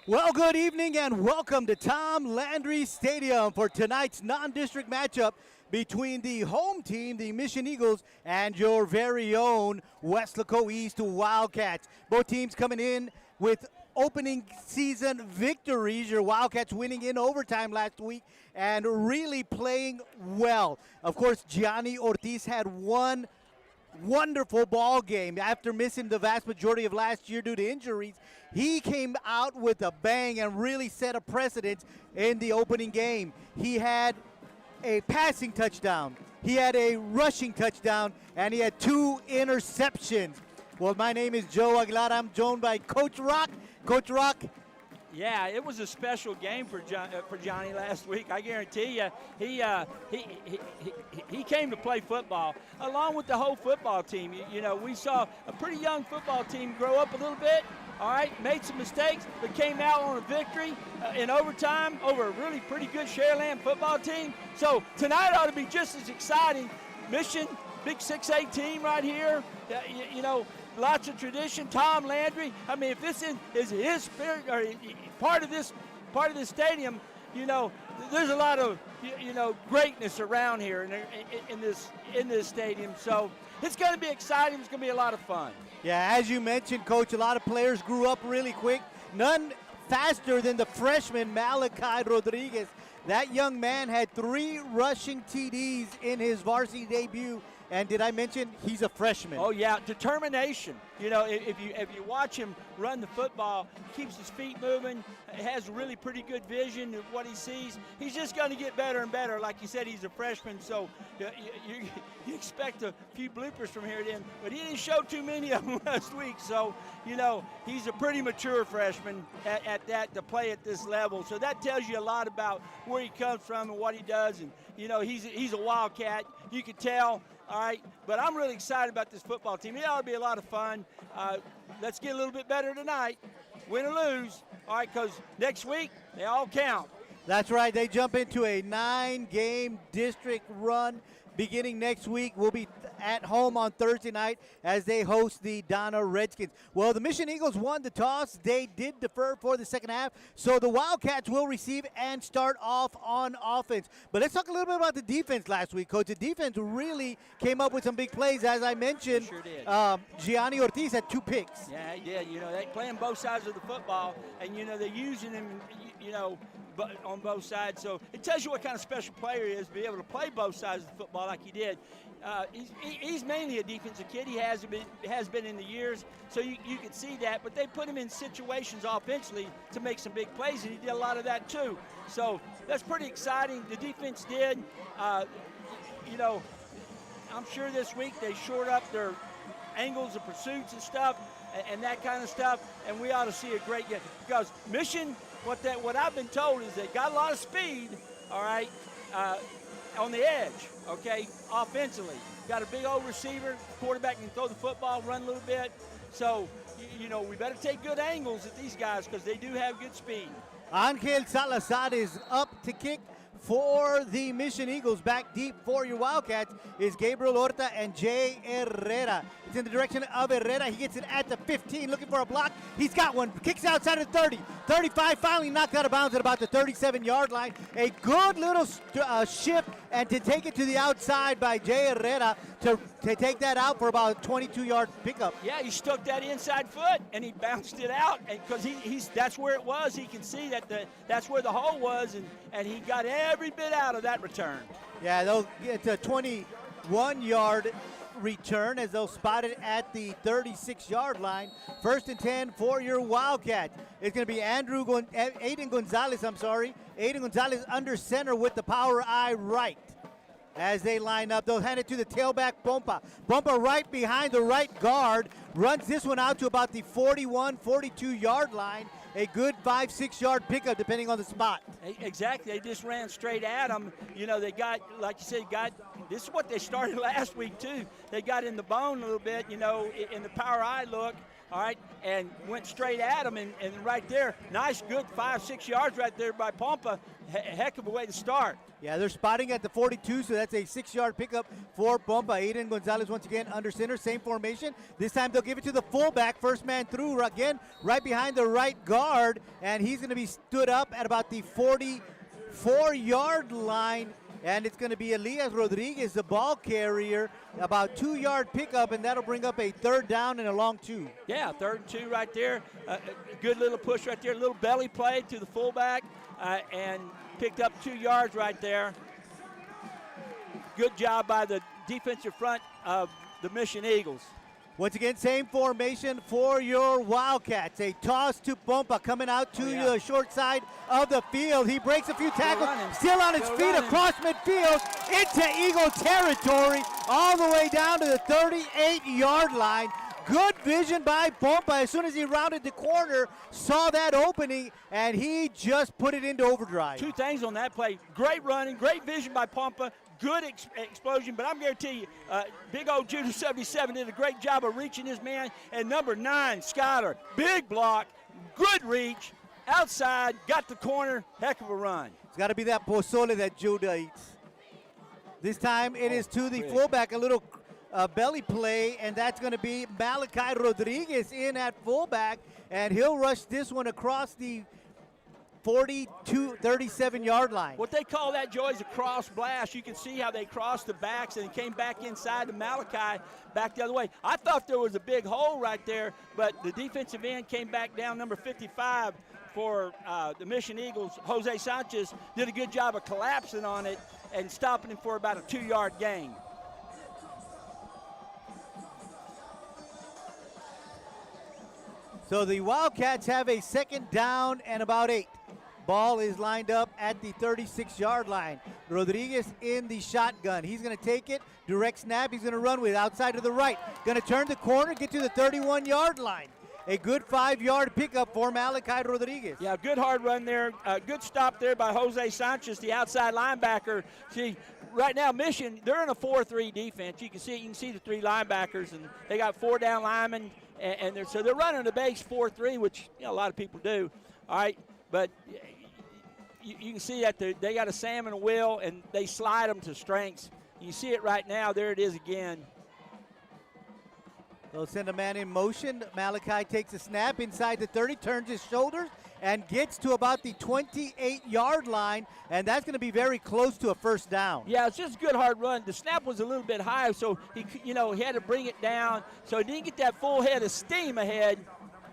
Well, good evening and welcome to Tom Landry Stadium for tonight's non-district matchup between the home team, the Mission Eagles, and your very own Weslaco East Wildcats. Both teams coming in with opening season victories. Your Wildcats winning in overtime last week and really playing well. Of course, Gianni Ortiz had one wonderful ball game after missing the vast majority of last year due to injuries. He came out with a bang and really set a precedent in the opening game. He had a passing touchdown, he had a rushing touchdown, and he had 2 interceptions. Well, my name is Joe Aguilar. I'm joined by Coach Rock. Coach Rock, yeah, it was a special game for Johnny last week. I guarantee you, he came to play football along with the whole football team. You know, we saw a pretty young football team grow up a little bit. All right, made some mistakes, but came out on a victory in overtime over a really pretty good Shareland football team. So tonight ought to be just as exciting. Mission, big 6A team right here. You know, lots of tradition. Tom Landry. I mean, if this is his spirit or part of this stadium, you know, there's a lot of greatness around here in this stadium. So it's going to be exciting. It's going to be a lot of fun. Yeah, as you mentioned, Coach, a lot of players grew up really quick. None faster than the freshman Malachi Rodriguez. That young man had 3 rushing TDs in his varsity debut. And did I mention he's a freshman? Oh yeah, determination. You know, if you watch him run the football, keeps his feet moving, has really pretty good vision of what he sees. He's just going to get better and better. Like you said, he's a freshman, so you expect a few bloopers from here then. But he didn't show too many of them last week, so you know he's a pretty mature freshman at that to play at this level. So that tells you a lot about where he comes from and what he does. And you know he's a Wildcat. You can tell. All right, but I'm really excited about this football team. It ought to be a lot of fun. Let's get a little bit better tonight, win or lose. All right, because next week, they all count. That's right. They jump into a 9-game district run beginning next week. We'll be at home on Thursday night as they host the Donna Redskins. Well, the Mission Eagles won the toss. They did defer for the second half, so the Wildcats will receive and start off on offense. But let's talk a little bit about the defense last week, Coach. The defense really came up with some big plays. As I mentioned, sure did. Gianni Ortiz had 2 picks. Yeah, he did. You know, they playing both sides of the football, and, you know, they're using him, you know, on both sides. So it tells you what kind of special player he is to be able to play both sides of the football like he did. He's mainly a defensive kid. He has been in the years, so you can see that. But they put him in situations offensively to make some big plays, and he did a lot of that too. So that's pretty exciting. The defense did. You know, I'm sure this week they shored up their angles of pursuits and stuff and that kind of stuff, and we ought to see a great game. Because Mission, what I've been told is they got a lot of speed, all right, on the edge, okay, offensively. Got a big old receiver, quarterback can throw the football, run a little bit. So, you know, we better take good angles at these guys because they do have good speed. Angel Salazar is up to kick for the Mission Eagles. Back deep for your Wildcats is Gabriel Horta and Jay Herrera. It's in the direction of Herrera. He gets it at the 15, looking for a block. He's got one. Kicks outside of 30. 35, finally knocked out of bounds at about the 37-yard line. A good little shift and to take it to the outside by Jay Herrera to take that out for about a 22-yard pickup. Yeah, he stuck that inside foot and he bounced it out, and because that's where it was. He can see that that's where the hole was, and he got every bit out of that return. Yeah, they'll get a 21-yard return as they'll spot it at the 36-yard line. 1st and 10 for your Wildcats. It's going to be Aiden Gonzalez, Aiden Gonzalez under center with the power eye right. As they line up, they'll hand it to the tailback, Pompa. Pompa right behind the right guard, runs this one out to about the 41, 42-yard line. A good 5-6 yard pickup depending on the spot. Exactly. They just ran straight at him. You know, they got, like you said, got this is what they started last week, too. They got in the bone a little bit, in the power eye look, all right, and went straight at them. And right there, nice, good 5-6 yards right there by Pompa. Heck of a way to start. Yeah, they're spotting at the 42, so that's a 6-yard pickup for Pompa. Aiden Gonzalez once again under center, same formation. This time they'll give it to the fullback, first man through, again, right behind the right guard, and he's going to be stood up at about the 44-yard line, and it's going to be Elias Rodriguez, the ball carrier, about 2-yard pickup, and that'll bring up a third down and a long 2. Yeah, 3rd and 2 right there. A good little push right there, a little belly play to the fullback, and picked up 2 yards right there. Good job by the defensive front of the Mission Eagles. Once again, same formation for your Wildcats. A toss to Pompa coming out to the short side of the field. He breaks a few tackles, still on his feet across midfield into Eagle territory, all the way down to the 38-yard line. Good vision by Pompa. As soon as he rounded the corner, saw that opening, and he just put it into overdrive. 2 things on that play. Great running, great vision by Pompa. Good explosion, but I'm going to tell you, big old Judah 77 did a great job of reaching his man. And number 9, Skyler, big block, good reach, outside, got the corner, heck of a run. It's got to be that pozole that Judah eats. This time it is to the fullback, a little belly play, and that's going to be Malachi Rodriguez in at fullback, and he'll rush this one across the 37-yard line. What they call that, Joy, is a cross blast. You can see how they crossed the backs and came back inside to Malachi, back the other way. I thought there was a big hole right there, but the defensive end came back down, number 55 for the Mission Eagles. Jose Sanchez did a good job of collapsing on it and stopping him for about a 2-yard gain. So the Wildcats have a 2nd down and about 8. Ball is lined up at the 36-yard line. Rodriguez in the shotgun. He's going to take it, direct snap. He's going to run with it outside to the right. Going to turn the corner, get to the 31-yard line. A good 5-yard pickup for Malachi Rodriguez. Yeah, good hard run there. Good stop there by Jose Sanchez, the outside linebacker. See, right now Mission, they're in a 4-3 defense. You can see the 3 linebackers, and they got 4 down linemen, and so they're running the base 4-3, which a lot of people do. All right, but you can see that they got a Sam and a Will, and they slide them to strengths. You see it right now. There it is again. They'll send a man in motion. Malachi takes a snap inside the 30, turns his shoulders, and gets to about the 28-yard line, and that's going to be very close to a 1st down. Yeah, it's just a good hard run. The snap was a little bit high, so he had to bring it down, so he didn't get that full head of steam ahead.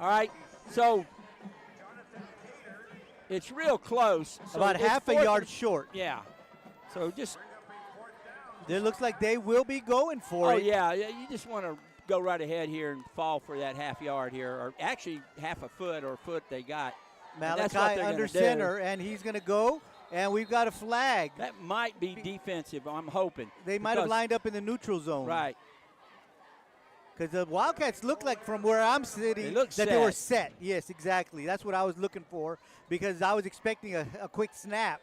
All right, so it's real close. So about half a yard short. Yeah, so just. It looks like they will be going for it. Oh, yeah, you just want to go right ahead here and fall for that half yard here, or actually half a foot or a foot they got. Malachi under center, and he's going to go, and we've got a flag. That might be defensive, I'm hoping. They might have lined up in the neutral zone. Right. Because the Wildcats look like, from where I'm sitting, they were set. Yes, exactly. That's what I was looking for, because I was expecting a quick snap.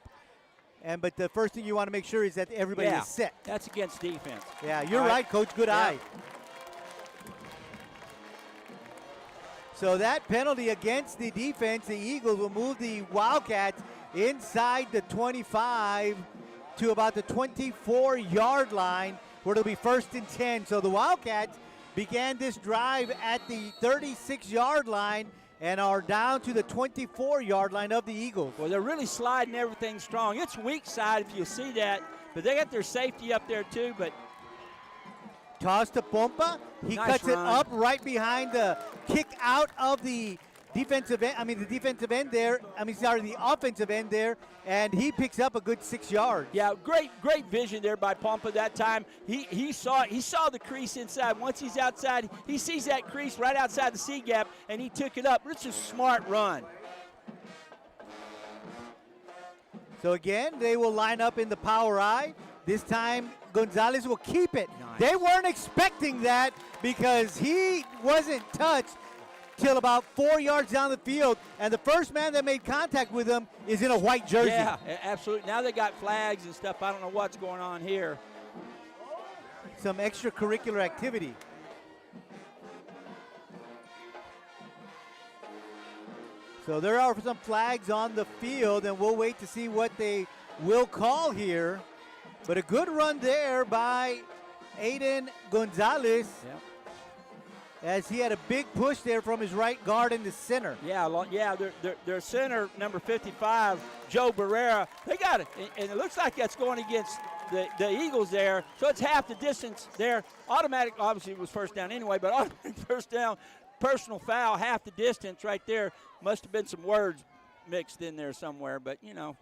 But the first thing you want to make sure is that everybody is set. That's against defense. Yeah, you're right, Coach. Good eye. So that penalty against the defense, the Eagles will move the Wildcats inside the 25 to about the 24-yard line, where it'll be 1st and 10. So the Wildcats began this drive at the 36-yard line and are down to the 24-yard line of the Eagles. Well, they're really sliding everything strong. It's weak side, if you'll see that, but they got their safety up there too. But toss to Pompa. He cuts it up right behind the kick out of the defensive end. The offensive end there, and he picks up a good 6 yards. Yeah, great vision there by Pompa that time. He saw the crease inside. Once he's outside, he sees that crease right outside the C gap, and he took it up. It's a smart run. So again, they will line up in the power eye. This time, Gonzalez will keep it. Nice. They weren't expecting that, because he wasn't touched till about 4 yards down the field, and the first man that made contact with him is in a white jersey. Yeah, absolutely. Now they got flags and stuff. I don't know what's going on here. some extracurricular activity. So there are some flags on the field, and we'll wait to see what they will call here. But a good run there by Aiden Gonzalez. Yep. As he had a big push there from his right guard in the center. Yeah, their center, number 55, Joe Barrera, they got it. And it looks like that's going against the Eagles there. So it's half the distance there. Automatic, obviously it was first down anyway, but automatic first down, personal foul, half the distance right there. Must have been some words mixed in there somewhere, but you know.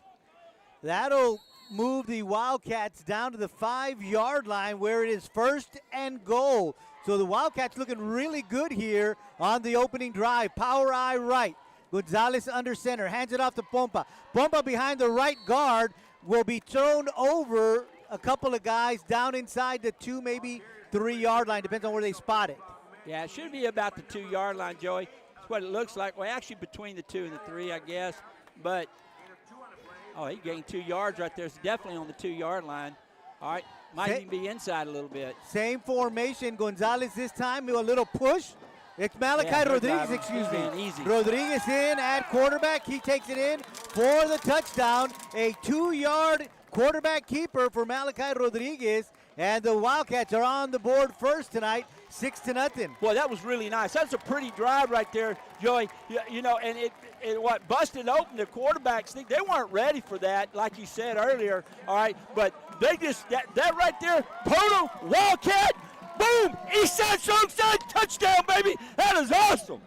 That'll move the Wildcats down to the 5-yard line where it is 1st and goal. So the Wildcats looking really good here on the opening drive. Power eye right. Gonzalez under center. Hands it off to Pompa. Pompa behind the right guard will be thrown over a couple of guys down inside the 2, maybe 3-yard line. Depends on where they spot it. Yeah, it should be about the 2-yard line, Joey. That's what it looks like. Well, actually between the 2 and the 3, I guess. But, oh, he gained 2 yards right there. It's definitely on the 2-yard line. All right. Might even be inside a little bit. Same formation. Gonzalez this time, a little push. It's Malachi Rodriguez, excuse me. Easy. Rodriguez in at quarterback. He takes it in for the touchdown. A 2-yard quarterback keeper for Malachi Rodriguez. And the Wildcats are on the board first tonight, 6-0. Boy, that was really nice. That's a pretty drive right there, Joey. You know, and it busted open the quarterbacks. They weren't ready for that, like you said earlier. All right, but they just that right there, Poto Wildcat, boom, east side, strong side, touchdown, baby. That is awesome.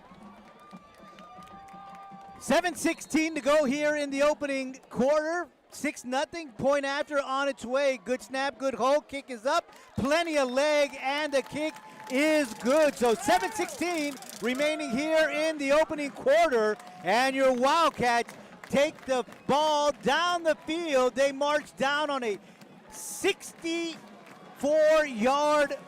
7:16 to go here in the opening quarter. 6-0, point after on its way. Good snap, good hold, kick is up, plenty of leg, and the kick is good. So 7:16 remaining here in the opening quarter, and your Wildcats take the ball down the field. They march down on a 64-yard.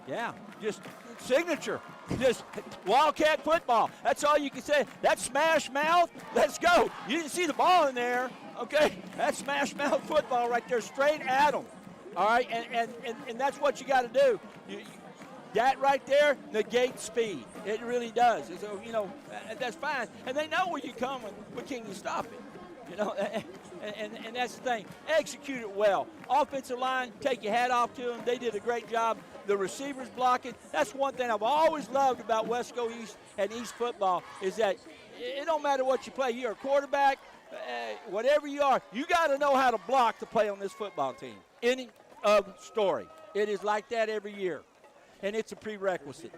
Yeah, just signature. Just Wildcat football. That's all you can say. That smash mouth, let's go. You didn't see the ball in there, okay? That's smash mouth football right there, straight at them. All right, and that's what you got to do. That right there negates speed. It really does. So, you know, that's fine. And they know where you come, but can you stop it? You know, and that's the thing. Execute it well. Offensive line, take your hat off to them. They did a great job. The receivers blocking. That's one thing I've always loved about Weslaco East and East football is that it don't matter what you play. You're a quarterback, whatever you are, you got to know how to block to play on this football team. Any of story. It is like that every year, and it's a prerequisite.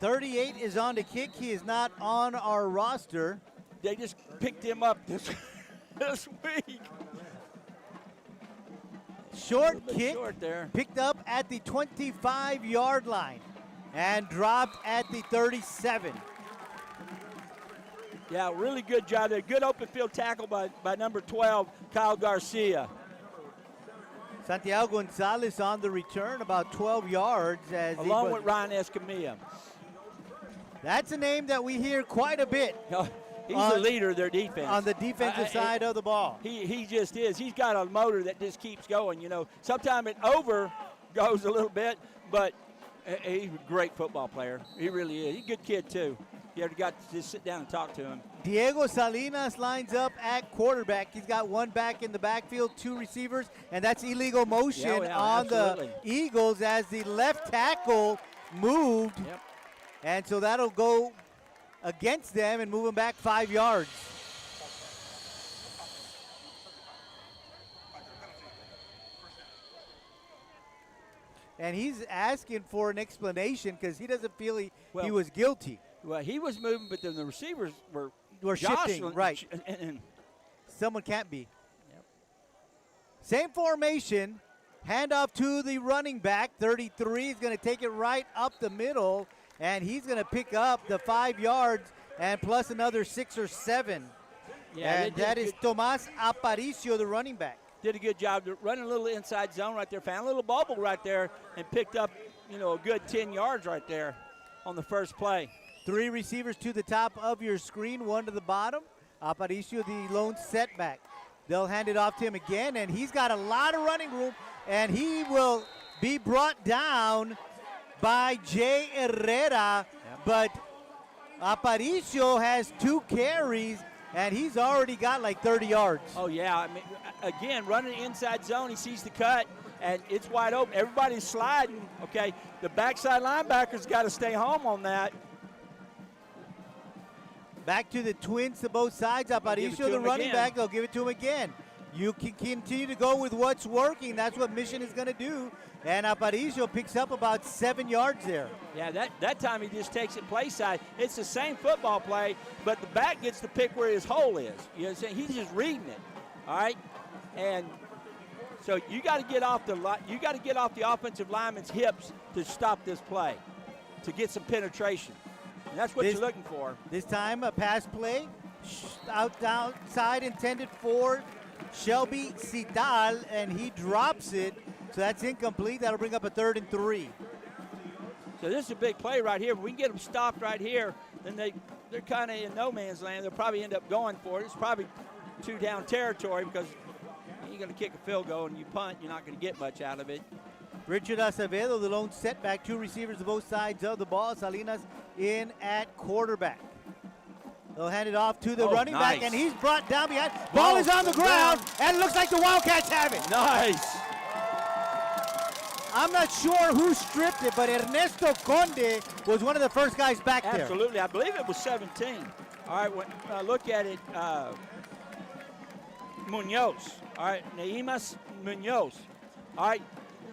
.38 is on the kick. He is not on our roster. They just picked him up this week. Short kick, short there. Picked up at the 25-yard line and dropped at the 37. Yeah, really good job there. Good open field tackle by number 12, Kyle Garcia. Santiago Gonzalez on the return, about 12 yards. Along with Ryan Escamilla. That's a name that we hear quite a bit. He's the leader of their defense. On the defensive side of the ball. He just is. He's got a motor that just keeps going. You know, sometimes it over goes a little bit, but he's a great football player. He really is. He's a good kid, too. You ever got to just sit down and talk to him. Diego Salinas lines up at quarterback. He's got one back in the backfield, 2 receivers, and that's illegal motion on absolutely. The Eagles as the left tackle moved. Yep. And so that'll go against them and move them back 5 yards. And he's asking for an explanation because he doesn't feel he was guilty. Well, he was moving, but then the receivers were shifting, right. And someone can't be. Yep. Same formation. Handoff to the running back. 33 is going to take it right up the middle, and he's going to pick up the 5 yards and plus another 6 or 7. Yeah, and that is Tomas Aparicio, the running back. Did a good job running a little inside zone right there. Found a little bubble right there and picked up, a good 10 yards right there on the first play. 3 receivers to the top of your screen, 1 to the bottom. Aparicio, the lone setback. They'll hand it off to him again, and he's got a lot of running room, and he will be brought down by Jay Herrera, but Aparicio has 2 carries, and he's already got like 30 yards. Oh, yeah. I mean, again, running inside zone, he sees the cut, and it's wide open. Everybody's sliding, okay? The backside linebacker's got to stay home on that. Back to the twins to both sides. Aparicio, the running back, they'll give it to him again. You can continue to go with what's working. That's what Mission is going to do. And Aparicio picks up about 7 yards there. Yeah, that time he just takes it play side. It's the same football play, but the back gets to pick where his hole is. You know what I'm saying? He's just reading it. All right? And so you got to get off the offensive lineman's hips to stop this play, to get some penetration. And that's what you're looking for. This time a pass play outside intended for Shelby Cital, and he drops it. So that's incomplete. That'll bring up a 3rd and 3. So this is a big play right here. If we can get them stopped right here, then they're kind of in no man's land. They'll probably end up going for it. It's probably 2 down territory because you're going to kick a field goal and you punt. You're not going to get much out of it. Richard Acevedo, the lone setback, 2 receivers to both sides of the ball. Salinas in at quarterback. They'll hand it off to the running back, and he's brought down behind. Ball is on the ground, and it looks like the Wildcats have it. Nice. I'm not sure who stripped it, but Ernesto Conde was one of the first guys back there. Absolutely. I believe it was 17. All right, when I look at it, Munoz. All right, Neimas Munoz. All right,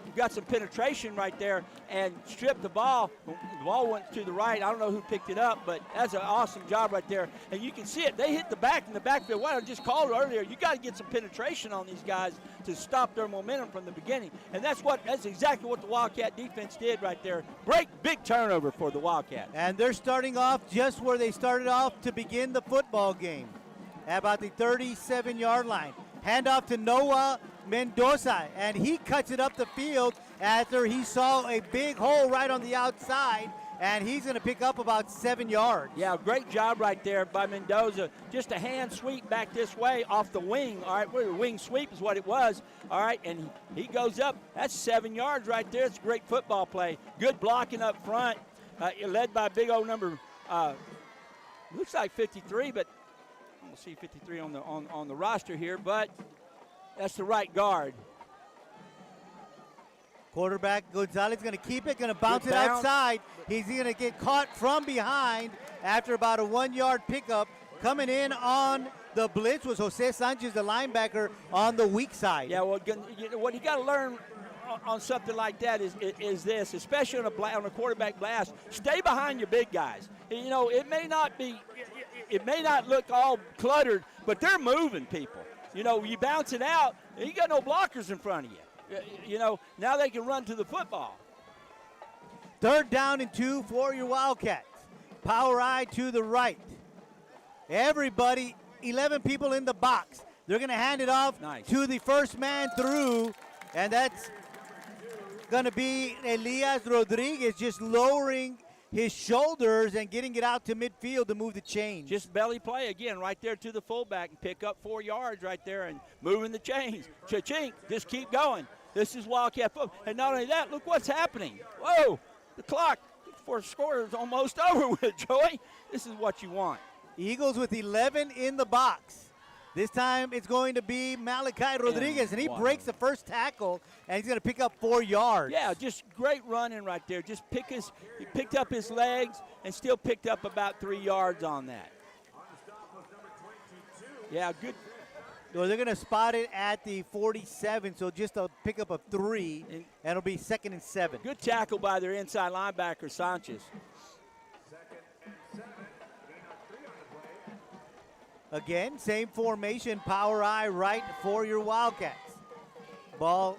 you've got some penetration right there and stripped the ball. The ball went to the right. I don't know who picked it up, but that's an awesome job right there. And you can see it. They hit the back in the backfield. What I just called earlier, you got to get some penetration on these guys to stop their momentum from the beginning. And that's exactly what the Wildcat defense did right there. Big turnover for the Wildcats. And they're starting off just where they started off to begin the football game, at about the 37-yard line. Handoff to Noah Mendoza, and he cuts it up the field after he saw a big hole right on the outside, and he's going to pick up about 7 yards. Yeah, great job right there by Mendoza. Just a hand sweep back this way off the wing. All right, wing sweep is what it was. All right, and he goes up. That's 7 yards right there. It's a great football play. Good blocking up front, led by big old number, looks like 53, but I don't see 53 on the roster here, but that's the right guard. Quarterback Gonzalez going to keep it, going to bounce it outside. He's going to get caught from behind after about a 1-yard pickup. Coming in on the blitz was Jose Sanchez, the linebacker, on the weak side. Yeah, well, what you got to learn on something like that is this, especially on a quarterback blast, stay behind your big guys. You know, it may not look all cluttered, but they're moving people. You know, you bounce it out, and you got no blockers in front of you. You know, now they can run to the football. 3rd down and 2 for your Wildcats. Power eye to the right. Everybody, 11 people in the box. They're going to hand it off to the first man through, and that's going to be Elias Rodriguez, just lowering his shoulders and getting it out to midfield to move the chains. Just belly play again right there to the fullback and pick up 4 yards right there and moving the chains. Cha-chink, just keep going. This is Wildcat football. And not only that, look what's happening. Whoa, the clock for score is almost over with, Joey. This is what you want. Eagles with 11 in the box. This time it's going to be Malachi Rodriguez, and he breaks the first tackle, and he's going to pick up 4 yards. Yeah, just great running right there. He picked up his legs and still picked up about 3 yards on that. Yeah, good. So they're going to spot it at the 47, so just a pickup of 3, and it'll be 2nd and 7. Good tackle by their inside linebacker, Sanchez. Again, same formation, power eye right for your Wildcats. Ball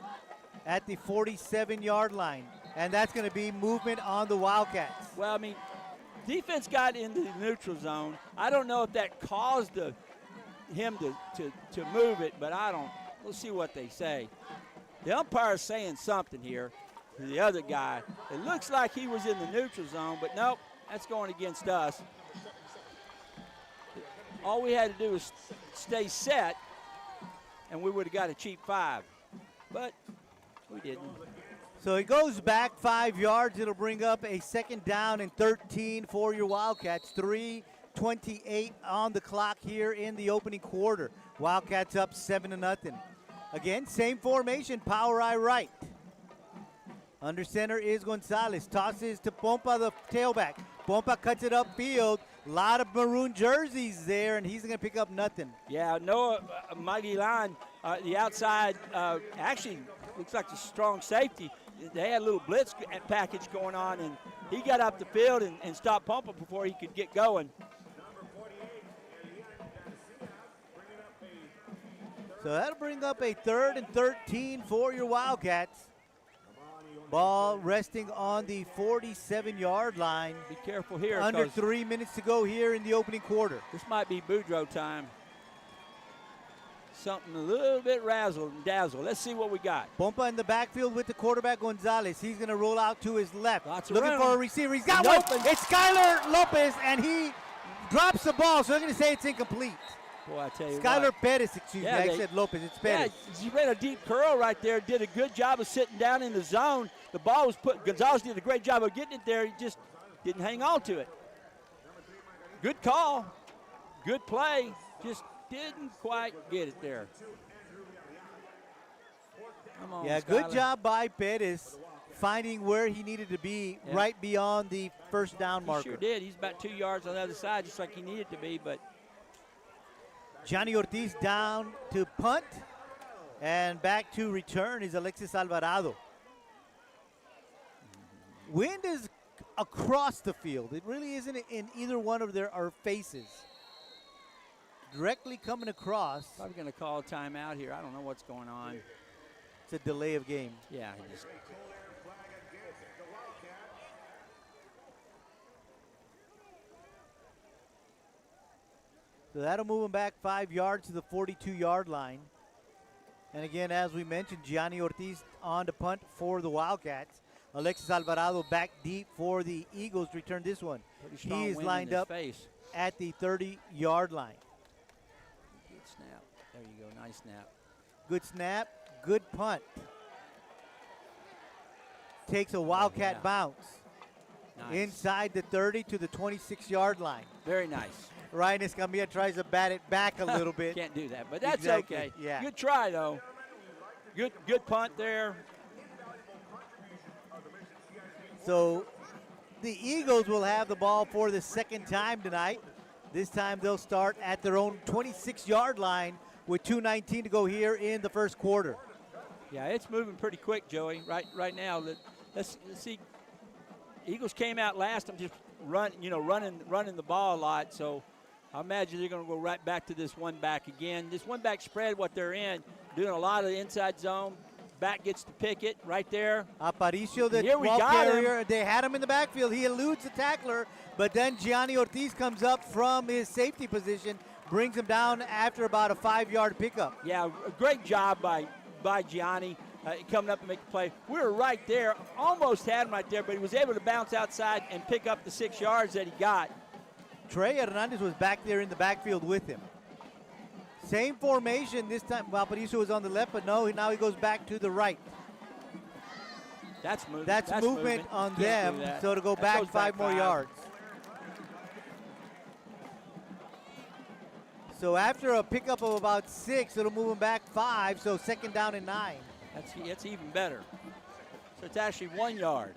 at the 47-yard line, and that's going to be movement on the Wildcats. Well, I mean, defense got into the neutral zone. I don't know if that caused him to move it, but we'll see what they say. The umpire's saying something here to the other guy. It looks like he was in the neutral zone, but nope, that's going against us. All we had to do was stay set and we would have got a cheap 5. But we didn't. So he goes back 5 yards. It'll bring up a 2nd down and 13 for your Wildcats. 3:28 on the clock here in the opening quarter. Wildcats up 7-0. Again, same formation, power eye right. Under center is Gonzalez. Tosses to Pompa, the tailback. Pompa cuts it upfield. A lot of maroon jerseys there, and he's going to pick up nothing. Yeah, Noah Maguilan, the outside, actually looks like a strong safety. They had a little blitz package going on, and he got up the field and stopped Pompa before he could get going. So that'll bring up a 3rd and 13 for your Wildcats. Ball resting on the 47-yard line. Be careful here. Under 3 minutes to go here in the opening quarter. This might be Boudreaux time. Something a little bit razzle and dazzle. Let's see what we got. Pompa in the backfield with the quarterback Gonzalez. He's going to roll out to his left. Looking room for a receiver. He's got one. It's Skylar Lopez, and he drops the ball, so they're going to say it's incomplete. Boy, I tell you Skylar what. Perez, excuse me. I said Lopez. It's Perez. Yeah, he ran a deep curl right there. Did a good job of sitting down in the zone. The ball was put. Gonzalez did a great job of getting it there. He just didn't hang on to it. Good call. Good play. Just didn't quite get it there. Come on, yeah, Skylar. good job by Perez finding where he needed to be right beyond the 1st down marker. He sure did. He's about 2 yards on the other side, just like he needed to be, but Johnny Ortiz down to punt, and back to return is Alexis Alvarado. Wind is across the field. It really isn't in either one of our faces. Directly coming across. Probably going to call a timeout here. I don't know what's going on. It's a delay of game. Yeah, he just. So that'll move him back 5 yards to the 42-yard line. And again, as we mentioned, Gianni Ortiz on to punt for the Wildcats. Alexis Alvarado back deep for the Eagles to return this one. He is lined up at the 30-yard line. Good snap. There you go. Nice snap. Good snap. Good punt. Takes a Wildcat bounce. Nice. Inside the 30 to the 26-yard line. Very nice. Ryan Escamilla tries to bat it back a little bit. Can't do that, but that's Exactly. okay. Yeah. Good try, though. Good punt there. So the Eagles will have the ball for the 2nd time tonight. This time they'll start at their own 26-yard line with 2:19 to go here in the 1st quarter. Yeah, it's moving pretty quick, Joey. Right now. Let's see. Eagles came out last. I'm just running the ball a lot. So I imagine they're going to go right back to this one back again. This one back spread, what they're in, doing a lot of the inside zone. Back gets to pick it right there. Aparicio, the ball carrier, they had him in the backfield. He eludes the tackler, but then Gianni Ortiz comes up from his safety position, brings him down after about a 5-yard pickup. Yeah, a great job by Gianni coming up and make the play. We were right there, almost had him right there, but he was able to bounce outside and pick up the 6 yards that he got. Trey Hernandez was back there in the backfield with him. Same formation this time. Aparicio was on the left, but no, now he goes back to the right. That's movement. That's movement on them, so to go back 5 more yards. So after a pickup of about 6, it'll move them back 5, so 2nd down and 9. That's even better. So it's actually 1 yard.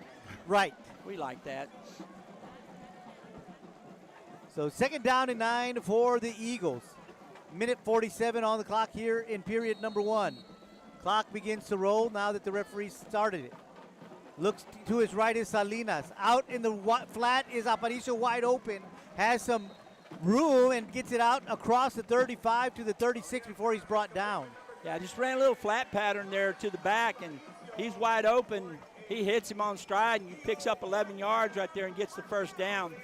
Right. We like that. So 2nd down and 9 for the Eagles. Minute 47 on the clock here in period number 1. Clock begins to roll now that the referee started it. Looks to his right is Salinas. Out in the flat is Aparicio, wide open. Has some room and gets it out across the 35 to the 36 before he's brought down. Yeah, just ran a little flat pattern there to the back, and he's wide open. He hits him on stride, and he picks up 11 yards right there and gets the 1st down.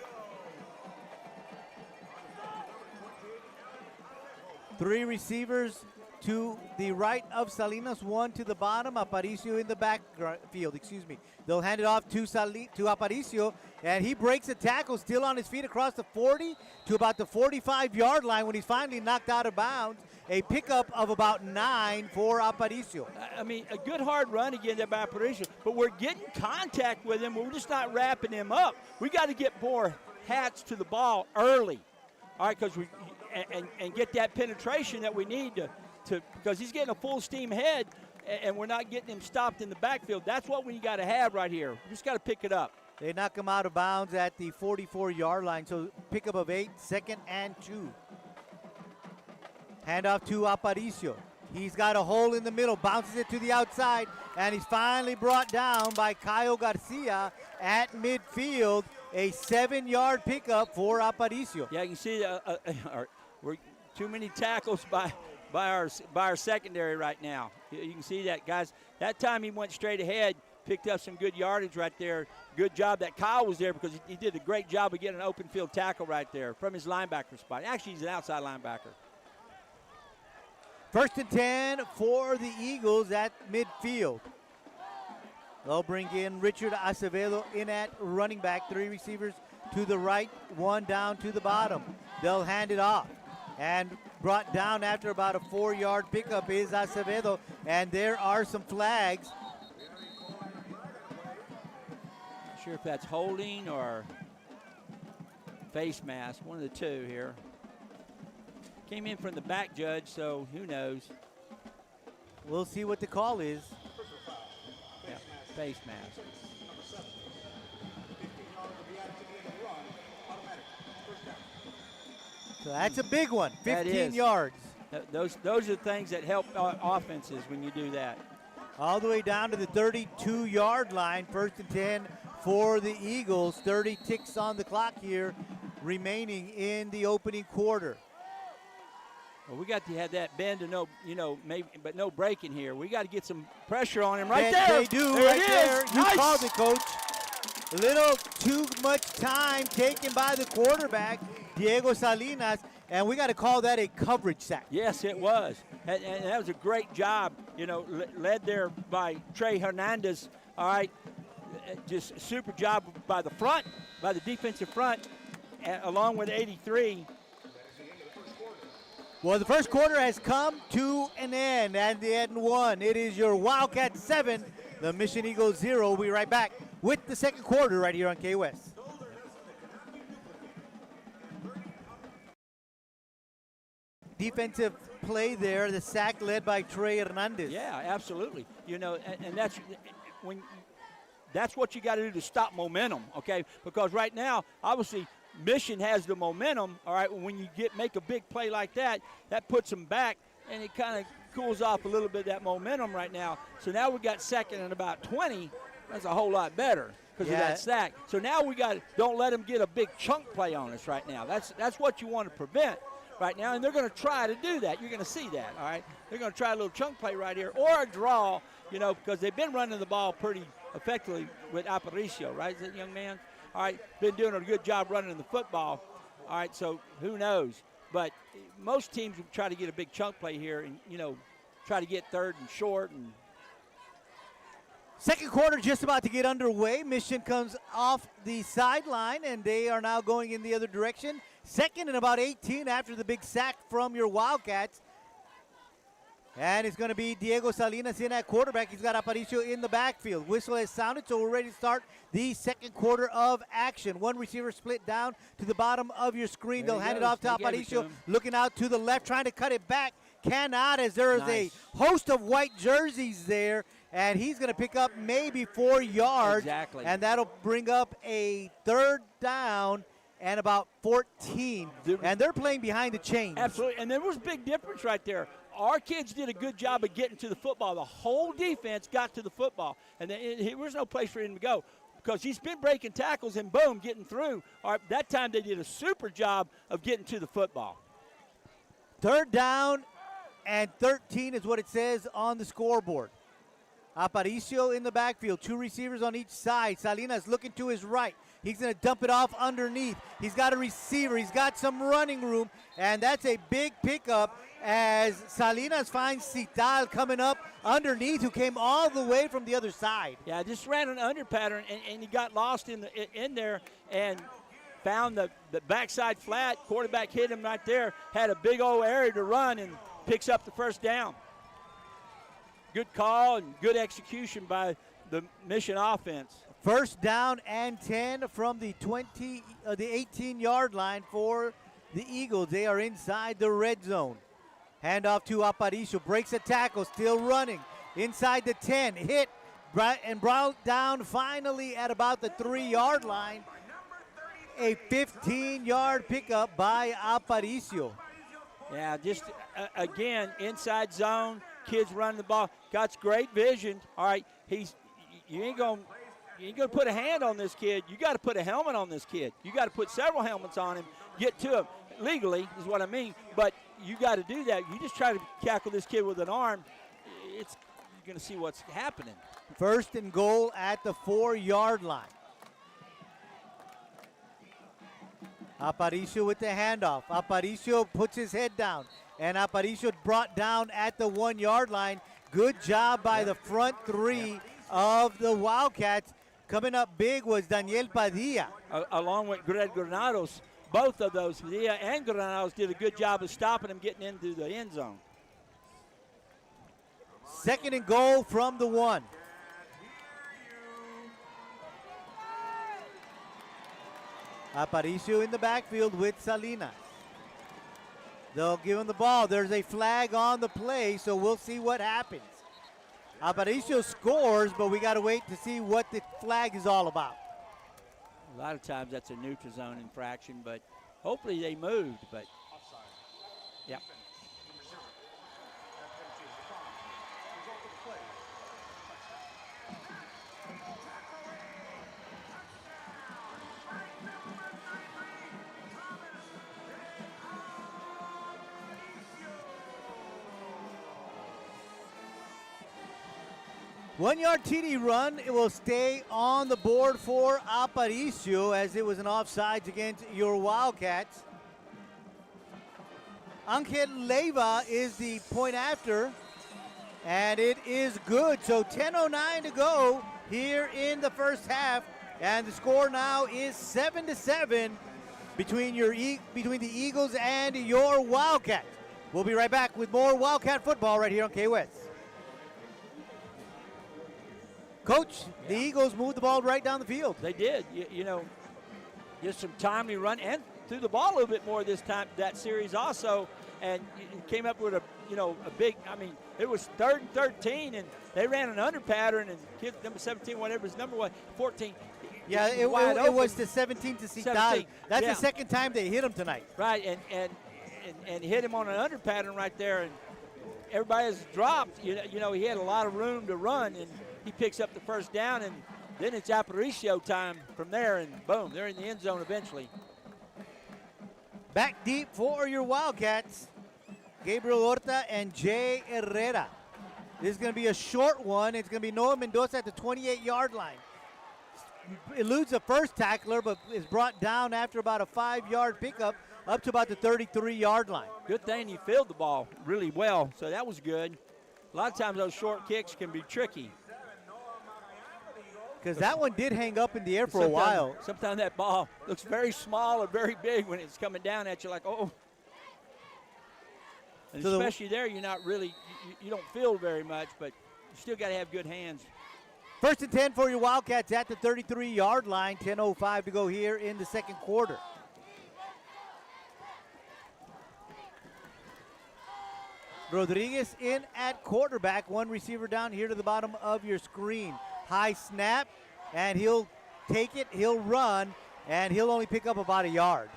3 receivers to the right of Salinas, 1 to the bottom. Aparicio in the backfield, They'll hand it off to Aparicio, and he breaks a tackle, still on his feet across the 40 to about the 45-yard line when he's finally knocked out of bounds. a pickup of about 9 for Aparicio. I mean, a good hard run again there by Aparicio, but we're getting contact with him. We're just not wrapping him up. We got to get more hats to the ball early, all right, because we and get that penetration that we need to because he's getting a full steam ahead, and we're not getting him stopped in the backfield. That's what we got to have right here. We just got to pick it up. They knock him out of bounds at the 44-yard line, so pickup of 8, 2nd and 2. Handoff to Aparicio. He's got a hole in the middle, bounces it to the outside, and he's finally brought down by Kyle Garcia at midfield. A 7-yard pickup for Aparicio. Yeah, you can see we're too many tackles by our secondary right now. You can see that, guys. That time he went straight ahead, picked up some good yardage right there. Good job that Kyle was there because he did a great job of getting an open field tackle right there from his linebacker spot. Actually, he's an outside linebacker. 1st and 10 for the Eagles at midfield. They'll bring in Richard Acevedo in at running back. 3 receivers to the right, 1 down to the bottom. They'll hand it off. And brought down after about a 4-yard pickup is Acevedo. And there are some flags. Not sure if that's holding or face mask, one of the two here. Came in from the back, Judge, so who knows? We'll see what the call is. Yeah, face mask. So that's a big one, 15 is. yards. Those are the things that help offenses when you do that. All the way down to the 32-yard line, 1st and 10 for the Eagles. 30 ticks on the clock here, remaining in the opening quarter. Well, we got to have that bend to maybe, but no breaking here. We got to get some pressure on him right there. there. They do, there right it there. is. You Nice. called it, Coach. A little too much time taken by the quarterback, Diego Salinas, and we got to call that a coverage sack. Yes, it was. And that was a great job, led there by Trey Hernandez. All right, just super job by the defensive front, along with 83. Well, the first quarter has come to an end, and the end 1. It is your Wildcats 7, the Mission Eagles 0. We'll be right back with the second quarter right here on KWES. Defensive play there, the sack led by Trey Hernandez. Yeah, absolutely. And that's what you got to do to stop momentum, okay? Because right now, obviously, Mission has the momentum, all right? When you make a big play like that, that puts them back, and it kind of cools off a little bit of that momentum right now. So now we got 2nd and about 20. That's a whole lot better because of that sack. So now don't let them get a big chunk play on us right now. That's what you want to prevent right now, and they're going to try to do that. You're going to see that, all right? They're going to try a little chunk play right here or a draw, because they've been running the ball pretty effectively with Aparicio, right? Is that young man? All right, been doing a good job running the football. All right, so who knows? But most teams will try to get a big chunk play here and, try to get 3rd and short. And second quarter just about to get underway. Mission comes off the sideline, and they are now going in the other direction. 2nd and about 18 after the big sack from your Wildcats. And it's going to be Diego Salinas in at quarterback. He's got Aparicio in the backfield. Whistle has sounded, so we're ready to start the second quarter of action. 1 receiver split down to the bottom of your screen. They'll hand it off to Aparicio, looking out to the left, trying to cut it back. Cannot, as there is a host of white jerseys there. And he's going to pick up maybe 4 yards. Exactly. And that'll bring up a 3rd down and about 14. And they're playing behind the chains. Absolutely. And there was a big difference right there. Our kids did a good job of getting to the football. The whole defense got to the football. And there was no place for him to go because he's been breaking tackles and, boom, getting through. All right, that time they did a super job of getting to the football. 3rd down and 13 is what it says on the scoreboard. Aparicio in the backfield, 2 receivers on each side. Salinas looking to his right. He's going to dump it off underneath. He's got a receiver. He's got some running room, and that's a big pickup as Salinas finds Cital coming up underneath, who came all the way from the other side. Yeah, just ran an under pattern, and he got lost in there and found the backside flat. Quarterback hit him right there, had a big old area to run, and picks up the first down. Good call and good execution by the Mission offense. First down and 10 from the 18-yard line for the Eagles. They are inside the red zone. Handoff to Aparicio, breaks a tackle, still running. Inside the 10, hit, and brought down finally at about the 3-yard line. A 15-yard pickup by Aparicio. Yeah, just, again, inside zone, kids running the ball. Got great vision. All right, you ain't going to put a hand on this kid. You got to put a helmet on this kid. You got to put several helmets on him, get to him. Legally is what I mean, but you got to do that. You just try to tackle this kid with an arm, you're going to see what's happening. First and goal at the 4-yard line. Aparicio with the handoff. Aparicio puts his head down, and Aparicio brought down at the 1-yard line. Good job by the front three of the Wildcats. Coming up big was Daniel Padilla. Along with Greg Granados. Both of those, Padilla and Granados, did a good job of stopping him getting into the end zone. Second and goal from the 1. Aparicio in the backfield with Salinas. They'll give him the ball. There's a flag on the play, so we'll see what happens. Aparicio scores, but we got to wait to see what the flag is all about. A lot of times that's a neutral zone infraction, but hopefully they moved. But yeah. One-yard TD run. It will stay on the board for Aparicio as it was an offsides against your Wildcats. Angel Leiva is the point after, and it is good. So 10:09 to go here in the first half, and the score now is 7-7 between the Eagles and your Wildcats. We'll be right back with more Wildcat football right here on KWES. Coach, the Eagles moved the ball right down the field. They did. You know, just some timely run and threw the ball a little bit more this time, that series also, and came up with a big, it was 3rd and 13, and they ran an under pattern, and kid number 17, whatever his number was, 14. Yeah, it was the 17 to Cital. That's the second time they hit him tonight. Right, and hit him on an under pattern right there, and everybody has dropped. You know, he had a lot of room to run, and he picks up the first down, and then it's Aparicio time from there, and boom, they're in the end zone eventually. Back deep for your Wildcats, Gabriel Horta and Jay Herrera. This is going to be a short one. It's going to be Noah Mendoza at the 28-yard line. Eludes the first tackler, but is brought down after about a 5-yard pickup up to about the 33-yard line. Good thing he fielded the ball really well, so that was good. A lot of times those short kicks can be tricky. Because that one did hang up in the air for a while. Sometimes that ball looks very small or very big when it's coming down at you like, oh. And so especially there, you're not really, you don't feel very much, but you still got to have good hands. First and 10 for your Wildcats at the 33-yard line. 10:05 to go here in the second quarter. Rodriguez in at quarterback. One receiver down here to the bottom of your screen. High snap, and he'll take it, he'll run, and he'll only pick up about a yard.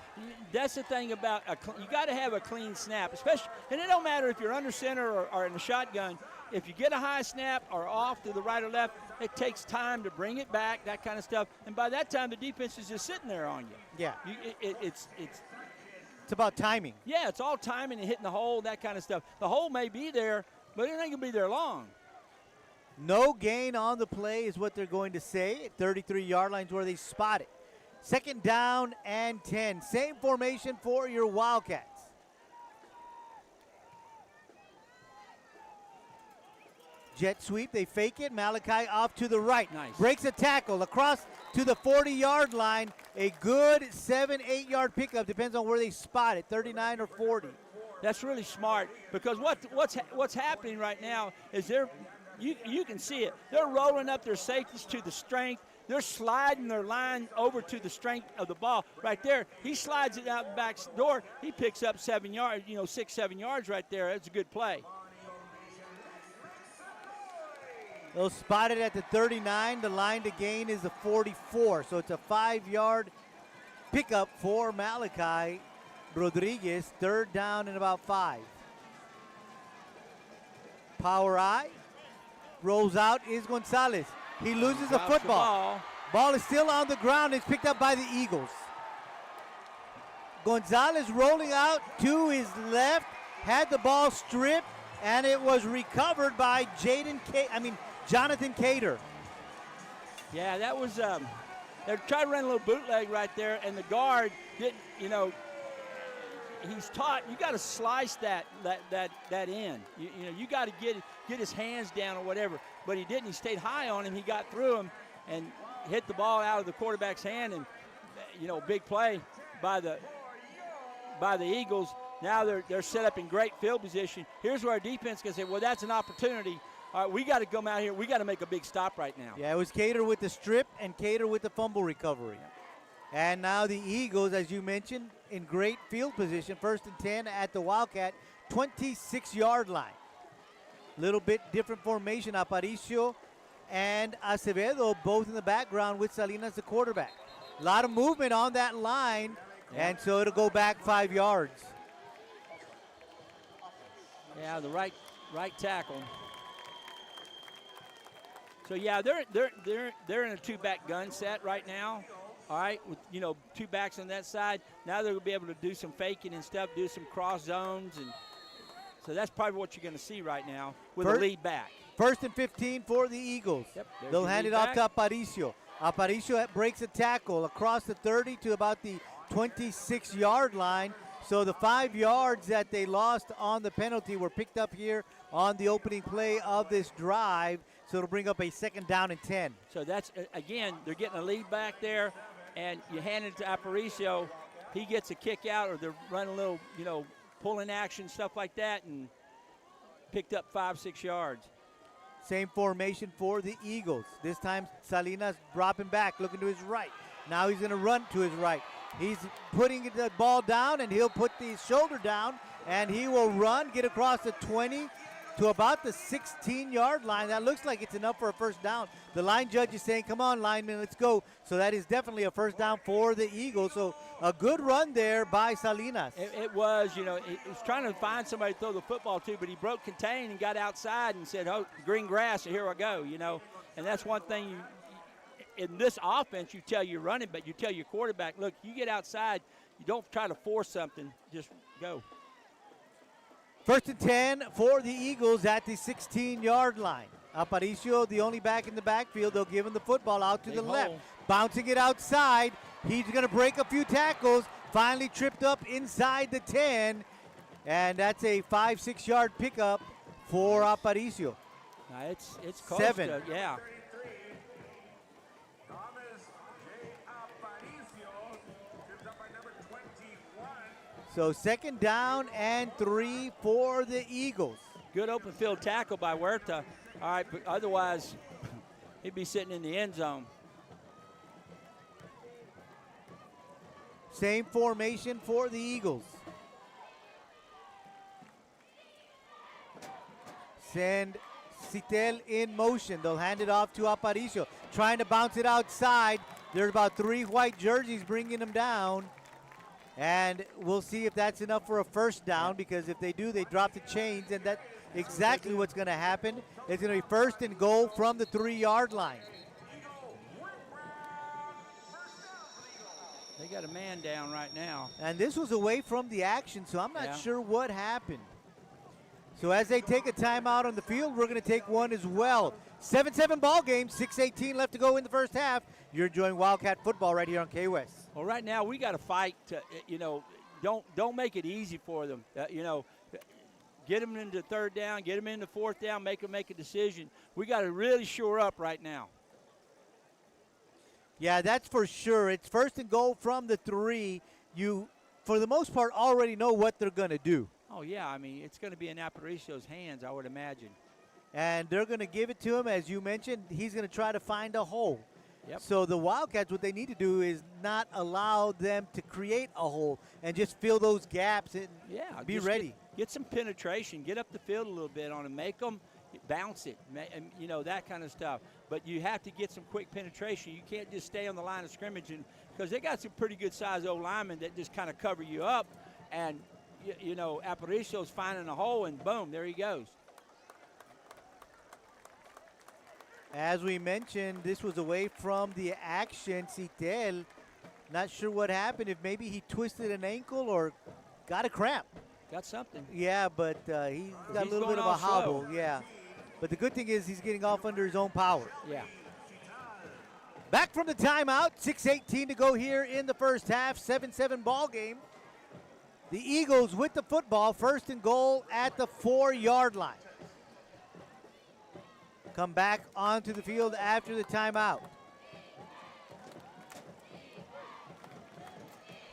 That's the thing about, you got to have a clean snap, especially, and it don't matter if you're under center or in a shotgun. If you get a high snap or off to the right or left, it takes time to bring it back, that kind of stuff. And by that time, the defense is just sitting there on you. Yeah. It's about timing. Yeah, it's all timing and hitting the hole, that kind of stuff. The hole may be there, but it ain't going to be there long. No gain on the play is what they're going to say. 33-yard lines where they spot it. Second down and 10. Same formation for your Wildcats. Jet sweep, they fake it. Malachi off to the right. Nice. Breaks a tackle across to the 40-yard line. A good 7-8 yard pickup. Depends on where they spot it, 39 or 40. That's really smart because what's happening right now is you can see it. They're rolling up their safeties to the strength. They're sliding their line over to the strength of the ball. Right there, he slides it out the back door. He picks up 7 yards, 6, 7 yards right there. That's a good play. They'll spot it at the 39. The line to gain is the 44. So it's a 5-yard pickup for Malachi Rodriguez. 3rd down and about 5. Power I. Rolls out is Gonzalez. He loses the football. Ball is still on the ground. It's picked up by the Eagles. Gonzalez rolling out to his left. Had the ball stripped, and it was recovered by Jonathan Cater. Yeah, that was, they're trying to run a little bootleg right there, and the guard didn't, he's taught, you got to slice that in. You got to get his hands down or whatever, but he didn't. He stayed high on him. He got through him and hit the ball out of the quarterback's hand, and, big play by the Eagles. Now they're set up in great field position. Here's where our defense can say, well, that's an opportunity. All right, we got to come out here. We got to make a big stop right now. Yeah, it was Cater with the strip and Cater with the fumble recovery. And now the Eagles, as you mentioned, in great field position, 1st and 10 at the Wildcat 26-yard line. Little bit different formation. Aparicio and Acevedo both in the background with Salinas the quarterback. A lot of movement on that line, and so it'll go back 5 yards. Yeah, the right tackle. So yeah, they're in a 2-back gun set right now. All right, with 2 backs on that side. Now they're gonna be able to do some faking and stuff, do some cross zones, and so that's probably what you're gonna see right now with a lead back. 1st and 15 for the Eagles. Yep, they'll hand it off to Aparicio. Aparicio breaks a tackle across the 30 to about the 26-yard line. So the 5 yards that they lost on the penalty were picked up here on the opening play of this drive. So it'll bring up a 2nd down and 10. So that's, again, they're getting a lead back there, and you hand it to Aparicio. He gets a kick out, or they're running a little, pulling action, stuff like that, and picked up 5, 6 yards. Same formation for the Eagles. This time Salinas dropping back, looking to his right. Now he's going to run to his right. He's putting the ball down, and he'll put the shoulder down, and he will run, get across the 20 to about the 16-yard line. That looks like it's enough for a 1st down. The line judge is saying, come on, lineman, let's go. So that is definitely a 1st down for the Eagles. So a good run there by Salinas. It was, he was trying to find somebody to throw the football to, but he broke contain and got outside and said, oh, green grass, so here I go, And that's one thing in this offense, you tell your running back, you tell your quarterback, look, you get outside, you don't try to force something, just go. 1st and 10 for the Eagles at the 16-yard line. Aparicio, the only back in the backfield. They'll give him the football out to the left. Bouncing it outside. He's going to break a few tackles. Finally tripped up inside the 10. And that's a 5, 6-yard pickup for Aparicio. Now it's close 7. Yeah. So 2nd down and 3 for the Eagles. Good open field tackle by Huerta. All right, but otherwise he'd be sitting in the end zone. Same formation for the Eagles. Send Citel in motion. They'll hand it off to Aparicio. Trying to bounce it outside. There's about 3 white jerseys bringing him down. And we'll see if that's enough for a 1st down, because if they do, they drop the chains, and that's exactly what's going to happen. It's going to be 1st and goal from the 3-yard line. They got a man down right now. And this was away from the action, so I'm not sure what happened. So as they take a timeout on the field, we're going to take one as well. 7-7 ball game, 6:18 left to go in the 1st half. You're enjoying Wildcat football right here on KWES. Well, right now we got to fight to, don't make it easy for them. Get them into 3rd down, get them into 4th down, make them make a decision. We got to really shore up right now. Yeah, that's for sure. It's 1st and goal from the 3. You, for the most part, already know what they're going to do. Oh, yeah. I mean, it's going to be in Aparicio's hands, I would imagine. And they're going to give it to him. As you mentioned, he's going to try to find a hole. Yep. So the Wildcats, what they need to do is not allow them to create a hole and just fill those gaps and be ready. Get some penetration. Get up the field a little bit on them. Make them bounce it, you know, that kind of stuff. But you have to get some quick penetration. You can't just stay on the line of scrimmage because they got some pretty good size old linemen that just kind of cover you up. And, you know, Aparicio's finding a hole, and boom, there he goes. As we mentioned, this was away from the action. Citel, not sure what happened, if maybe he twisted an ankle or got a cramp. Got something. Yeah, but he's got a little bit of a hobble. Slow. Yeah. But the good thing is he's getting off under his own power. Yeah. Back from the timeout, 6:18 to go here in the first half, 7-7 ball game. The Eagles with the football, 1st and goal at the 4-yard line. Come back onto the field after the timeout.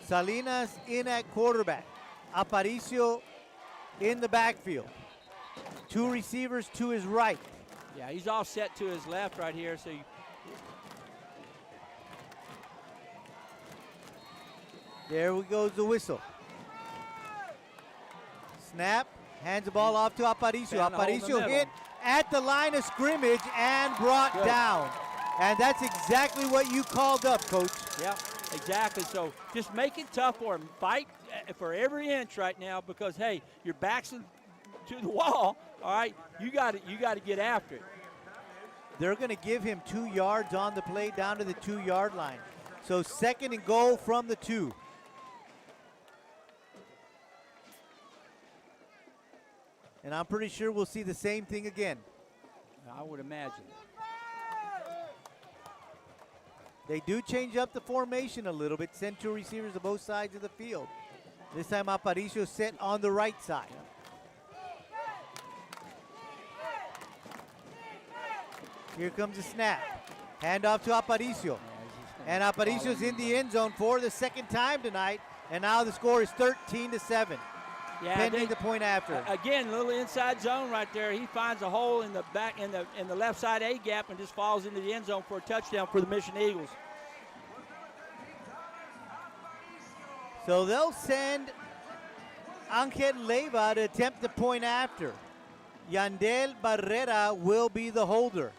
Salinas in at quarterback. Aparicio in the backfield. 2 receivers to his right. Yeah, he's all set to his left right here. So There goes the whistle. Snap, hands the ball off to Aparicio. Aparicio hit at the line of scrimmage and brought down. And that's exactly what you called up, Coach. Yeah, exactly. So just make it tough for him. Fight for every inch right now because, hey, your back's to the wall, all right? You got to get after it. They're going to give him 2 yards on the play down to the 2-yard line. So 2nd and goal from the 2. And I'm pretty sure we'll see the same thing again. I would imagine. They do change up the formation a little bit, send 2 receivers to both sides of the field. This time Aparicio set on the right side. Here comes the snap. Hand off to Aparicio. And Aparicio's in the end zone for the 2nd time tonight. And now the score is 13-7. Yeah, pending the point after. Again, a little inside zone right there. He finds a hole in the back in the left side A gap and just falls into the end zone for a touchdown for the Mission Eagles. So they'll send Angel Leiva to attempt the point after. Yandel Barrera will be the holder.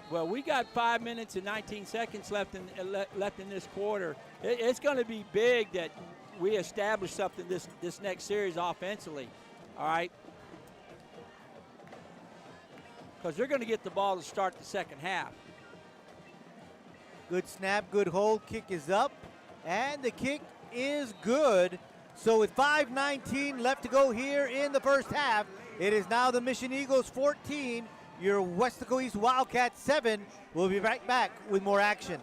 Well, we got 5 minutes and 19 seconds left in this quarter. It's going to be big that we establish something this next series offensively, all right? Because they're going to get the ball to start the second half. Good snap, good hold, kick is up, and the kick is good. So with 5:19 left to go here in the first half, it is now the Mission Eagles 14, your Weslaco East Wildcats 7. We'll be right back with more action.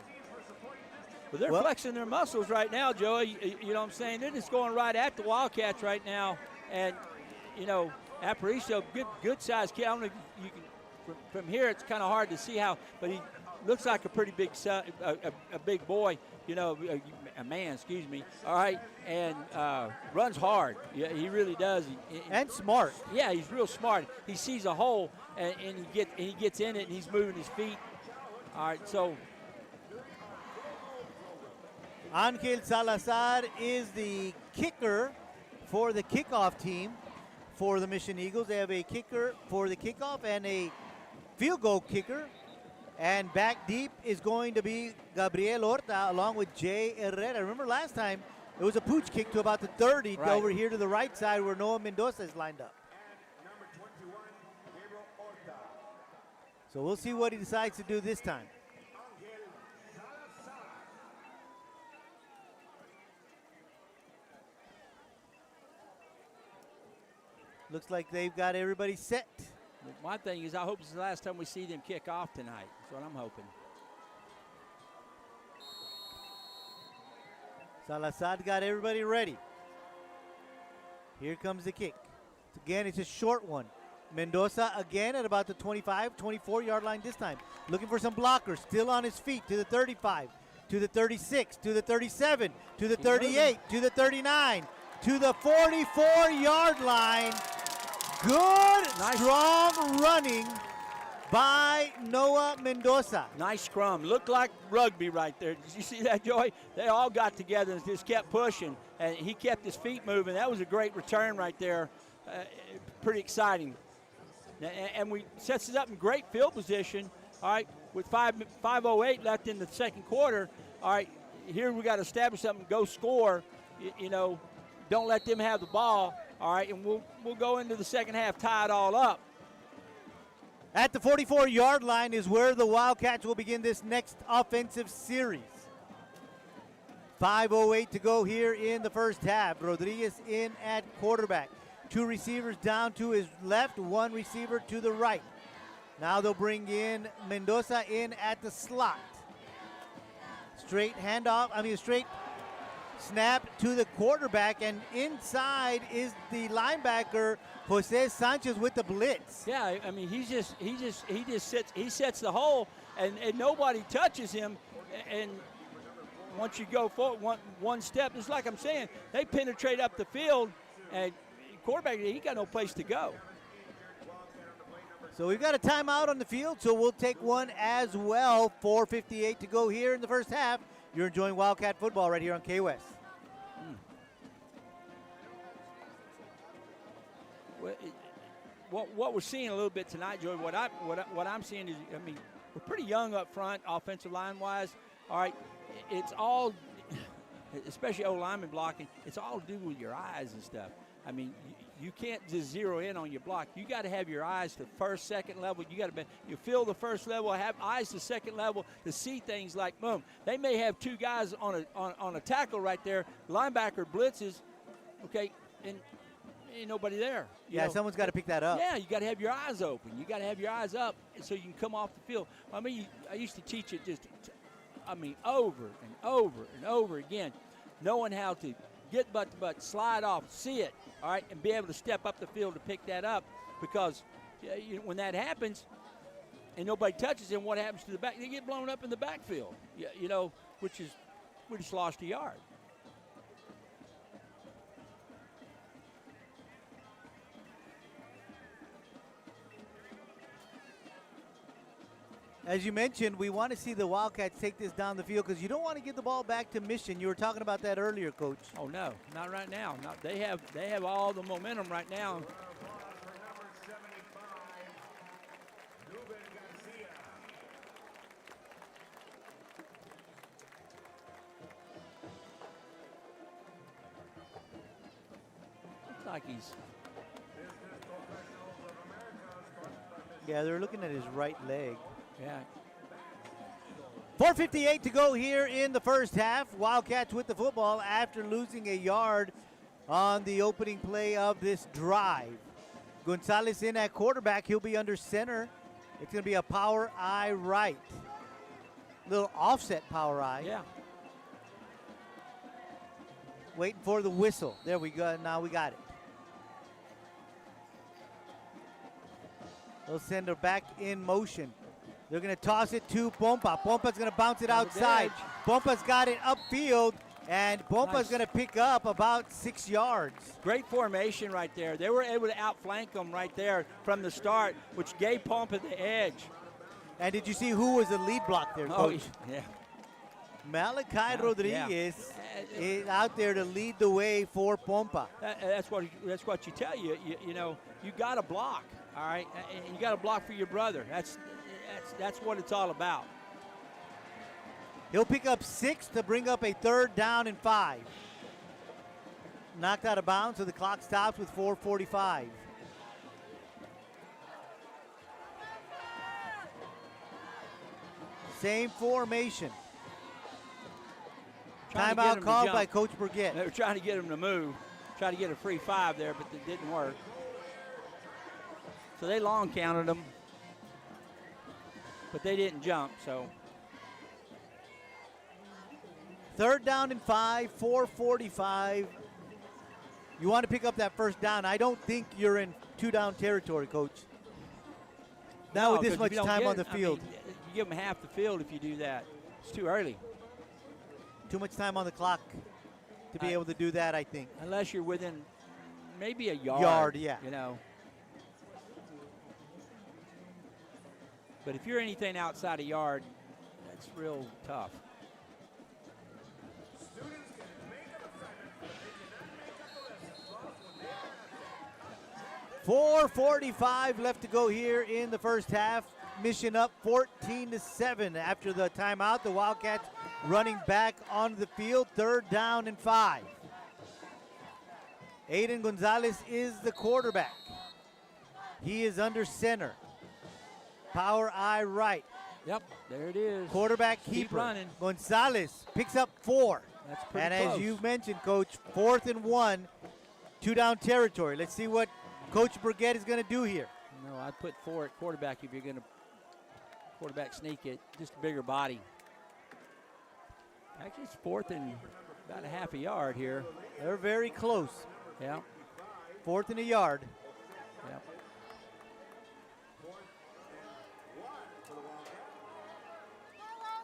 Well, they're flexing their muscles right now, Joey. You know what I'm saying? They're just going right at the Wildcats right now. And, you know, Aparicio, good size kid. I don't know if you can, from here it's kind of hard to see how, but he looks like a pretty big a big boy, you know, a man, excuse me. All right, and runs hard. Yeah, he really does. And smart. Yeah, he's real smart. He sees a hole and he gets in it and he's moving his feet. All right, so. Angel Salazar is the kicker for the kickoff team for the Mission Eagles. They have a kicker for the kickoff and a field goal kicker. And back deep is going to be Gabriel Horta along with Jay Herrera. Remember last time it was a pooch kick to about the 30 over here to the right side where Noah Mendoza is lined up. So we'll see what he decides to do this time. Looks like they've got everybody set. My thing is I hope it's the last time we see them kick off tonight. That's what I'm hoping. Salazar got everybody ready. Here comes the kick. Again, it's a short one. Mendoza again at about the 25, 24-yard line this time. Looking for some blockers. Still on his feet to the 35, to the 36, to the 37, to the 38, to the 39, to the 44-yard line. Good, strong running by Noah Mendoza. Nice scrum. Looked like rugby right there. Did you see that, Joey? They all got together and just kept pushing, and he kept his feet moving. That was a great return right there. Pretty exciting. And we sets us up in great field position, all right, with 5:08 left in the second quarter. All right, here we got to establish something, go score. You know, don't let them have the ball, all right, and we'll go into the second half, tie it all up. At the 44-yard line is where the Wildcats will begin this next offensive series. 5:08 to go here in the first half. Rodriguez in at quarterback. 2 receivers down to his left, 1 receiver to the right. Now they'll bring in Mendoza in at the slot. Straight snap to the quarterback, and inside is the linebacker Jose Sanchez with the blitz. Yeah, I mean he sets the hole, and nobody touches him, and once you go forward one step, it's like I'm saying, they penetrate up the field, and quarterback, he got no place to go. So we've got a timeout on the field, so we'll take one as well. 4:58 to go here in the first half. You're enjoying Wildcat football right here on KWES. What we're seeing a little bit tonight, Joey, what I'm seeing is, I mean, we're pretty young up front, offensive line-wise. All right, it's all, especially O-lineman blocking, it's all to do with your eyes and stuff. I mean, you can't just zero in on your block. You got to have your eyes to first, second level. You feel the first level, have eyes to second level to see things like, boom. They may have 2 guys on a tackle right there. Linebacker blitzes, okay, and ain't nobody there. Yeah, someone's got to pick that up. Yeah, you got to have your eyes open. You got to have your eyes up so you can come off the field. I mean, I used to teach it over and over and over again, knowing how to get butt to butt, slide off, see it, all right, and be able to step up the field to pick that up, because when that happens and nobody touches him, what happens to the back? They get blown up in the backfield, which is we just lost a yard. As you mentioned, we want to see the Wildcats take this down the field because you don't want to give the ball back to Mission. You were talking about that earlier, Coach. Oh, no, not right now. They have all the momentum right now. Looks like he's... Yeah, they're looking at his right leg. Yeah. 4:58 to go here in the first half. Wildcats with the football after losing a yard on the opening play of this drive. Gonzalez in at quarterback. He'll be under center. It's going to be a power eye right. Little offset power eye. Yeah. Waiting for the whistle. There we go. Now we got it. They'll send her back in motion. They're going to toss it to Pompa. Pompa's going to bounce it outside. Pompa's got it upfield, and Pompa's going to pick up about 6 yards. Great formation right there. They were able to outflank them right there from the start, which gave Pompa the edge. And did you see who was the lead block there, Coach? Oh, yeah. Malachi Rodriguez is out there to lead the way for Pompa. That's what you tell you. You got to block, all right? And you got to block for your brother. That's what it's all about. He'll pick up 6 to bring up a 3rd down and 5. Knocked out of bounds, so the clock stops with 4:45. Same formation. Timeout called by Coach Burgett. They were trying to get him to move, try to get a free 5 there, but it didn't work. So they long counted him, but they didn't jump, so. 3rd down and 5, 4:45. You want to pick up that 1st down. I don't think you're in 2-down territory, Coach. Not with this much time on the field. I mean, you give them half the field if you do that. It's too early. Too much time on the clock. to be able to do that, I think. Unless you're within maybe a yard. Yard, yeah. You know. But if you're anything outside a yard, that's real tough. .445 left to go here in the first half. Mission up 14-7 after the timeout. The Wildcats running back onto the field. 3rd down and 5. Aiden Gonzalez is the quarterback. He is under center. Power eye right. Yep, there it is. Quarterback Keep keeper. running. Gonzalez picks up 4. That's pretty and close. as you mentioned, Coach, 4th and 1, 2-down territory. Let's see what Coach Burgett is going to do here. No, I'd put 4 at quarterback if you're going to quarterback sneak it. Just a bigger body. Actually, it's 4th and about a half a yard here. They're very close. Yeah. 4th and a yard. Yeah.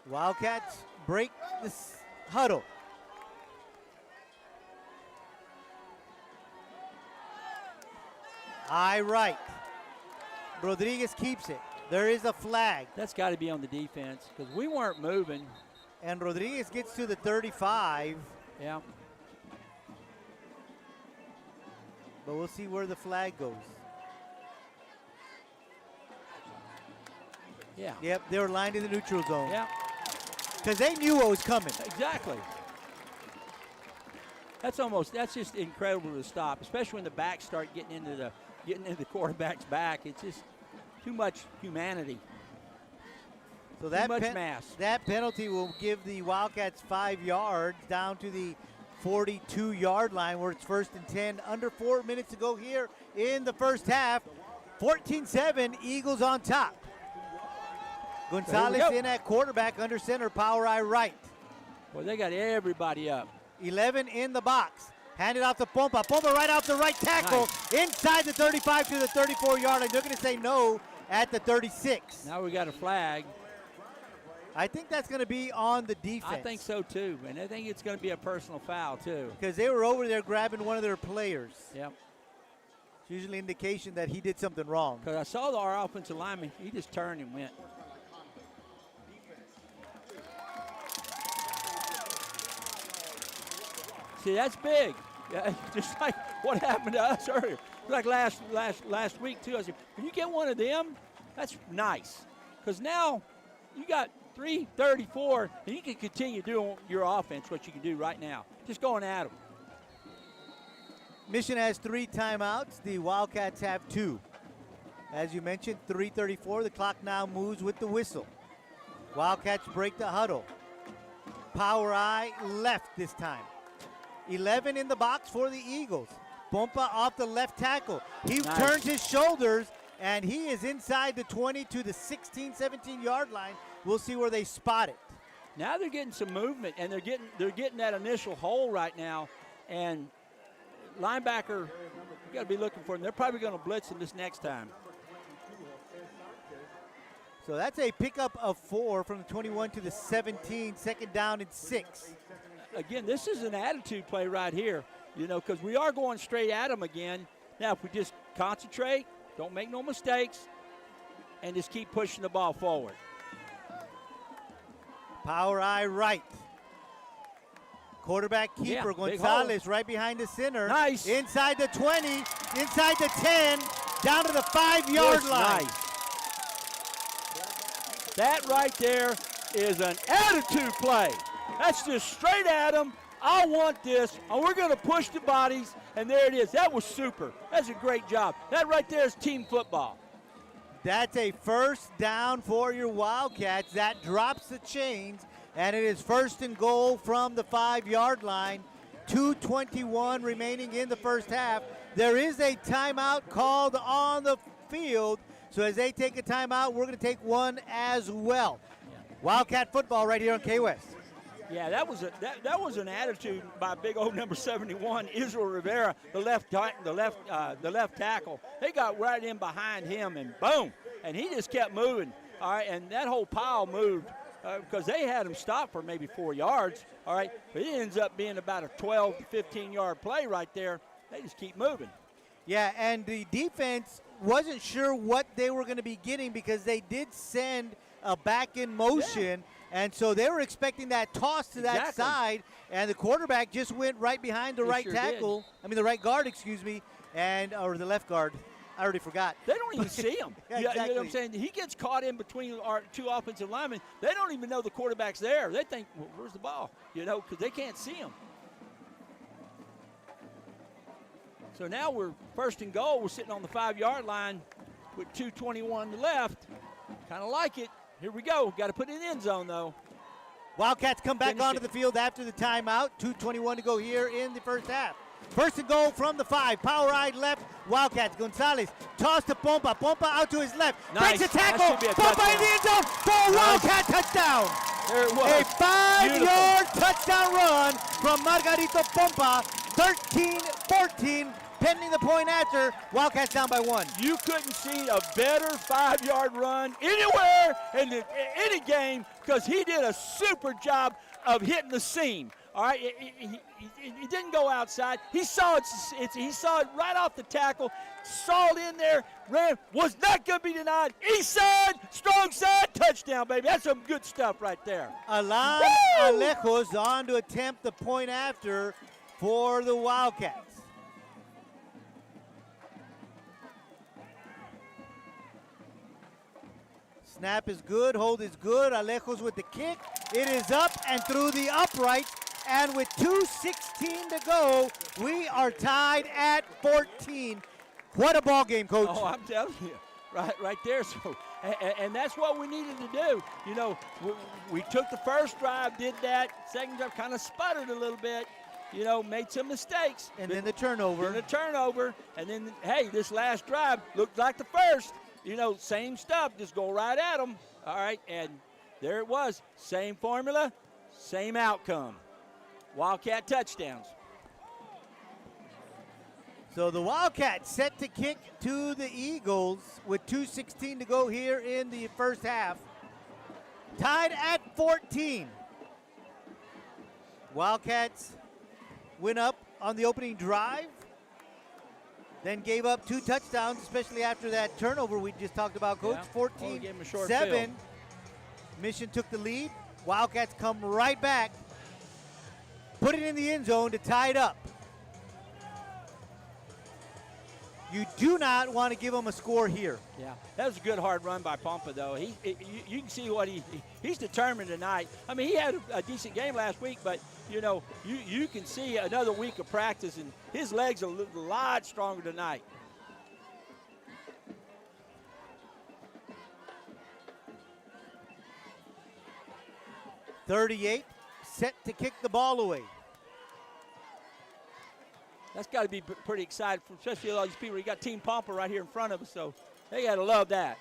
Wildcats break this huddle. Eye right. Rodriguez keeps it. There is a flag. That's got to be on the defense because we weren't moving. And Rodriguez gets to the 35. Yeah. But we'll see where the flag goes. Yeah. Yep, they were lined in the neutral zone. Yeah. Because they knew what was coming. Exactly. That's just incredible to stop, especially when the backs start getting into the quarterback's back. It's just too much humanity. So too much mass. That penalty will give the Wildcats 5 yards down to the 42-yard line where it's 1st and 10. Under 4 minutes to go here in the first half. 14-7, Eagles on top. Gonzalez in at quarterback, under center, power eye right. Well, they got everybody up. 11 in the box. Handed off to Pompa. Pompa right off the right tackle. Nice. Inside the 35 to the 34-yard line. They're going to say no at the 36. Now we got a flag. I think that's going to be on the defense. I think so, too. And I think it's going to be a personal foul, too. Because they were over there grabbing one of their players. Yep. It's usually an indication that he did something wrong. Because I saw our offensive lineman. He just turned and went. See, that's big. Yeah, just like what happened to us earlier. Like last week, too. I said, when you get one of them, that's nice. Because now you got 3:34, and you can continue doing your offense, what you can do right now. Just going at them. Mission has 3 timeouts. The Wildcats have 2. As you mentioned, 3:34. The clock now moves with the whistle. Wildcats break the huddle. Power eye left this time. 11 in the box for the Eagles. Pompa off the left tackle. He turns his shoulders, and he is inside the 20 to the 16, 17-yard line. We'll see where they spot it. Now they're getting some movement, and they're getting that initial hole right now. And linebacker, you got to be looking for him. They're probably going to blitz him this next time. So that's a pickup of 4 from the 21 to the 17, 2nd down and 6. Again, this is an attitude play right here, you know, because we are going straight at them again. Now, if we just concentrate, don't make no mistakes, and just keep pushing the ball forward. Power eye right. Quarterback keeper, Gonzalez right behind the center. Nice. Inside the 20, inside the 10, down to the 5-yard line. Nice. That right there is an attitude play. That's just straight at them. I want this, and we're going to push the bodies, and there it is. That was super. That's a great job. That right there is team football. That's a 1st down for your Wildcats. That drops the chains, and it is 1st and goal from the 5-yard line. 2:21 remaining in the first half. There is a timeout called on the field, so as they take a timeout, we're going to take one as well. Wildcat football right here on KWES. Yeah, that was an attitude by big old number 71, Israel Rivera, the left tackle. They got right in behind him, and boom, and he just kept moving. All right, and that whole pile moved because they had him stopped for maybe 4 yards, all right? But it ends up being about a 12 to 15-yard play right there. They just keep moving. Yeah, and the defense wasn't sure what they were going to be getting because they did send a back in motion, and so they were expecting that toss to that side, and the quarterback just went right behind the right tackle. I mean, the right guard, excuse me, or the left guard. I already forgot. They don't even see him. Yeah, you exactly. know what I'm saying? He gets caught in between our two offensive linemen. They don't even know the quarterback's there. They think, well, where's the ball? You know, because they can't see him. So now we're 1st and goal. We're sitting on the 5-yard line with 2:21 left. Kind of like it. Here we go. Got to put it in the end zone, though. Wildcats come back onto the field after the timeout. 2:21 to go here in the first half. 1st and goal from the 5. Power ride left. Wildcats. Gonzalez. Toss to Pompa. Pompa out to his left. Nice. Breaks a tackle. Pompa in the end zone for a Wildcat touchdown. There it was. A 5-yard touchdown run from Margarito Pompa. 13-14. Pending the point after. Wildcats down by 1. You couldn't see a better 5-yard run anywhere in any game because he did a super job of hitting the seam. All right, he didn't go outside. He saw it. He saw it right off the tackle. Saw it in there. Ran. Was not going to be denied. East side, strong side, touchdown, baby. That's some good stuff right there. Alan Alejos on to attempt the point after for the Wildcats. Snap is good, hold is good. Alejos with the kick. It is up and through the uprights. And with 2:16 to go, we are tied at 14. What a ball game, Coach. Oh, I'm telling you, right there. So, and that's what we needed to do. You know, we took the first drive, did that. Second drive kind of sputtered a little bit. You know, made some mistakes. And then the turnover. And then, hey, this last drive looked like the first. You know, same stuff, just go right at them. All right, and there it was. Same formula, same outcome. Wildcat touchdowns. So the Wildcats set to kick to the Eagles with 2:16 to go here in the first half. Tied at 14. Wildcats went up on the opening drive, then gave up 2 touchdowns, especially after that turnover we just talked about, Coach. Yeah. 14-7. Mission took the lead. Wildcats come right back, put it in the end zone to tie it up. You do not want to give them a score here. Yeah, that was a good hard run by Pompa, though. You can see what he's determined tonight. I mean, he had a decent game last week, but, you know, you can see another week of practice, and his legs are a lot stronger tonight. .38, set to kick the ball away. That's got to be pretty exciting, especially all these people. You got Team Pompa right here in front of us, so they got to love that.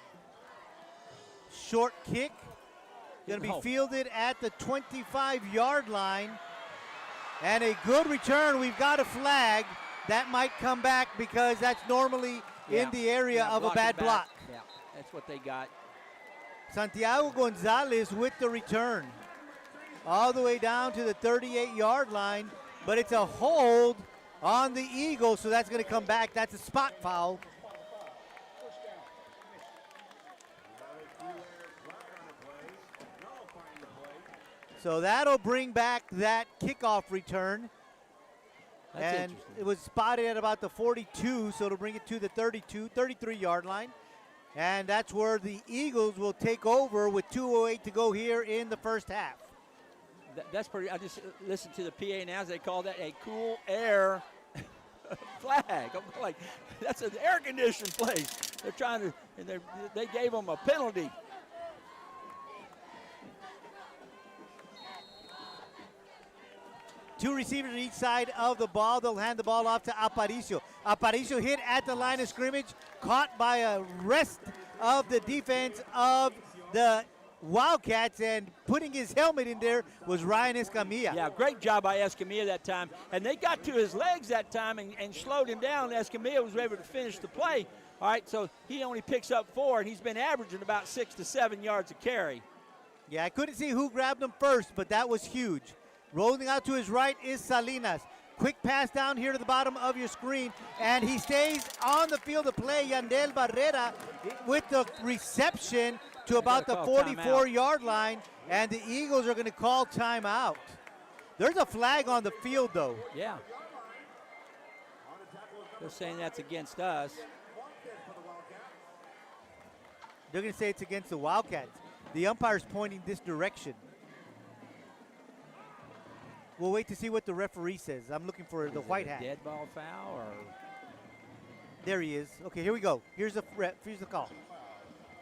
Short kick, going to be fielded at the 25-yard line. And a good return. We've got a flag. That might come back because that's normally in the area of a bad block. Yeah, that's what they got. Santiago Gonzalez with the return. All the way down to the 38-yard line. But it's a hold on the Eagles, so that's going to come back. That's a spot foul. So that'll bring back that kickoff return. And it was spotted at about the 42, so it'll bring it to the 33-yard line. And that's where the Eagles will take over with 2:08 to go here in the first half. That's pretty. I just listened to the PA now. They call that a cool air flag. I'm like, that's an air conditioned place. They're trying to, and they gave them a penalty. Two receivers on each side of the ball. They'll hand the ball off to Aparicio. Aparicio hit at the line of scrimmage, caught by a rest of the defense of the Wildcats, and putting his helmet in there was Ryan Escamilla. Yeah, great job by Escamilla that time. And they got to his legs that time and slowed him down. Escamilla was able to finish the play. All right, so he only picks up 4, and he's been averaging about 6 to 7 yards a carry. Yeah, I couldn't see who grabbed him first, but that was huge. Rolling out to his right is Salinas. Quick pass down here to the bottom of your screen, and he stays on the field of play. Yandel Barrera with the reception to about the 44-yard line, and the Eagles are going to call timeout. There's a flag on the field, though. Yeah. They're saying that's against us. They're going to say it's against the Wildcats. The umpire's pointing this direction. We'll wait to see what the referee says. I'm looking for the white hat. Dead ball foul or? There he is. Okay, here we go. Here's the call.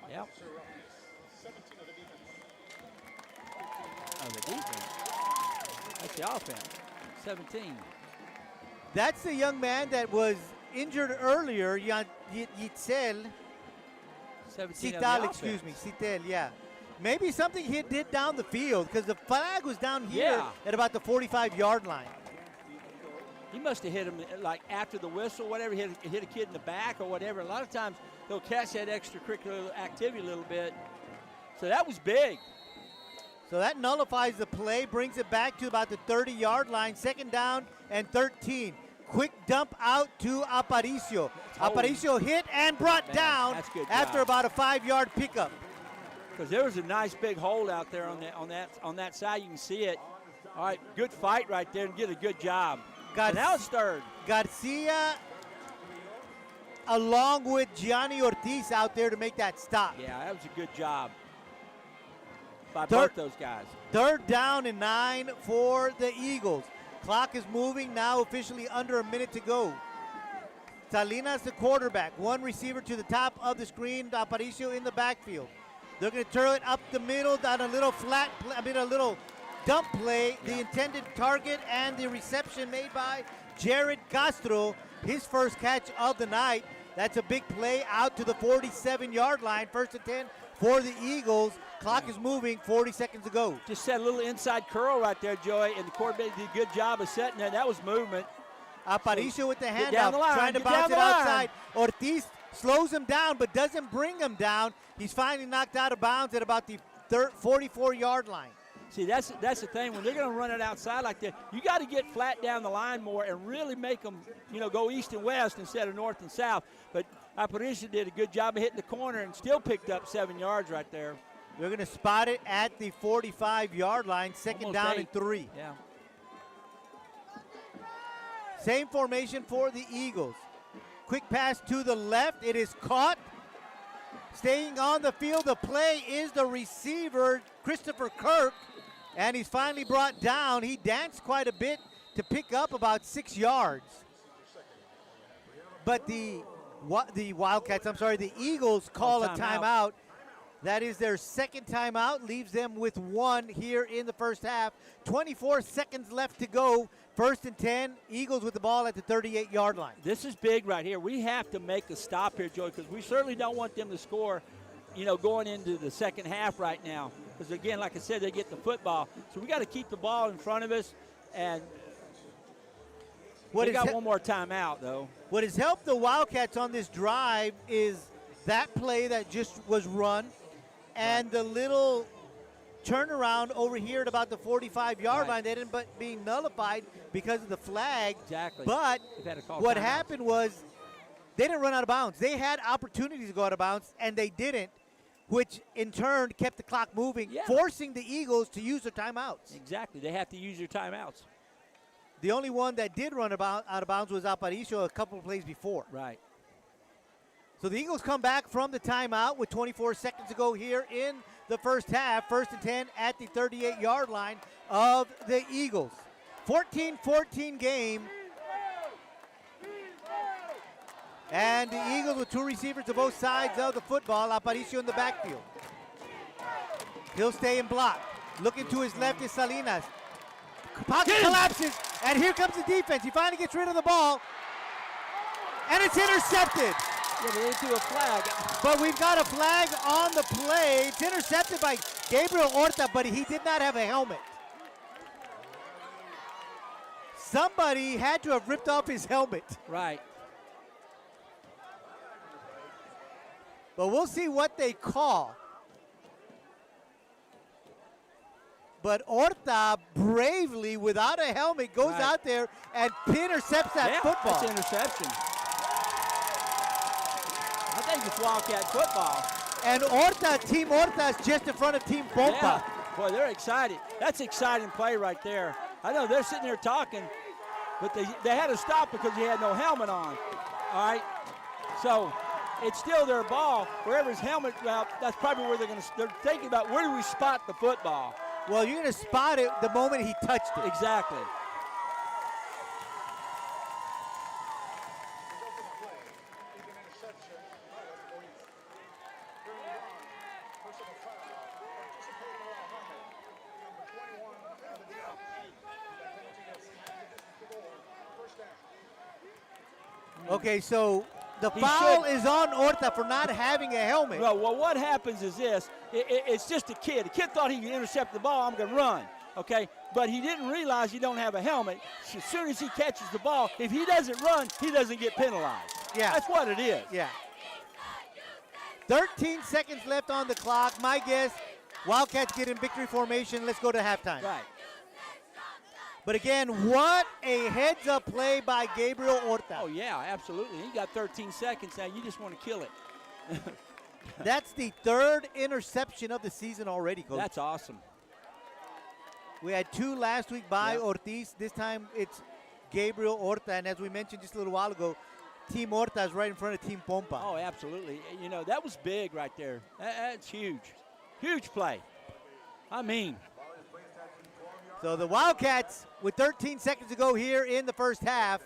Yep. Oh, the defense. That's the offense. 17. That's the young man that was injured earlier, Yitzel. 17 Cital, excuse me. Citel, yeah. Maybe something he did down the field because the flag was down here at about the 45-yard line. He must have hit him like after the whistle, whatever. Hit a kid in the back or whatever. A lot of times they'll catch that extracurricular activity a little bit. So that was big. So that nullifies the play, brings it back to about the 30-yard line. 2nd down and 13. Quick dump out to Aparicio. Aparicio hit and brought down after about a 5-yard pickup. Because there was a nice big hole out there on that side. You can see it. All right, good fight right there and did a good job. So now it's 3rd. Garcia along with Gianni Ortiz out there to make that stop. Yeah, that was a good job by both those guys. 3rd down and 9 for the Eagles. Clock is moving now, officially under a minute to go. Salinas, the quarterback. One receiver to the top of the screen. Aparicio in the backfield. They're going to turn it up the middle on a little a little dump play. The intended target and the reception made by Jared Castro. His first catch of the night. That's a big play out to the 47-yard line. 1st and 10 for the Eagles. Clock is moving, 40 seconds to go. Just set a little inside curl right there, Joey, and the quarterback did a good job of setting that. That was movement. Aparicio with the handoff, trying to bounce it outside. Ortiz slows him down, but doesn't bring him down. He's finally knocked out of bounds at about the 44-yard line. See, that's the thing. When they're going to run it outside like that, you got to get flat down the line more and really make them, go east and west instead of north and south. But Aparicio did a good job of hitting the corner and still picked up 7 yards right there. They're going to spot it at the 45-yard line, 2nd down and 3. Yeah. Same formation for the Eagles. Quick pass to the left. It is caught. Staying on the field, the play is the receiver, Christopher Kirk, and he's finally brought down. He danced quite a bit to pick up about 6 yards. But the Wildcats, the Eagles call a timeout. That is their 2nd timeout, leaves them with 1 here in the first half. 24 seconds left to go. 1st and 10, Eagles with the ball at the 38-yard line. This is big right here. We have to make a stop here, Joey, because we certainly don't want them to score, going into the second half right now. Because, again, like I said, they get the football. So we got to keep the ball in front of us. And we got one more timeout, though. What has helped the Wildcats on this drive is that play that just was run and the little turnaround over here at about the 45-yard line. They ended up being nullified because of the flag. Exactly. But what happened was they didn't run out of bounds. They had opportunities to go out of bounds, and they didn't, which in turn kept the clock moving, forcing the Eagles to use their timeouts. Exactly. They have to use their timeouts. The only one that did run out of bounds was Aparicio a couple of plays before. Right. So the Eagles come back from the timeout with 24 seconds to go here in the first half. 1st and 10 at the 38-yard line of the Eagles. 14-14 game. And the Eagles with 2 receivers to both sides of the football. Aparicio in the backfield. He'll stay in block. Looking to his left is Salinas. Pocket collapses, and here comes the defense. He finally gets rid of the ball, and it's intercepted. Yeah, they threw a flag. But we've got a flag on the play. It's intercepted by Gabriel Horta, but he did not have a helmet. Somebody had to have ripped off his helmet. Right. But we'll see what they call. But Horta bravely, without a helmet, goes out there and intercepts that football. That's interception. I think it's Wildcat football. And Horta, Team Horta is just in front of Team Pompa. Yeah. Boy, they're excited. That's exciting play right there. I know they're sitting there talking, but they had to stop because he had no helmet on. All right? So it's still their ball. Wherever his helmet, well, that's probably where they're thinking about where do we spot the football. Well, you're going to spot it the moment he touched it. Exactly. Okay, so the foul is on Horta for not having a helmet. Well, what happens is this. It's just a kid. The kid thought he could intercept the ball. I'm going to run, okay? But he didn't realize he don't have a helmet. As soon as he catches the ball, if he doesn't run, he doesn't get penalized. Yeah. That's what it is. Yeah. 13 seconds left on the clock. My guess, Wildcats get in victory formation. Let's go to halftime. Right. But again, what a heads-up play by Gabriel Horta. Oh, yeah, absolutely. He got 13 seconds now. You just want to kill it. That's the third interception of the season already, Coach. That's awesome. We had 2 last week by Ortiz. This time it's Gabriel Horta. And as we mentioned just a little while ago, Team Horta is right in front of Team Pompa. Oh, absolutely. You know, that was big right there. That's huge. Huge play. I mean. So the Wildcats, with 13 seconds to go here in the first half,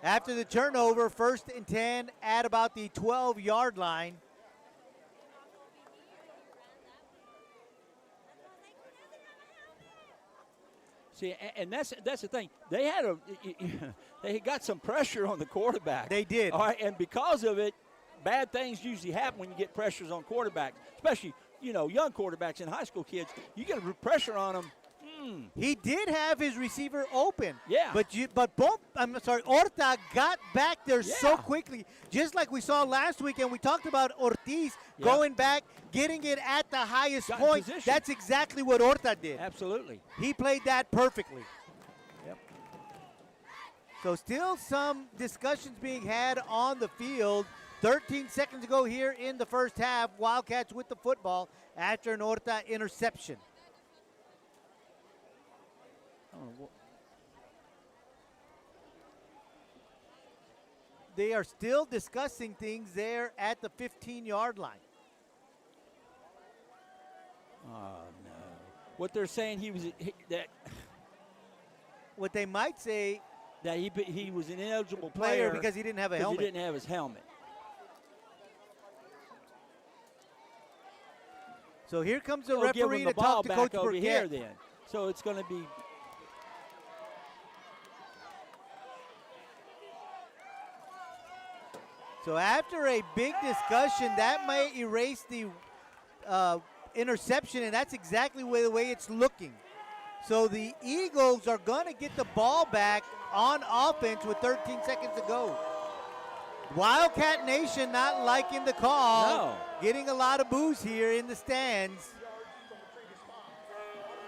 after the turnover, 1st and 10 at about the 12-yard line. See, and that's the thing. They got some pressure on the quarterback. They did. All right, and because of it, bad things usually happen when you get pressures on quarterbacks, especially, you know, young quarterbacks and high school kids. You get pressure on them. He did have his receiver open. Yeah. But Horta got back there so quickly, just like we saw last week, and we talked about Ortiz going back, getting it at the highest point. That's exactly what Horta did. Absolutely. He played that perfectly. Yep. So still some discussions being had on the field. 13 seconds to go here in the first half. Wildcats with the football after an Horta interception. They are still discussing things there at the 15-yard line. Oh, no. What they're saying what they might say that he was an ineligible player because he didn't have a helmet. He didn't have his helmet. So here comes the referee to talk to Coach Burkett. Here then. So it's going to be. So after a big discussion, that may erase the interception, and that's exactly the way it's looking. So the Eagles are going to get the ball back on offense with 13 seconds to go. Wildcat Nation not liking the call. No. Getting a lot of boos here in the stands.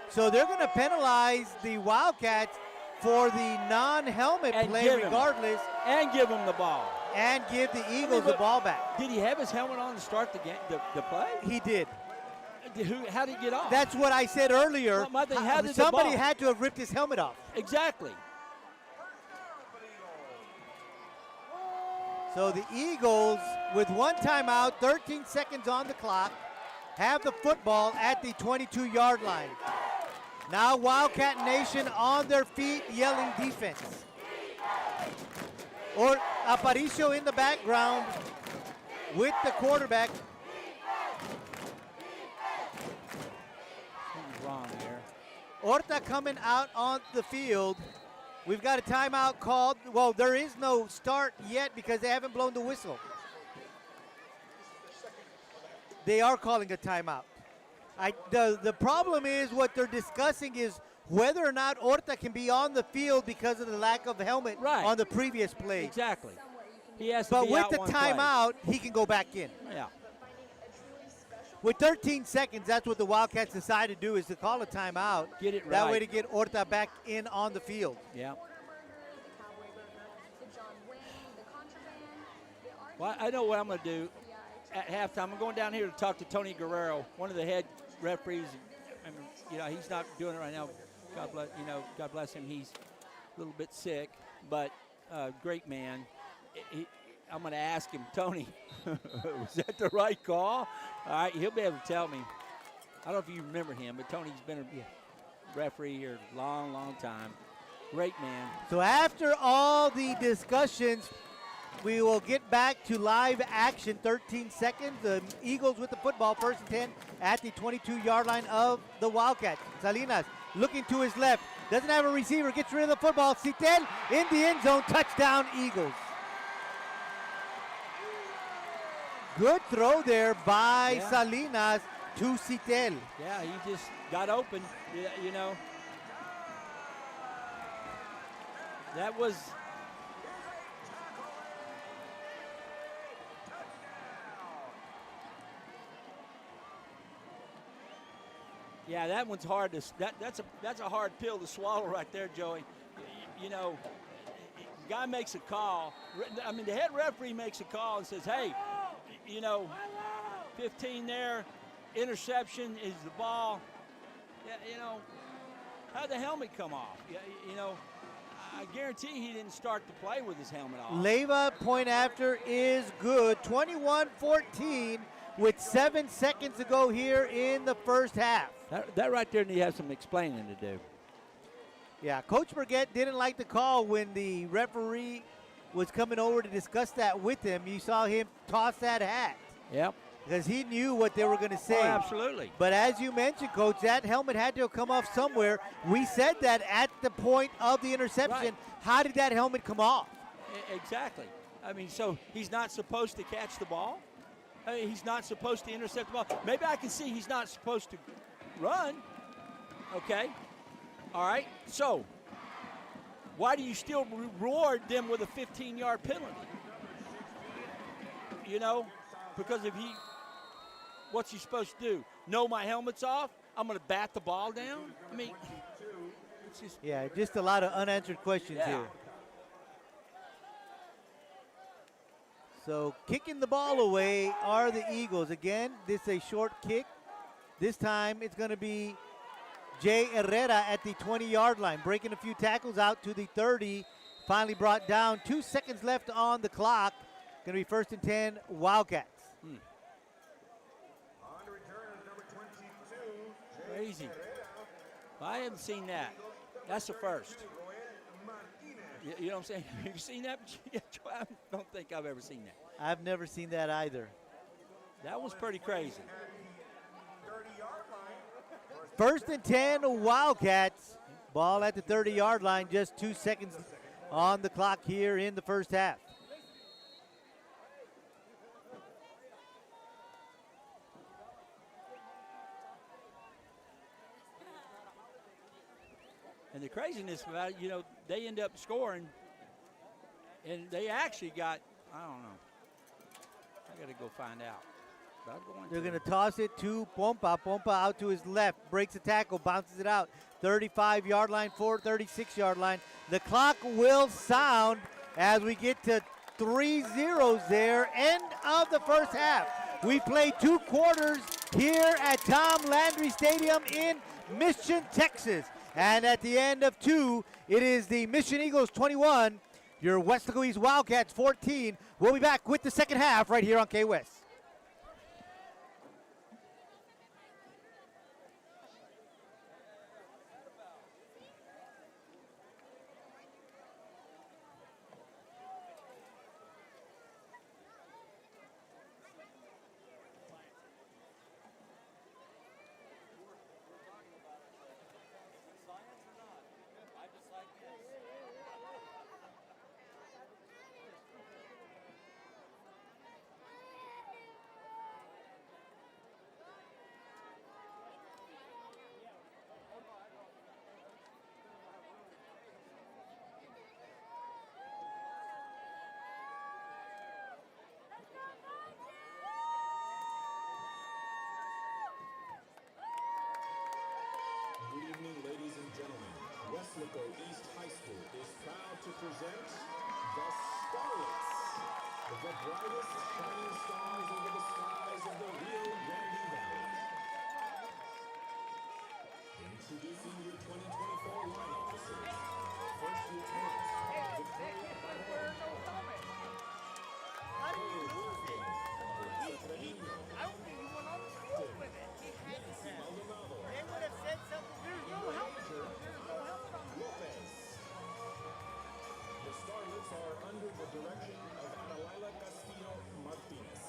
So they're going to penalize the Wildcats for the non-helmet play regardless. And give them the ball. And give the Eagles the ball back. Did he have his helmet on to start the game, the play? He did. How did he get off? That's what I said earlier. Well, somebody had to have ripped his helmet off. Exactly. So the Eagles, with 1 timeout, 13 seconds on the clock, have the football at the 22-yard line. Now Wildcat Nation on their feet yelling defense. Or Aparicio in the background with the quarterback. Something's wrong here. Horta coming out on the field. We've got a timeout called. Well, there is no start yet because they haven't blown the whistle. They are calling a timeout. The problem is what they're discussing is whether or not Horta can be on the field because of the lack of helmet on the previous play. Exactly. He has to but be with out the one timeout, he can go back in. Yeah. with 13 seconds, that's what the Wildcats decided to do, is to call a timeout. Get it That right. way to get Horta back in on the field. Yeah. Well, I know what I'm going to do at halftime. I'm going down here to talk to Tony Guerrero, one of the head referees. I mean, you know, he's not doing it right now. God bless him. He's a little bit sick, but great man. I'm going to ask him, Tony, was that the right call? All right, he'll be able to tell me. I don't know if you remember him, but Tony's been a referee here a long, long time. Great man. So after all the discussions, we will get back to live action. 13 seconds. The Eagles with the football, 1st and 10 at the 22-yard line of the Wildcats. Salinas looking to his left. Doesn't have a receiver. Gets rid of the football. Citel in the end zone. Touchdown, Eagles. Good throw there by Salinas to Citel. Yeah, he just got open, you know. That was... Yeah, that one's hard to. That's a hard pill to swallow right there, Joey. You know, guy makes a call. I mean, the head referee makes a call and says, "Hey, you know, 15 there, interception is the ball." Yeah, you know, how'd the helmet come off? You know, I guarantee he didn't start the play with his helmet off. Leyva point after is good. 21-14 with 7 seconds to go here in the first half. That right there, need to have some explaining to do. Yeah, Coach Burgett didn't like the call when the referee was coming over to discuss that with him. You saw him toss that hat. Yep. Because he knew what they were going to say. Oh, absolutely. But as you mentioned, Coach, that helmet had to have come off somewhere. We said that at the point of the interception. Right. How did that helmet come off? Exactly. I mean, so he's not supposed to catch the ball? I mean, he's not supposed to intercept the ball? Maybe I can see he's not supposed to run. Okay. All right. So why do you still reward them with a 15-yard penalty? You know, because if what's he supposed to do? No, my helmet's off? I'm going to bat the ball down? I mean, it's just. Yeah, just a lot of unanswered questions here. So kicking the ball away are the Eagles. Again, this is a short kick. This time it's going to be Jay Herrera at the 20-yard line, breaking a few tackles out to the 30. Finally brought down. 2 seconds left on the clock. Going to be 1st and 10, Wildcats. Crazy. I haven't seen that. That's the first. You know what I'm saying? Have you seen that? I don't think I've ever seen that. I've never seen that either. That was pretty crazy. 1st and 10, Wildcats. Ball at the 30-yard line. Just 2 seconds on the clock here in the first half. And the craziness about it, you know, they end up scoring, and they actually got, I don't know. I got to go find out. But They're going to toss it to Pompa. Pompa out to his left, breaks a tackle, bounces it out. 35-yard line, 36-yard line. The clock will sound as we get to 3 zeros there. End of the first half. We played 2 quarters here at Tom Landry Stadium in Mission, Texas. And at the end of 2, it is the Mission Eagles 21, your Weslaco East Wildcats 14. We'll be back with the second half right here on KWES. Weslaco East High School is proud to present the Starlets, the brightest shining stars over the skies of the Rio Grande Valley. Introducing your 2024 line officers. First Lieutenant Victoria Barron. How did you lose it? I don't think he went on the field with it. He had to have. They would have said something. There's no helmet. There's no helmet on the Lopez. The Starlets are under the direction of Adelaida Castillo Martinez.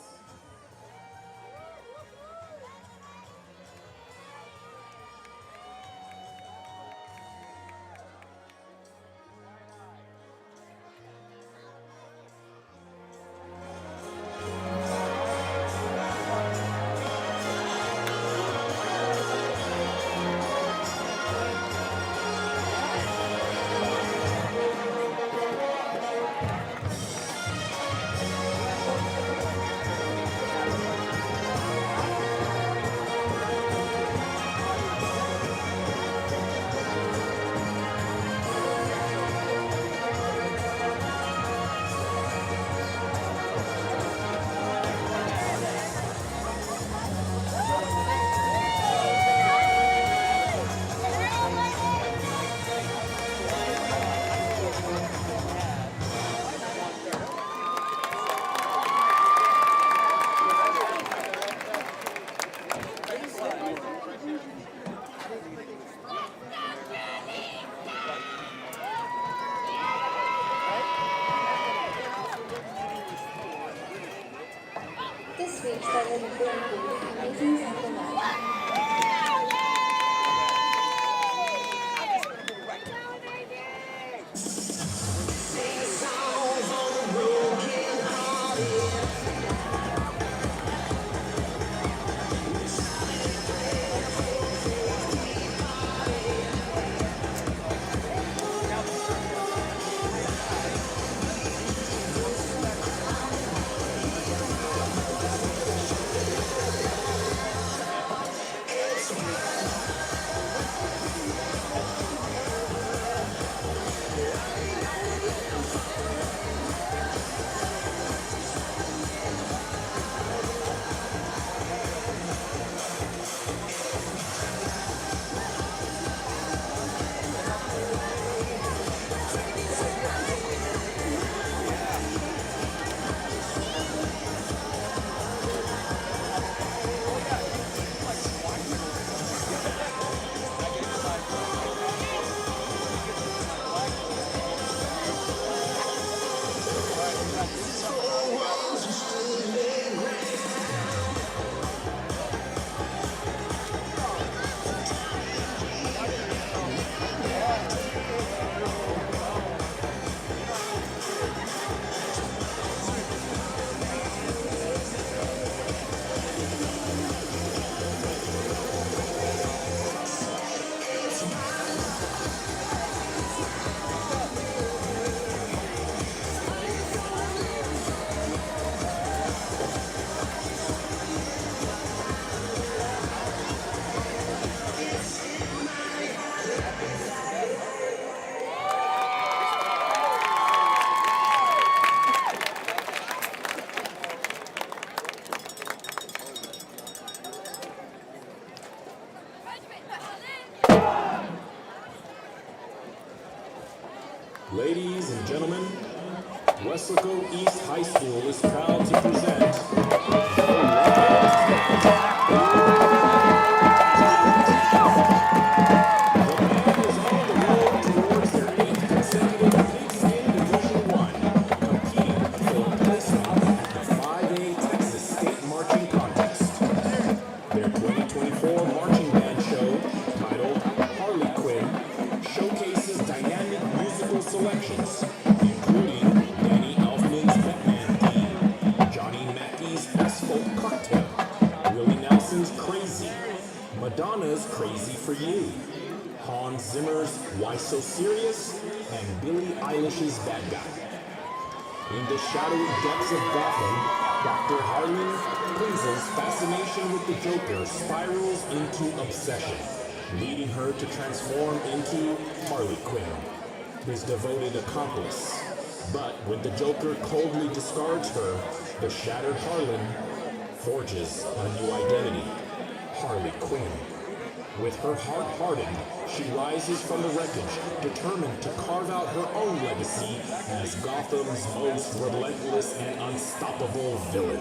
This week started with Amazing Sample Live. Ladies and gentlemen, Weslaco East High School is proud to present the band is on the road towards their 8th consecutive Pigskin Division I, competing for a place at the 5A Texas State Marching Contest. Their 2024 marching band show, titled Harley Quinn, showcases dynamic musical selections, including Danny Elfman's Batman theme, Johnny Mackey's Asphalt Cocktail, Willie Nelson's Crazy, Madonna's Crazy for You, Hans Zimmer's Why So Serious, and Billie Eilish's Bad Guy. In the shadowy depths of Gotham, Dr. Harlan Quinzel's fascination with the Joker spirals into obsession. leading her to transform into Harley Quinn, his devoted accomplice. But when the Joker coldly discards her, the shattered Harlan forges a new identity, Harley Quinn. With her heart hardened, she rises from the wreckage, determined to carve out her own legacy as Gotham's most relentless and unstoppable villain.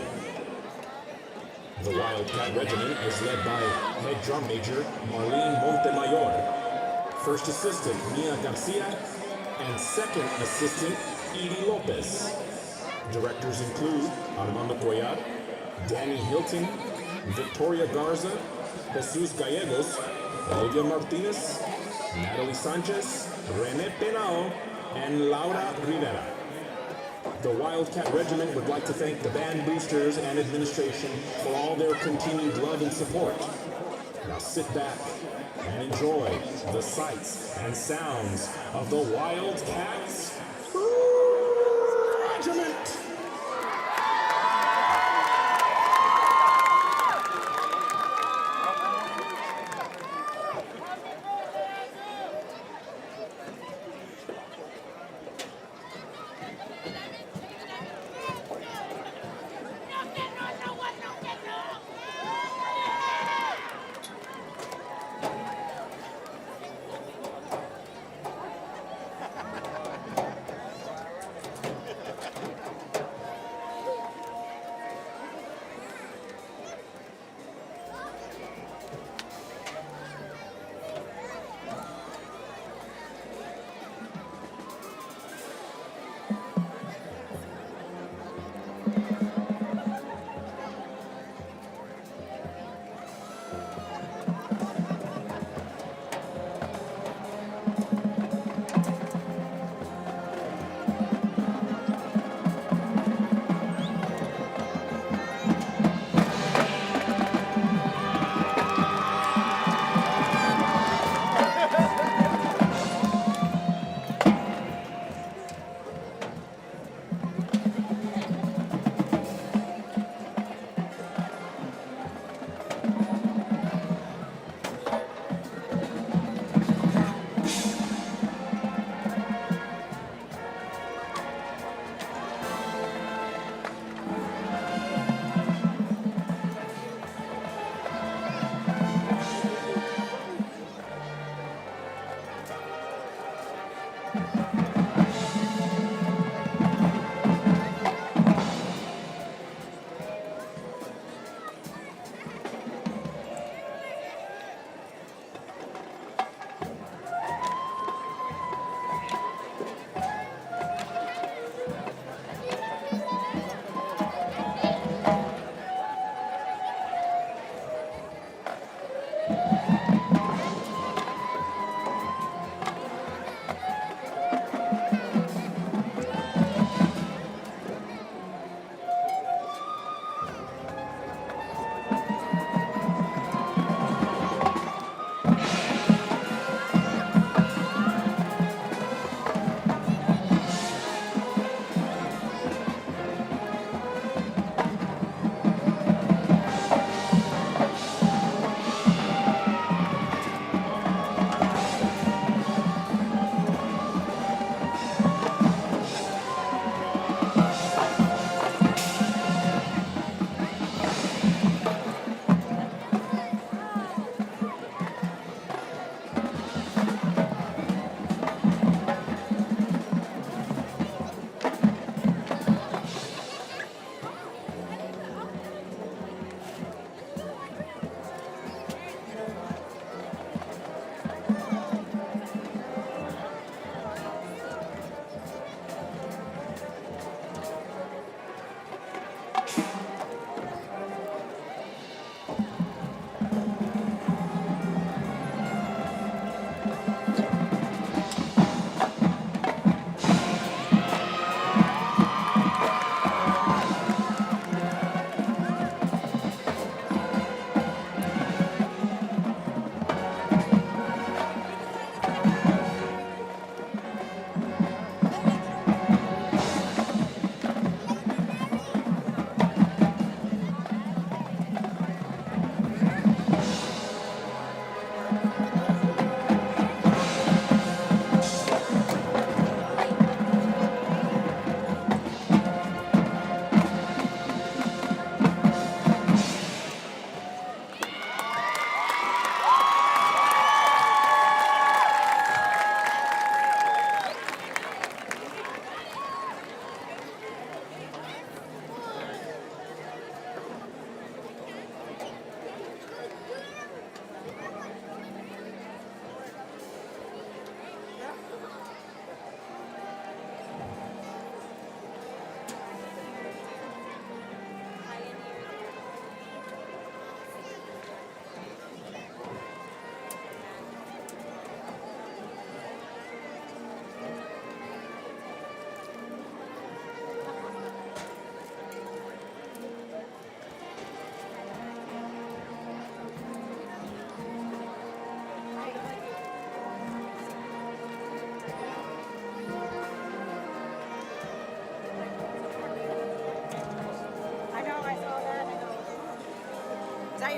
The Wildcat Regiment is led by Head Drum Major Marlene Montemayor, First Assistant Mia Garcia, and Second Assistant Edie Lopez. Directors include Armando Cuellar, Danny Hilton, Victoria Garza, Jesus Gallegos, Olivia Martinez, Natalie Sanchez, Rene Penao, and Laura Rivera. The Wildcat Regiment would like to thank the band boosters and administration for all their continued love and support. Now sit back and enjoy the sights and sounds of the Wildcats Regiment.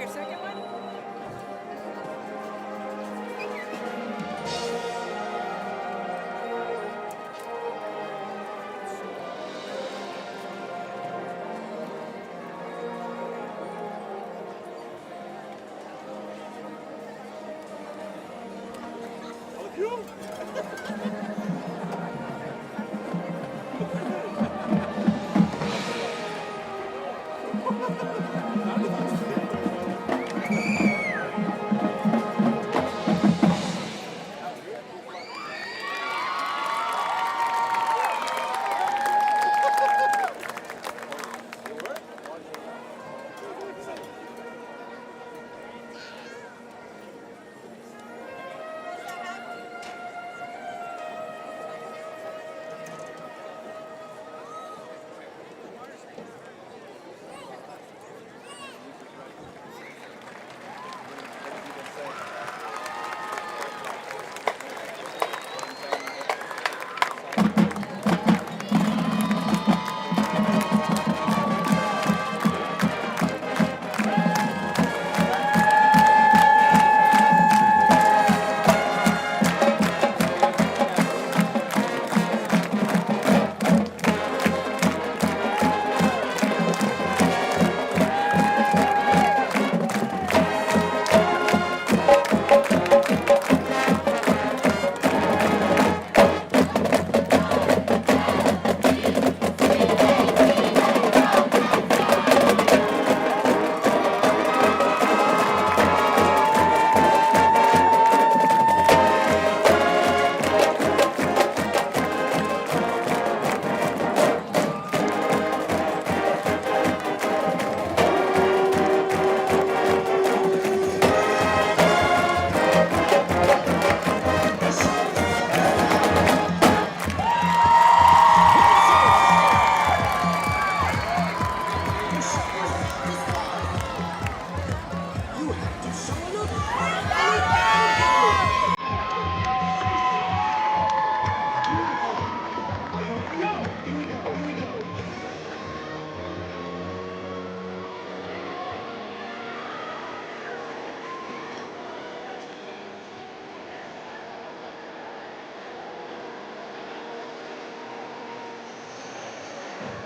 your second one?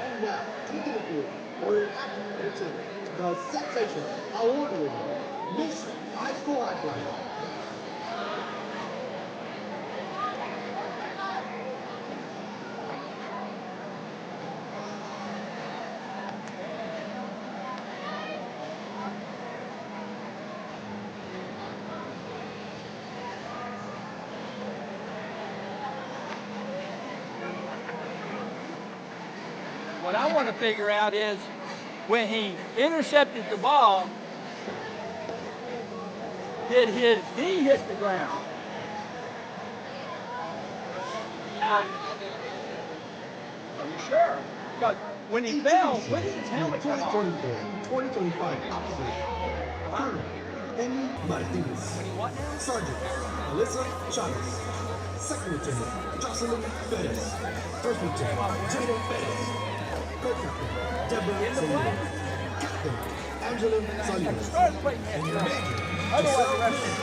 And now, taking the field for an active team, the sensation, award-winning Miss High School Highlight. What I want to figure out is when he intercepted the ball, did his knee hit the ground? Are you sure? Because when he fell, when did his helmet come off? 2024-2025 officer, Colonel Amy Martinez, What now? Sergeant Alyssa Chavez, Second Lieutenant Jocelyn Perez, First Lieutenant Jada Perez, Co-Captain Deborah Salinas, Captain Angela Salinas, Start playing that and your stuff. Major, Otherwise, the Giselle rest of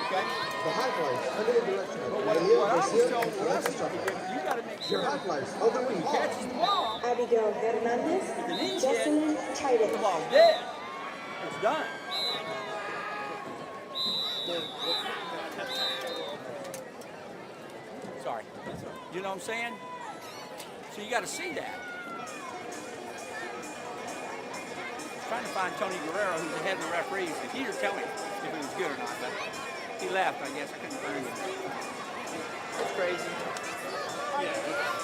Okay? The High Flyers, under the direction of what Maria I was Garcia told and was Alexis Chavez. you got to make Your sure High Flyers of the week catches the ball. Abigail Hernandez, The knee's Jocelyn hit. The Chávez. ball's dead. It's done. Sorry. You know what I'm saying? So you got to see that. Trying to find Tony Guerrero, who's the head of the referees. He just tell me if it was good or not, but he left, I guess. I couldn't find him. That's crazy. Yeah.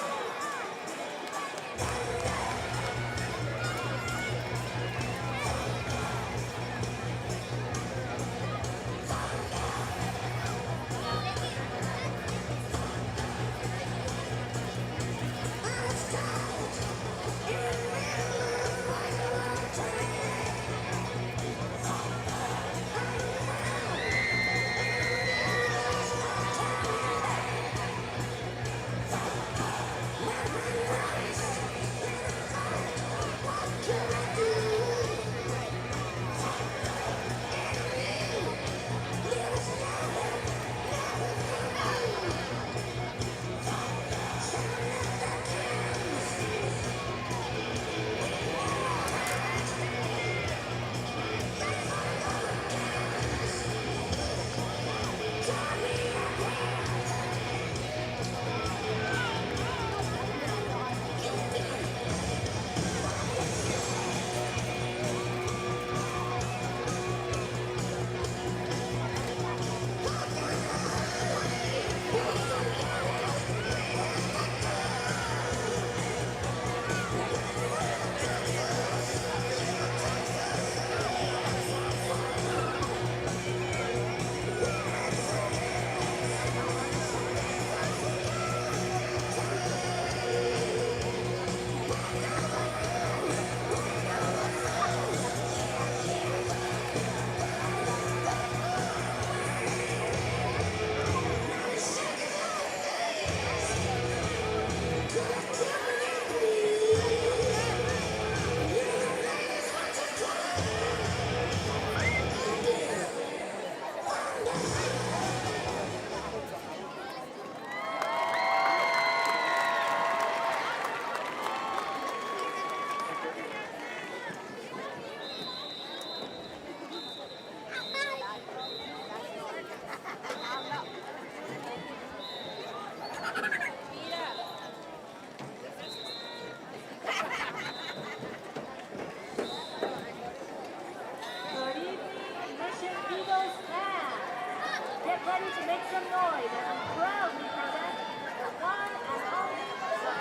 Get ready to make some noise as we proudly present the one and only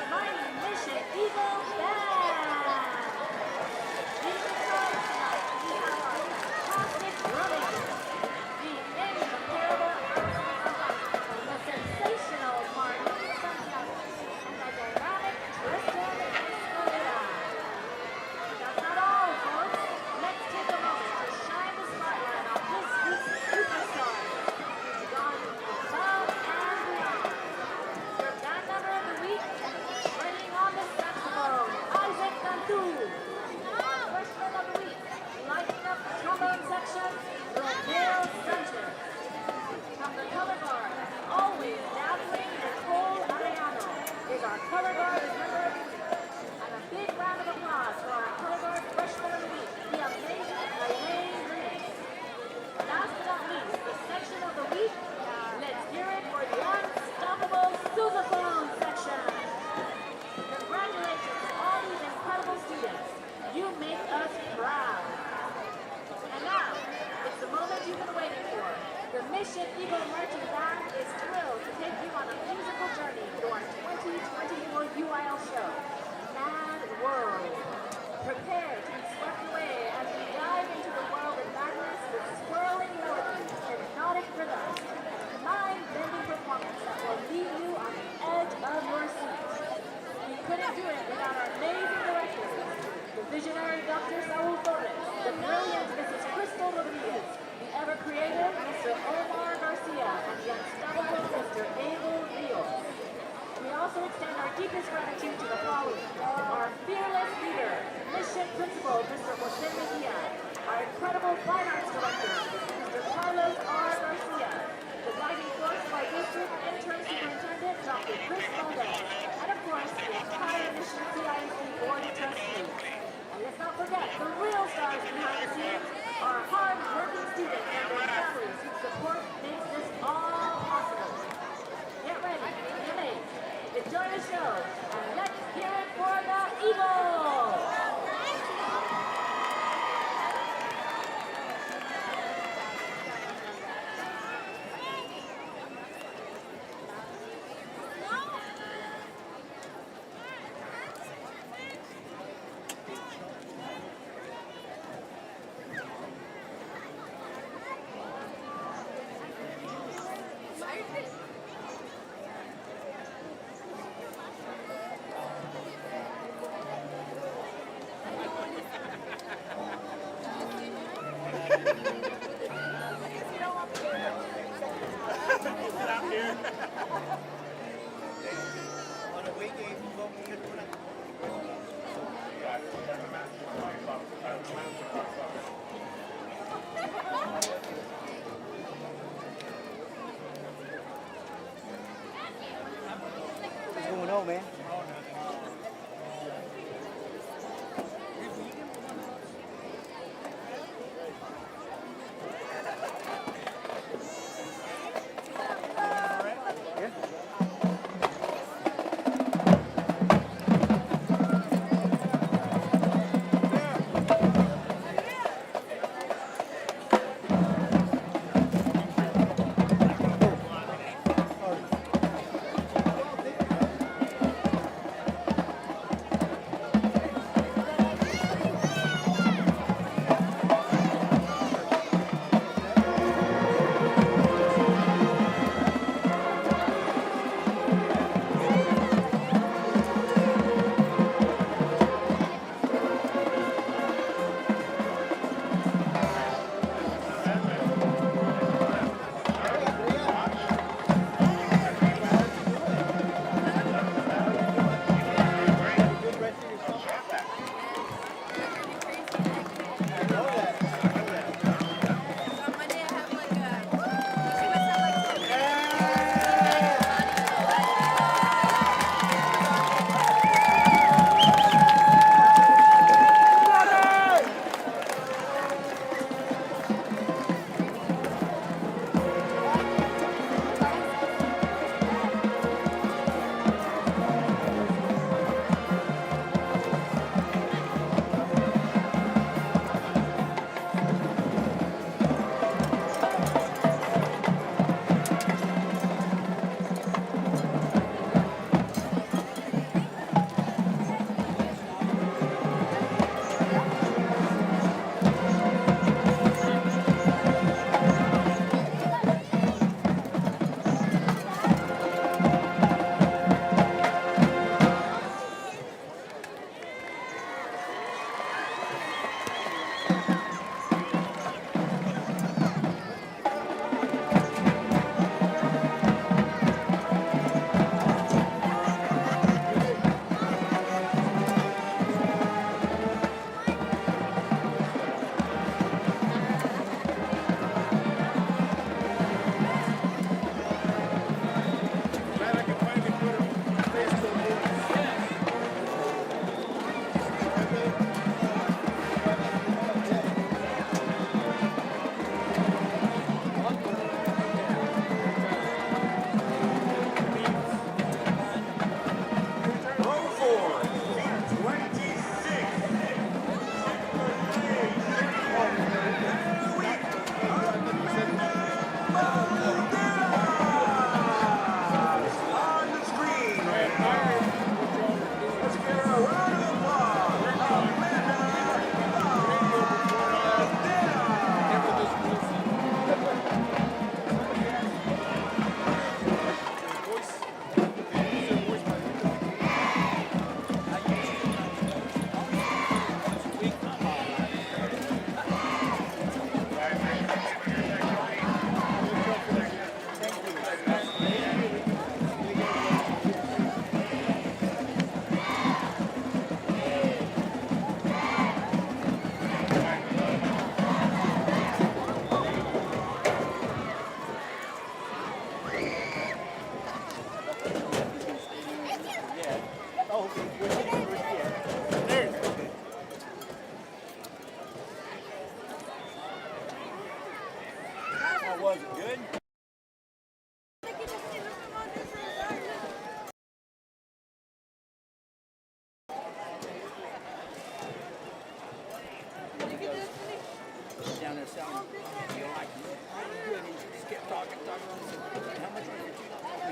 Mighty Mission Eagle Band. These songs tonight, we have our fantastic drumming, the incomparable the sensational Martin Santiago, and the dynamic Tristan Escalera. That's not all, folks. Let's take a moment to shine the spotlight on this week's superstar, who's gone above and beyond. Your band member of the week, playing on the saxophone, Isaac Cantu. Our freshman of the week, lighting up the trombone section, Romeo Sanchez. From the color guard, always dazzling Nicole Arellano is our color guard member of the week. And a big round of applause for our color guard freshman of the week, the amazing Elaine Green. Last but not least, the section of the week, let's hear it for the unstoppable sousaphone section. Congratulations to all these incredible students. You make us proud. And now, it's the moment you've been waiting for. The Mission Eagle Marching Band is thrilled to take you on a musical journey through our 2024 UIL show, Mad World. Prepare to be swept away as we dive into the world of madness with swirling melodies, hypnotic rhythms, and mind-bending performance that will leave you on the edge of your seat. We couldn't do it without our amazing directors, the visionary Dr. Saul Torres, the brilliant Mrs. Crystal Rodriguez, the ever-creative Mr. Omar Garcia, and the unstoppable Mr. Abel Rios. We also extend our deepest gratitude to the following: our fearless leader, mission principal, Mr. Jose Mejia, our incredible fine arts director, Mr. Carlos R. Garcia, the guiding force of our district intern superintendent, Dr. Chris Valdez, and of course, the entire Mission CISD Board of Trustees. And let's not forget, the real stars behind the scenes, our hard-working students and their families whose support makes this all possible. Get ready, get ready. Enjoy the show, and let's hear it for the Eagles! What's going on, man?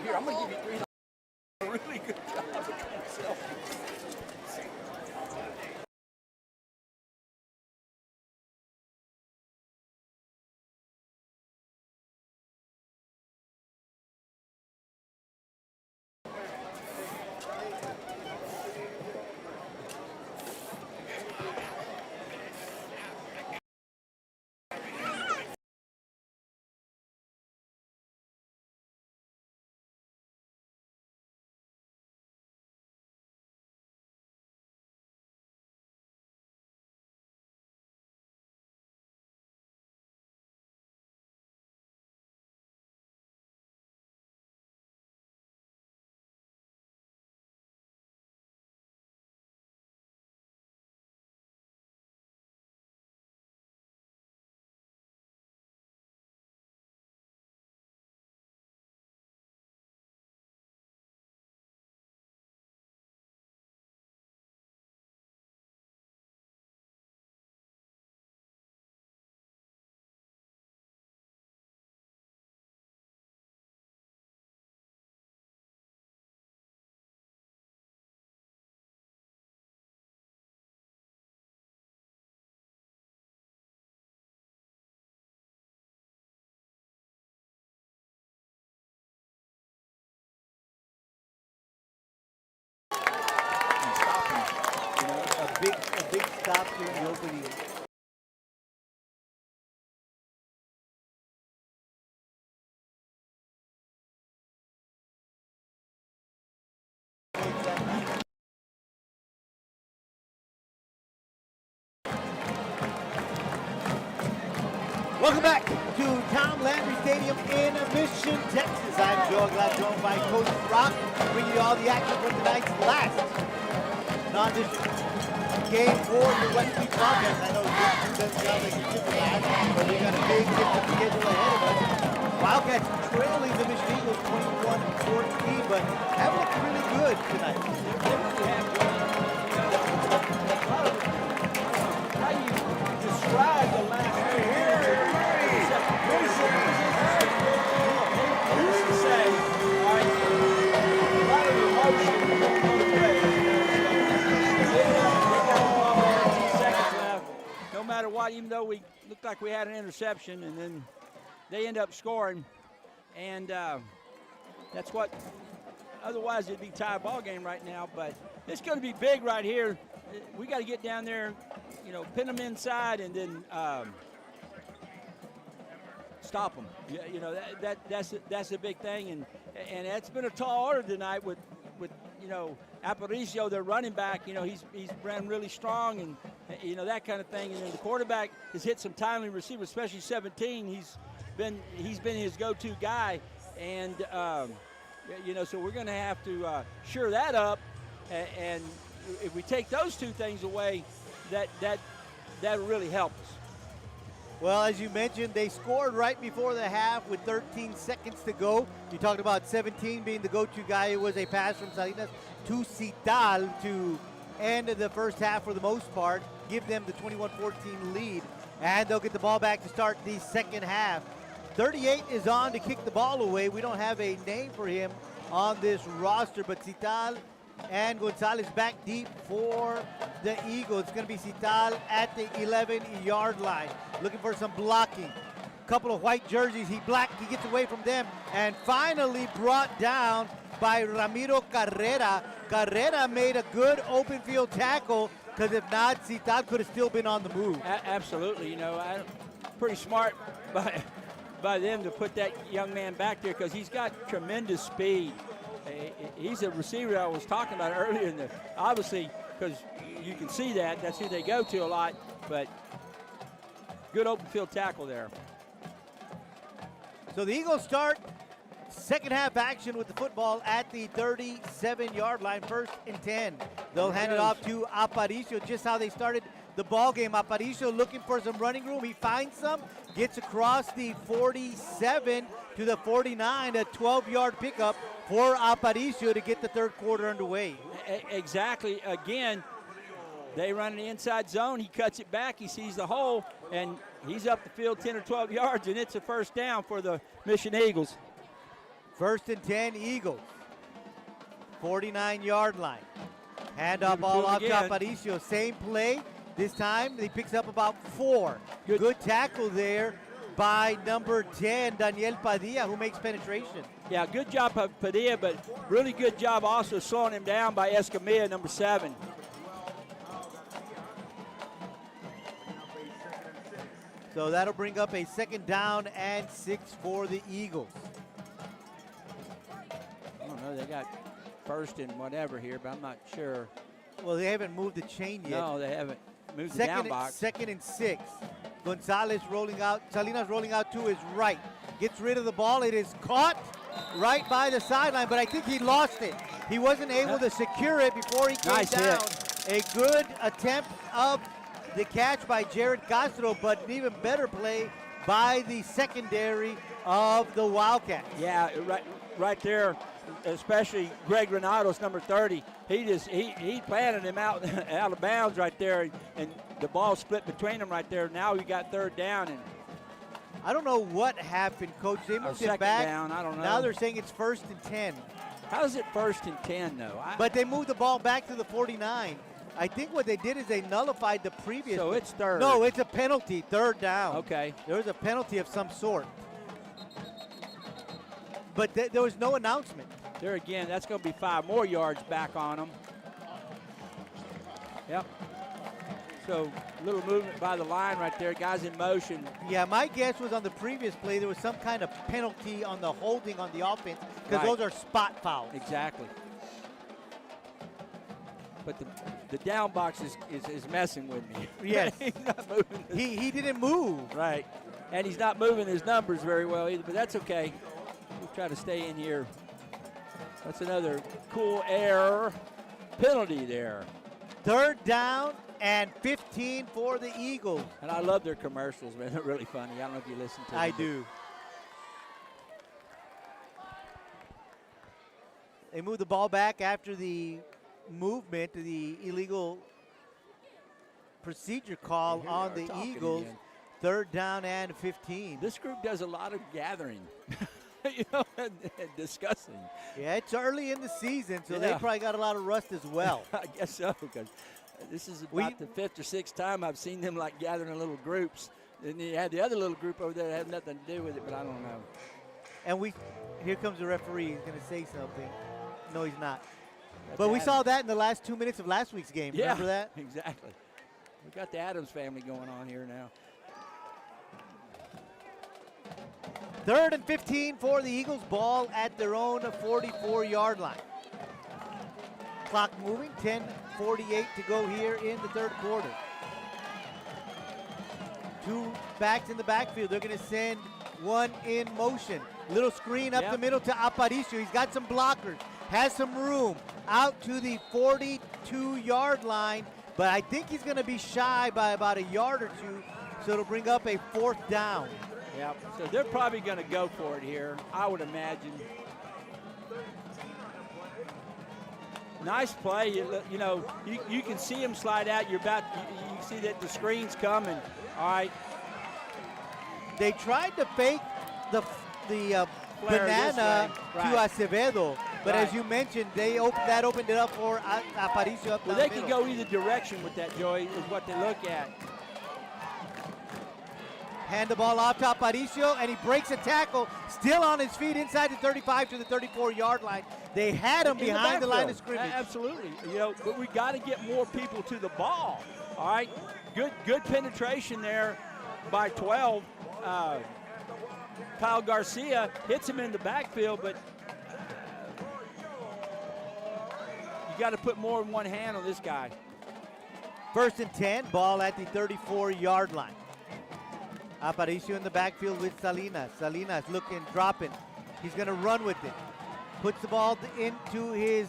Here, I'm going to give you $3. A really good job of trying to sell me. A big stop here in the opening. Welcome back to Tom Landry Stadium in Mission, Texas. I'm Joe Glad, joined by Coach Rock, bringing you all the action from tonight's last non-district game for the Westby Wildcats. I know this doesn't sound like it's just last, but we got a big different schedule ahead of us. Wildcats trailing the Mission Eagles 21-14, but have looked really good tonight. How you describe the last 2 years? No matter what, even though we looked like we had an interception, and then they end up scoring, and that's what. Otherwise, it'd be tie ball game right now. But it's going to be big right here. We got to get down there, pin them inside, and then stop them. That's a big thing, and that's been a tall order tonight with Aparicio, their running back. He's ran really strong, and that kind of thing. And then the quarterback has hit some timely receivers, especially 17. He's been his go-to guy, and so we're going to have to sure that up. And if we take those two things away, that really help us. Well, as you mentioned, they scored right before the half with 13 seconds to go. You talked about 17 being the go-to guy. It was a pass from Salinas to Cital to end the first half for the most part, give them the 21-14 lead, and they'll get the ball back to start the second half. 38 is on to kick the ball away. We don't have a name for him on this roster, but Cital and Gonzalez back deep for the Eagles. It's going to be Cital at the 11-yard line, looking for some blocking. Couple of white jerseys. He gets away from them, and finally brought down by Ramiro Carrera. Carrera made a good open field tackle, because if not, Cital could have still been on the move. Absolutely. Pretty smart by them to put that young man back there, because he's got tremendous speed. He's a receiver I was talking about earlier obviously, because you can see that's who they go to a lot, but good open field tackle there. So the Eagles start second half action with the football at the 37-yard line, 1st and 10. They'll hand it off to Aparicio, just how they started the ball game. Aparicio looking for some running room. He finds some, gets across the 47 to the 49, a 12-yard pickup for Aparicio to get the third quarter underway. Exactly. Again, they run an inside zone. He cuts it back. He sees the hole, and He's up the field 10 or 12 yards, and it's a first down for the Mission Eagles. 1st and 10 Eagles. 49-yard line. Handoff ball off to again. Aparicio. Same play. This time he picks up about 4. Good tackle there by number 10, Daniel Padilla, who makes penetration. Yeah, good job of Padilla, but really good job also slowing him down by Escamilla, number 7. So that'll bring up a 2nd down and 6 for the Eagles. I don't know, they got 1st and whatever here, but I'm not sure. Well, they haven't moved the chain yet. No, they haven't moved the down box. 2nd and 6. Gonzalez rolling out. Salinas rolling out to his right. Gets rid of the ball. It is caught right by the sideline, but I think he lost it. He wasn't able to secure it before he came Nice down. hit. A good attempt of the catch by Jared Castro, but an even better play by the secondary of the Wildcats. Yeah, right there, especially Greg Renatos, number 30. He planted him out of bounds right there, and the ball split between them right there. Now we got 3rd down, and I don't know what happened, Coach. They moved it 2nd back. down, I don't know. Now they're saying it's 1st and 10. How is it 1st and 10 though? But they moved the ball back to the 49. I think what they did is they nullified the previous. So it's 3rd. No, it's a penalty, 3rd down. Okay. There was a penalty of some sort. But there was no announcement. There again, that's going to be 5 more yards back on them. Yep. So a little movement by the line right there. Guys in motion. Yeah, my guess was on the previous play there was some kind of penalty on the holding on the offense because Right. those are spot fouls. Exactly. But the down box is messing with me. Yes. He's not moving. He didn't move. Right. And he's not moving his numbers very well either, but that's okay. We'll try to stay in here. That's another cool air penalty there. 3rd down and 15 for the Eagles. And I love their commercials, man. They're really funny. I don't know if you listen to them. I do. They move the ball back after the movement, the illegal procedure call Here on they the are talking Eagles. again. 3rd down and 15. This group does a lot of gathering, and discussing. Yeah, it's early in the season, so they Yeah. probably got a lot of rust as well. I guess so, because this is about the 5th or 6th time I've seen them like gathering in little groups. And you had the other little group over there that had nothing to do with it, but I don't know. And here comes the referee. He's going to say something. No, he's not. That's But we Adams. saw that in the last 2 minutes of last week's game. Yeah, Remember that? exactly. We got the Adams family going on here now. 3rd and 15 for the Eagles. Ball at their own 44-yard line. Clock moving. 10:48 to go here in the 3rd quarter. 2 backs in the backfield. They're going to send one in motion. Little screen up the middle to Aparicio. He's got some blockers. Has some room. Out to the 42-yard line. But I think he's going to be shy by about a yard or 2. So it'll bring up a 4th down. Yeah, so they're probably going to go for it here, I would imagine. Nice play. You know, you can see him slide out. You see that the screen's coming. All right. They tried to fake the Flare banana this way. to Right. Acevedo, but Right. as you mentioned, that opened it up for Aparicio up Well, the they middle. can go either direction with that, Joey, is what they look at. Hand the ball off to Aparicio, and he breaks a tackle, still on his feet inside the 35 to the 34-yard line. They had him In behind the line of backfield. scrimmage. Absolutely. You know, but we got to get more people to the ball. All right. Good penetration there by 12. Kyle Garcia hits him in the backfield, but you got to put more than one hand on this guy. 1st and 10, ball at the 34-yard line. Aparicio in the backfield with Salinas. Salinas looking, dropping. He's going to run with it. Puts the ball into his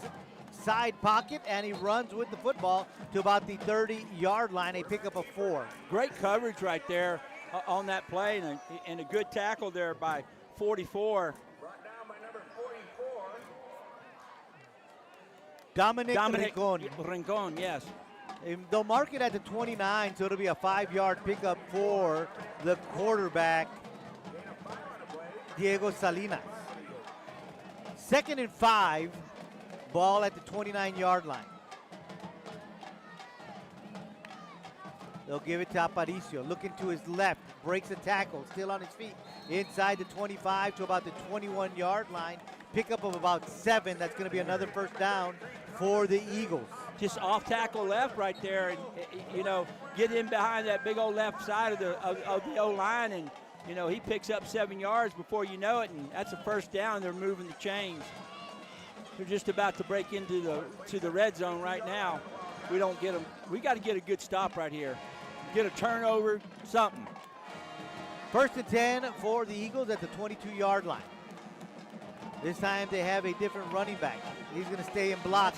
side pocket, and he runs with the football to about the 30-yard line. A pickup of 4. Great coverage right there on that play, and a good tackle there by 44. Brought down by number 44. Dominic Rincon. Rincon, yes. They'll mark it at the 29, so it'll be a 5-yard pickup for the quarterback, Diego Salinas. 2nd and 5, ball at the 29-yard line. They'll give it to Aparicio, looking to his left, breaks a tackle, still on his feet, inside the 25 to about the 21-yard line. Pickup of about 7. That's going to be another first down for the Eagles. Just off tackle left right there, and you know, get in behind that big old left side of the O-line, and you know, he picks up 7 yards before you know it, and that's a first down. They're moving the chains. They're just about to break into the red zone right now. We don't get them. We got to get a good stop right here. Get a turnover, something. 1st and 10 for the Eagles at the 22-yard line. This time they have a different running back. He's going to stay in block.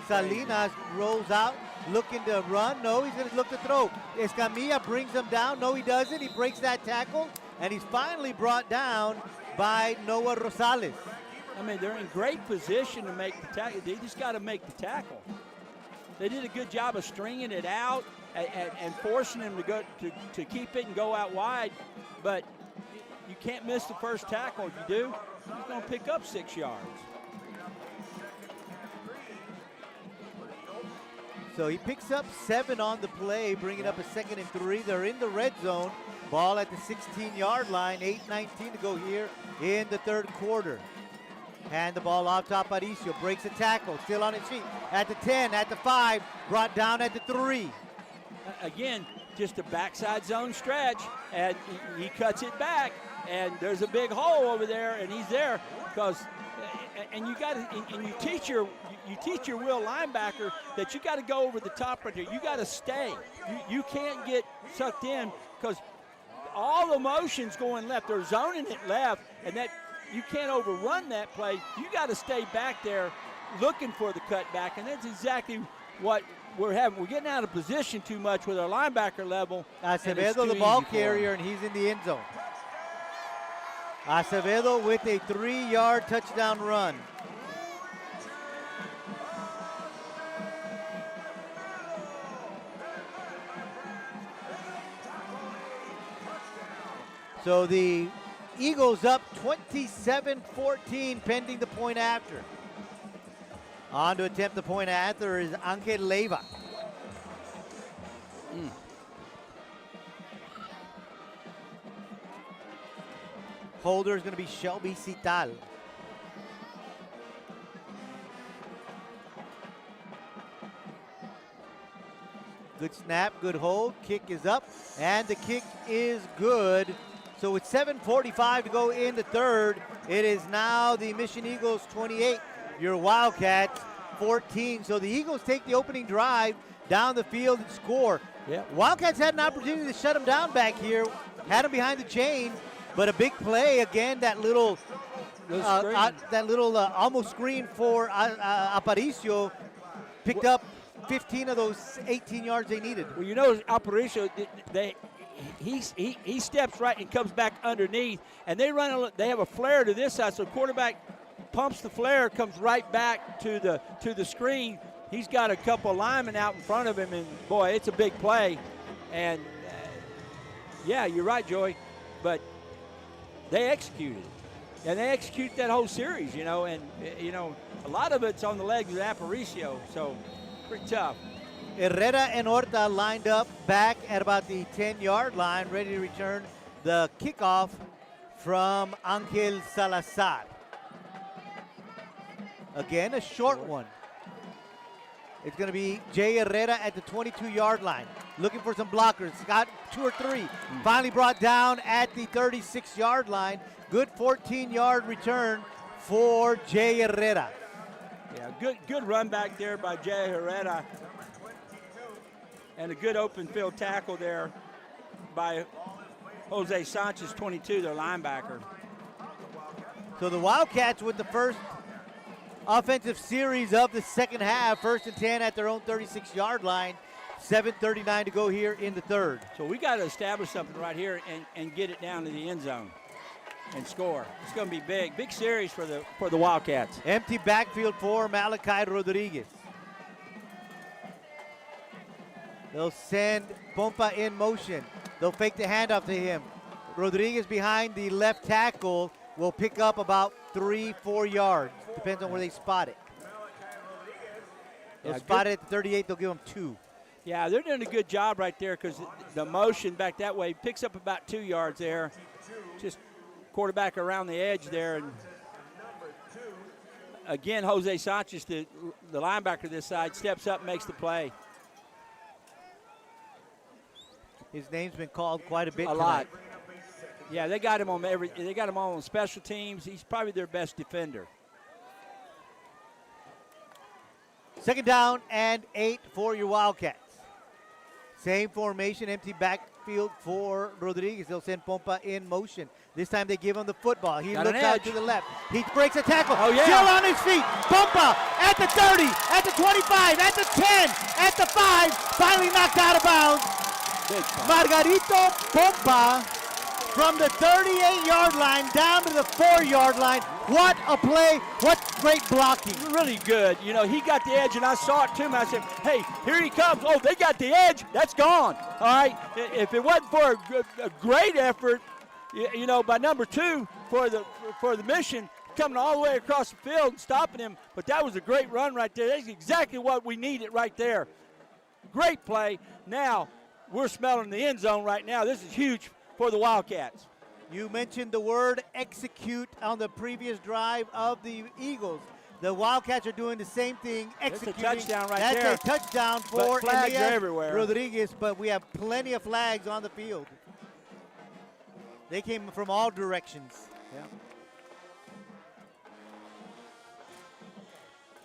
Salinas rolls out, looking to run. No, he's going to look to throw. Escamilla brings him down. No, he doesn't. He breaks that tackle, and he's finally brought down by Noah Rosales. I mean, they're in great position to make the tackle. They just got to make the tackle. They did a good job of stringing it out and forcing him to go to keep it and go out wide, but you can't miss the first tackle. If you do, he's going to pick up 6 yards. So he picks up 7 on the play, bringing up a 2nd and 3. They're in the red zone. Ball at the 16-yard line. 8:19 to go here in the 3rd quarter. Hand the ball off to Aparicio. Breaks a tackle. Still on his feet. At the 10, at the 5. Brought down at the 3. Again, just a backside zone stretch, and he cuts it back, and there's a big hole over there, and he's there because, and you got to, and you teach your will linebacker that you got to go over the top right there. You got to stay. You can't get sucked in because all the motion's going left. They're zoning it left, and that you can't overrun that play. You got to stay back there looking for the cutback, and that's exactly what we're having. We're getting out of position too much with our linebacker level. Acevedo, the ball carrier, and he's in the end zone. Acevedo with a 3-yard touchdown run. So the Eagles up 27-14 pending the point after. On to attempt the point after is Angel Leiva. Holder is going to be Shelby Cital. Good snap, good hold. Kick is up, and the kick is good. So with 7:45 to go in the 3rd, it is now the Mission Eagles 28, your Wildcats 14. So the Eagles take the opening drive down the field and score. Yeah. Wildcats had an opportunity to shut them down back here, had them behind the chain, but a big play again. That little almost screen for Aparicio picked up 15 of those 18 yards they needed. Well, you know, Aparicio, he steps right and comes back underneath, and they have a flare to this side, so quarterback pumps the flare, comes right back to the screen. He's got a couple of linemen out in front of him, and boy, it's a big play. And yeah, you're right, Joey, but they executed it, and they execute that whole series, you know, and you know, a lot of it's on the legs of Aparicio, so pretty tough. Herrera and Horta lined up back at about the 10-yard line, ready to return the kickoff from Angel Salazar. Again, a short one. It's going to be Jay Herrera at the 22-yard line, looking for some blockers. Got 2 or 3. Finally brought down at the 36-yard line. Good 14-yard return for Jay Herrera. Yeah, good run back there by Jay Herrera. And a good open field tackle there by Jose Sanchez, 22, their linebacker. So the Wildcats with the first offensive series of the second half. 1st and 10 at their own 36-yard line. 7:39 to go here in the 3rd. So we got to establish something right here and get it down to the end zone and score. It's going to be big series for the Wildcats. Empty backfield for Malachi Rodriguez. They'll send Pompa in motion. They'll fake the handoff to him. Rodriguez behind the left tackle will pick up about 3-4 yards. Depends on where they spot it. They'll spot it at the 38, they'll give him 2. Yeah, they're doing a good job right there because the motion back that way picks up about 2 yards there. Just quarterback around the edge there. And again, Jose Sanchez, the linebacker this side, steps up and makes the play. His name's been called quite a bit A tonight. lot. Yeah, they got him on they got him on special teams. He's probably their best defender. 2nd down and 8 for your Wildcats. Same formation, empty backfield for Rodriguez. They'll send Pompa in motion. This time they give him the football. He Got an looks out edge. to the left. He breaks a tackle. Oh, yeah. Still on his feet. Pompa at the 30, at the 25, at the 10, at the 5. Finally knocked out of bounds. Big play. Margarito Pompa from the 38-yard line down to the 4-yard line. What a play. What great blocking. Really good. You know, he got the edge, and I saw it too. And I said, hey, here he comes. Oh, they got the edge. That's gone. All right. If it wasn't for a great effort, you know, by number 2 for the Mission, coming all the way across the field and stopping him, but that was a great run right there. That's exactly what we needed right there. Great play. Now, we're smelling the end zone right now. This is huge for the Wildcats. You mentioned the word execute on the previous drive of the Eagles. The Wildcats are doing the same thing, executing. That's a touchdown right there. That's a touchdown But for flags are Elias everywhere. Rodriguez, but we have plenty of flags on the field. They came from all directions. Yeah.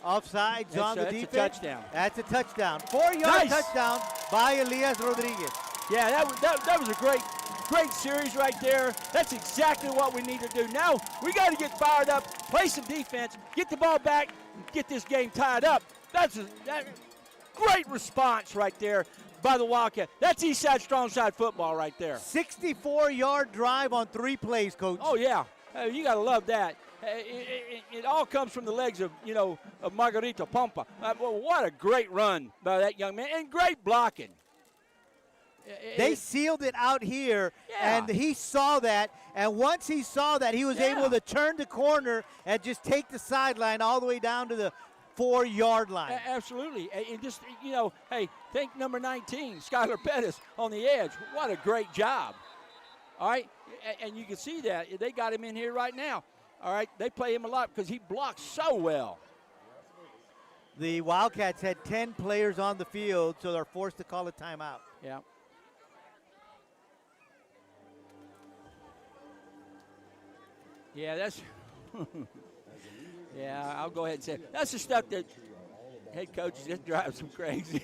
Offsides on the That's a defense. touchdown. That's a touchdown. 4-yard Nice. touchdown by Elias Rodriguez. Yeah, that was a great series right there. That's exactly what we need to do. Now we got to get fired up, play some defense, get the ball back, and get this game tied up. That's a great response right there by the Wildcat. That's east side, strong side football right there. 64-yard drive on 3 plays, Coach. Oh, yeah. You got to love that. It all comes from the legs of, of Margarito Pompa. Well, what a great run by that young man, and great blocking. They sealed it out here, Yeah. and he saw that. And once he saw that, he was Yeah. able to turn the corner and just take the sideline all the way down to the 4-yard line. Absolutely. And just, hey, think number 19, Skylar Pettis on the edge. What a great job. All right? And you can see that. They got him in here right now. All right? They play him a lot because he blocks so well. The Wildcats had 10 players on the field, so they're forced to call a timeout. Yeah. Yeah, that's yeah, I'll go ahead and say it. That's the stuff that head coaches just drives them crazy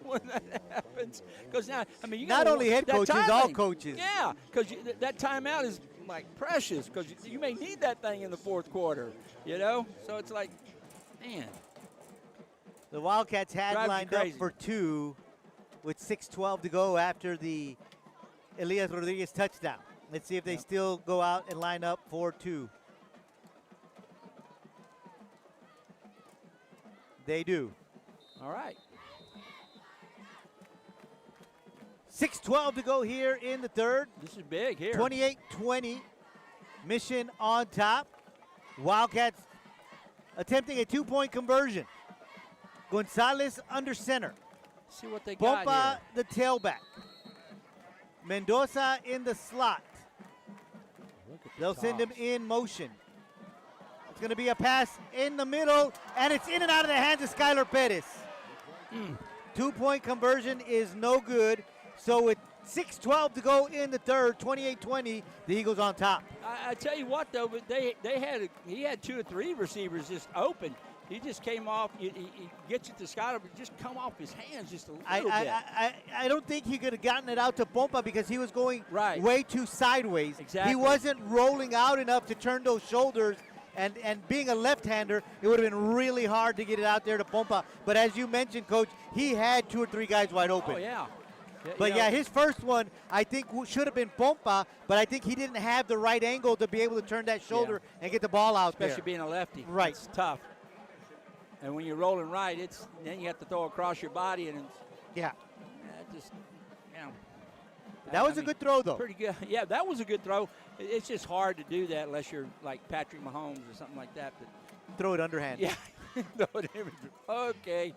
when that happens. Because now, I mean, you Not gotta only head that coaches, all timing. coaches. Yeah, because that timeout is like precious because you may need that thing in the 4th quarter, So it's like, man. The Wildcats had Drives you lined up crazy. for 2 with 6:12 to go after the Elias Rodriguez touchdown. Let's see if they still go out and line up for 2. They do. All right. 6:12 to go here in the 3rd. This is big here. 28-20, Mission on top. Wildcats attempting a 2-point conversion. Gonzalez under center. See what they got Pompa, here. the tailback. Mendoza in the slot. They'll send him in motion. It's going to be a pass in the middle, and it's in and out of the hands of Skylar Pettis. 2-point conversion is no good. So with 6:12 to go in the 3rd, 28-20, the Eagles on top. I tell you what, though, but he had 2 or 3 receivers just open. He just came off. He gets it to Skylar, but just come off his hands just a little bit. I don't think he could have gotten it out to Pompa because he was going Right. way too sideways. Exactly. He wasn't rolling out enough to turn those shoulders. And being a left-hander, it would have been really hard to get it out there to Pompa. But as you mentioned, Coach, he had 2 or 3 guys wide open. Oh, yeah. But yeah, his first one, I think, should have been Pompa, but I think he didn't have the right angle to be able to turn that shoulder and get the ball out especially there. being a lefty. Right. It's tough. And when you're rolling right, then you have to throw across your body, and Yeah. just, you know. That was a good throw, though. Pretty good. Yeah, that was a good throw. It's just hard to do that unless you're like Patrick Mahomes or something like that. But Throw it underhand. yeah. Okay.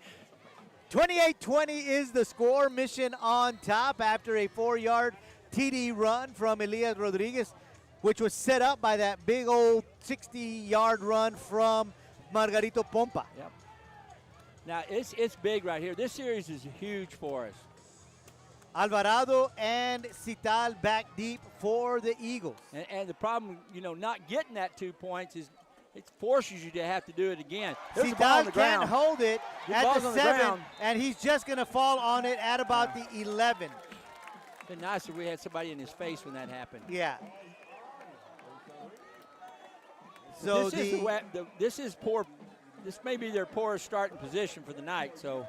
28-20 is the score. Mission on top after a 4-yard TD run from Elias Rodriguez, which was set up by that big old 60-yard run from Margarito Pompa. Yep. Now, it's big right here. This series is huge for us. Alvarado and Cital back deep for the Eagles. And the problem, you know, not getting that 2 points is it forces you to have to do it again. There's a ball on Cital the can't ground. hold it The at ball's the on the 7, ground. and he's just going to fall on it at about the 11. Been nice if we had somebody in his face when that happened. Yeah. So this is poor. This may be their poorest starting position for the night. So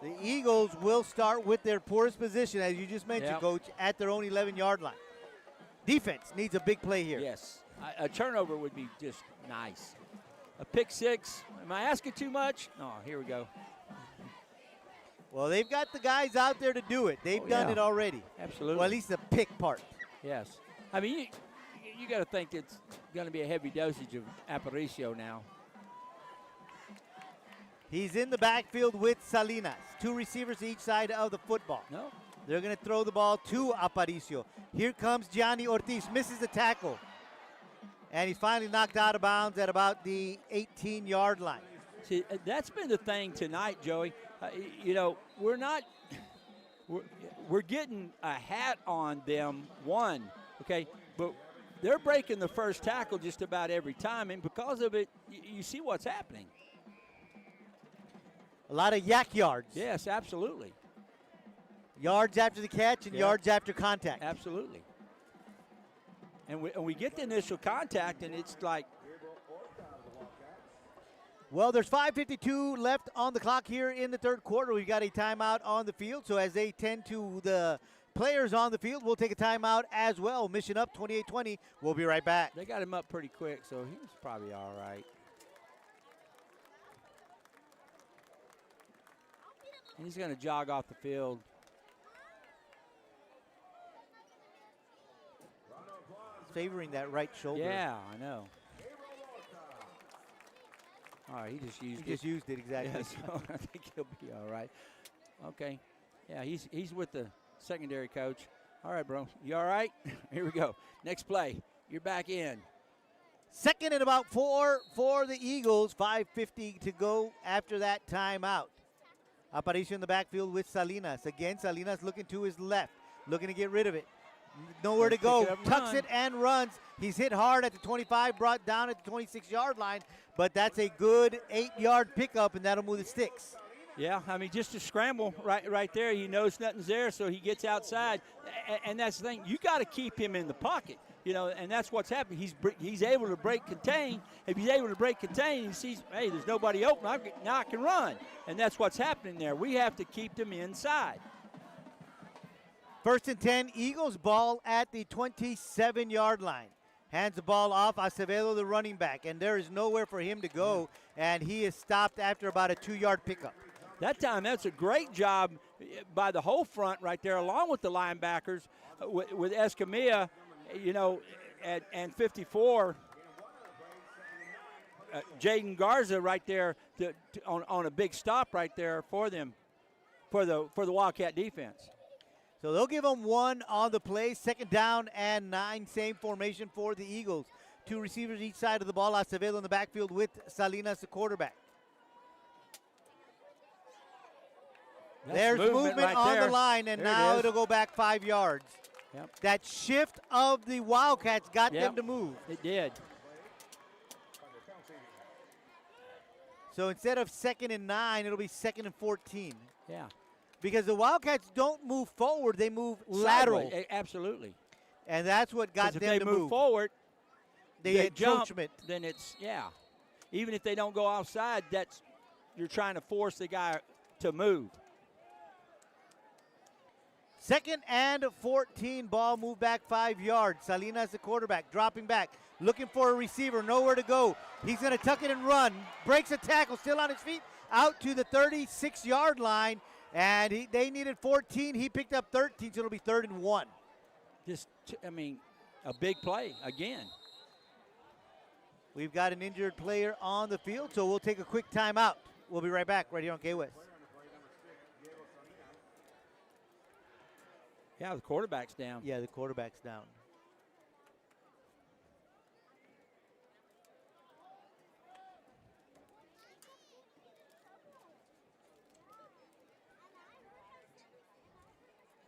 the Eagles will start with their poorest position, as you just mentioned, Yep. Coach, at their own 11-yard line. Defense needs a big play here. yes, a turnover would be just nice. A pick six. Am I asking too much? Oh, here we go. Well, they've got the guys out there to do it. They've done yeah. it already. Absolutely. Well, at least the pick part. Yes. I mean, you got to think it's going to be a heavy dosage of Aparicio now. He's in the backfield with Salinas. 2 receivers each side of the football. No. They're going to throw the ball to Aparicio. Here comes Gianni Ortiz, misses the tackle. And he's finally knocked out of bounds at about the 18-yard line. See, that's been the thing tonight, Joey. You know, we're getting a hat on them, okay? But they're breaking the first tackle just about every time, and because of it, you see what's happening. A lot of yak yards. Yes, absolutely. Yards after the catch and Yep. yards after contact. Absolutely. And we get the initial contact, and it's like, Well, there's 5:52 left on the clock here in the third quarter. We've got a timeout on the field. So as they tend to the players on the field, we'll take a timeout as well. Mission up 28-20. We'll be right back. they got him up pretty quick, so he was probably all right. And he's going to jog off the field. Favoring that right shoulder. Yeah, I know. All right, he just used He just used it, exactly. Yeah, so I think he'll be all right. Okay. Yeah, he's with the secondary coach. All right, bro. You all right? Here we go. Next play. You're back in. Second and about 4 for the Eagles. 5:50 to go after that timeout. Aparicio in the backfield with Salinas. Again, Salinas looking to his left, looking to get rid of it. Nowhere to Pick go. it up and Tucks run. it and runs. He's hit hard at the 25, brought down at the 26-yard line, but that's a good 8-yard pickup, and that'll move the sticks. Yeah, I mean, just a scramble right there. He knows nothing's there, so he gets outside. And that's the thing. You got to keep him in the pocket, you know, and that's what's happening. He's able to break contain. If he's able to break contain, he sees, hey, there's nobody open. Now I can run. And that's what's happening there. We have to keep them inside. First and 10, Eagles ball at the 27-yard line. Hands the ball off, Acevedo, the running back, and there is nowhere for him to go, and he is stopped after about a 2-yard pickup. That time, that's a great job by the whole front right there, along with the linebackers, with Escamilla, you know, and 54, Jaden Garza right there on a big stop right there for them, for the Wildcat defense. So they'll give them 1 on the play. Second down and 9, same formation for the Eagles. 2 receivers each side of the ball. Acevedo in the backfield with Salinas, the quarterback. That's There's movement right on there. the line, and There it now is. it'll go back 5 yards. Yep. That shift of the Wildcats got Yep. them to move. It did. So instead of 2nd and 9, it'll be 2nd and 14. Yeah. Because the Wildcats don't move forward, they move lateral. Sideways. Absolutely. And that's what got 'Cause if them they to move forward, The jump, encroachment. then it's, yeah. Even if they don't go outside, you're trying to force the guy to move. 2nd and 14, ball moved back 5 yards. Salinas, the quarterback, dropping back, looking for a receiver, nowhere to go. He's going to tuck it and run, breaks a tackle, still on his feet, out to the 36-yard line. And they needed 14. He picked up 13, so it'll be 3rd and 1. A big play again. We've got an injured player on the field, so we'll take a quick timeout. We'll be right back right here on KWES. Yeah, the quarterback's down. Yeah, the quarterback's down.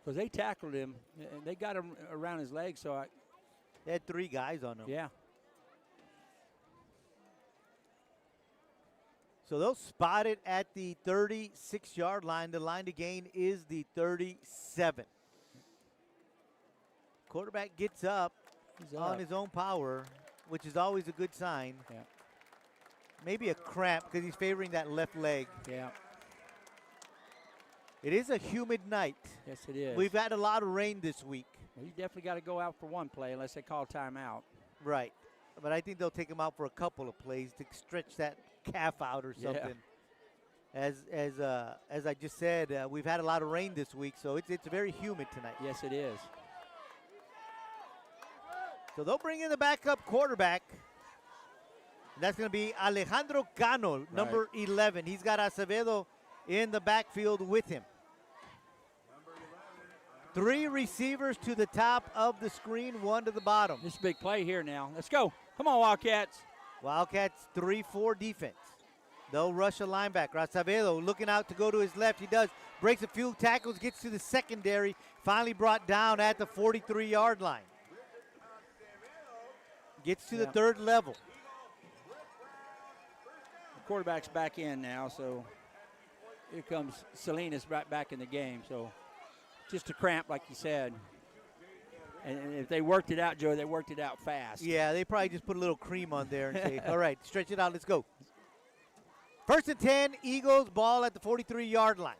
Because they tackled him. And they got him around his legs, so They had 3 guys on him. yeah. So they'll spot it at the 36-yard line. The line to gain is the 37. Quarterback gets up He's on up. his own power, which is always a good sign. Yeah. Maybe a cramp because he's favoring that left leg. Yeah. It is a humid night. Yes, it is. We've had a lot of rain this week. Well, you definitely got to go out for one play unless they call timeout. Right. But I think they'll take him out for a couple of plays to stretch that calf out or something. As I just said, we've had a lot of rain this week, so it's very humid tonight. Yes, it is. So they'll bring in the backup quarterback. That's going to be Alejandro Cano, number 11. He's got Acevedo in the backfield with him. 3 receivers to the top of the screen, 1 to the bottom. This is a big play here now. Let's go. Come on, Wildcats. Wildcats 3-4 defense. They'll rush a linebacker. Acevedo looking out to go to his left. He does. Breaks a few tackles, gets to the secondary. Finally brought down at the 43-yard line. Gets to the 3rd level. The quarterback's back in now, so here comes Salinas right back in the game. So just a cramp, like you said. And if they worked it out, Joe, they worked it out fast. Yeah, they probably just put a little cream on there and say, all right, stretch it out, let's go. 1st and 10, Eagles, ball at the 43-yard line.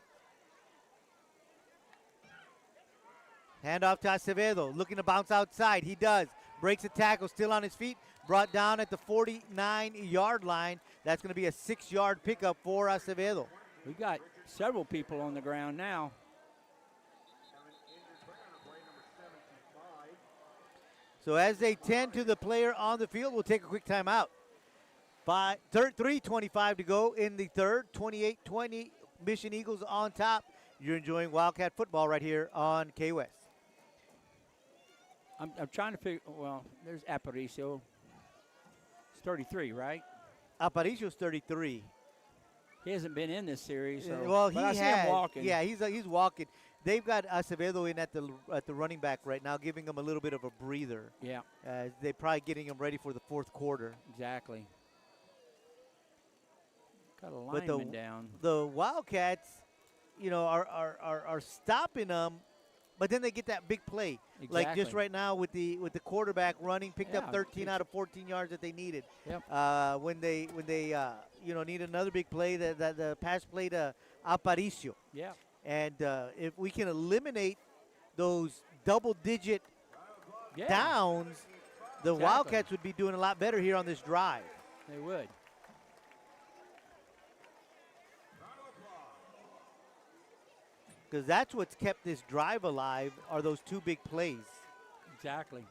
Handoff to Acevedo, looking to bounce outside. He does. Breaks a tackle, still on his feet. Brought down at the 49-yard line. That's going to be a 6-yard pickup for Acevedo. We got several people on the ground now. So as they tend to the player on the field, we'll take a quick timeout. 3:25 to go in the 3rd. 28-20, Mission Eagles on top. You're enjoying Wildcat football right here on KWES. I'm trying to figure, well, there's Aparicio. It's 33, right? Aparicio's 33. He hasn't been in this series. So, Well, but I see him walking. Yeah, he's walking. They've got Acevedo in at the running back right now, giving him a little bit of a breather. Yeah. They're probably getting him ready for the 4th quarter. Exactly. Got a But lineman down. the Wildcats, are stopping them, but then they get that big play. Like just Exactly. right now with the quarterback running, picked up Yeah, 13 out of 14 yards that they needed. Yep. When they need another big play, the pass play to Aparicio. Yeah. And if we can eliminate those double-digit Yeah. downs, the Exactly. Wildcats would be doing a lot better here on this drive. They would. Because that's what's kept this drive alive are those 2 big plays. Exactly.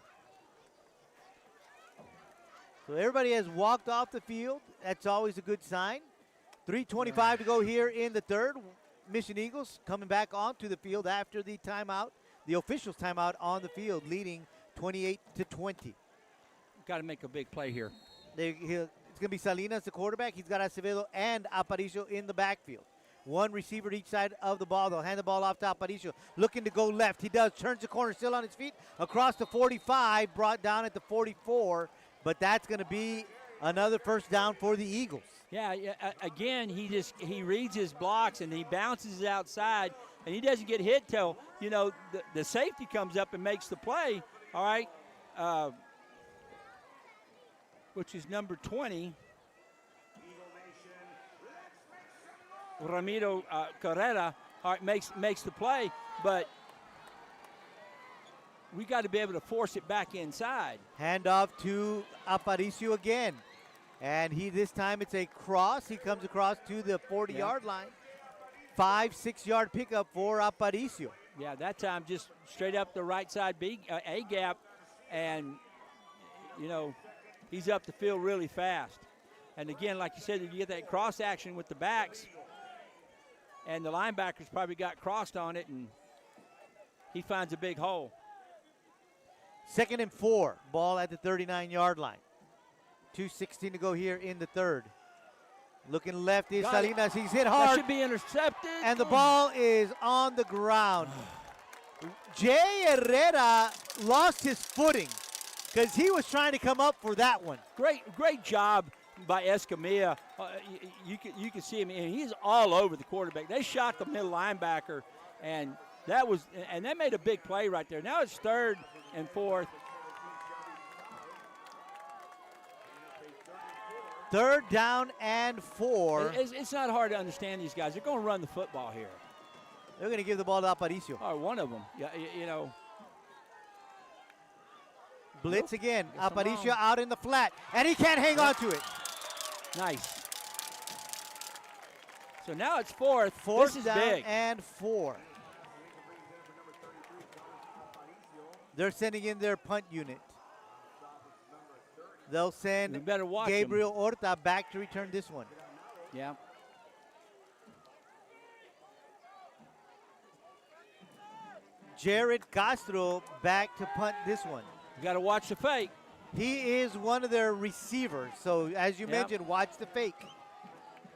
So everybody has walked off the field. That's always a good sign. 3:25 to go here in the 3rd. Mission Eagles coming back onto the field after the timeout. The officials' timeout on the field, leading 28-20. Got to make a big play here. It's going to be Salinas, the quarterback. He's got Acevedo and Aparicio in the backfield. 1 receiver to each side of the ball. They'll hand the ball off to Aparicio. Looking to go left. He does. Turns the corner, still on his feet. Across the 45, brought down at the 44. But that's going to be another 1st down for the Eagles. Yeah, again, he reads his blocks and he bounces outside and he doesn't get hit till, the safety comes up and makes the play, all right, which is number 20, Ramiro Carrera, all right, makes the play, but we got to be able to force it back inside. Handoff to Aparicio again. And this time it's a cross. He comes across to the 40-yard line. 5-6 yard pickup for Aparicio. Yeah, that time just straight up the right side A gap, and, you know, he's up the field really fast. And again, like you said, you get that cross action with the backs, and the linebackers probably got crossed on it, and he finds a big hole. 2nd and 4, ball at the 39-yard line. 2:16 to go here in the third. Looking left is Got it. Salinas. He's hit That hard, should be intercepted. and the ball is on the ground. Jay Herrera lost his footing because he was trying to come up for that one. Great job by Escamilla. You can see him, and he's all over the quarterback. They shot the middle linebacker, and that made a big play right there. Now it's 3rd and 4. 3rd down and 4. It's not hard to understand these guys. They're going to run the football here. They're going to give the ball to Aparicio. Or one of them. Yeah, you know. Blitz again. Guess I'm Aparicio wrong. out in the flat, and he can't hang on to it. Nice. So now it's 4th. 4th This is down big. and 4. They're sending in their punt unit. They'll We send better watch Gabriel Horta back to return this one. Yeah. Jared Castro back to punt this one. You got to watch the fake. He is one of their receivers, so as you Yep. mentioned, watch the fake.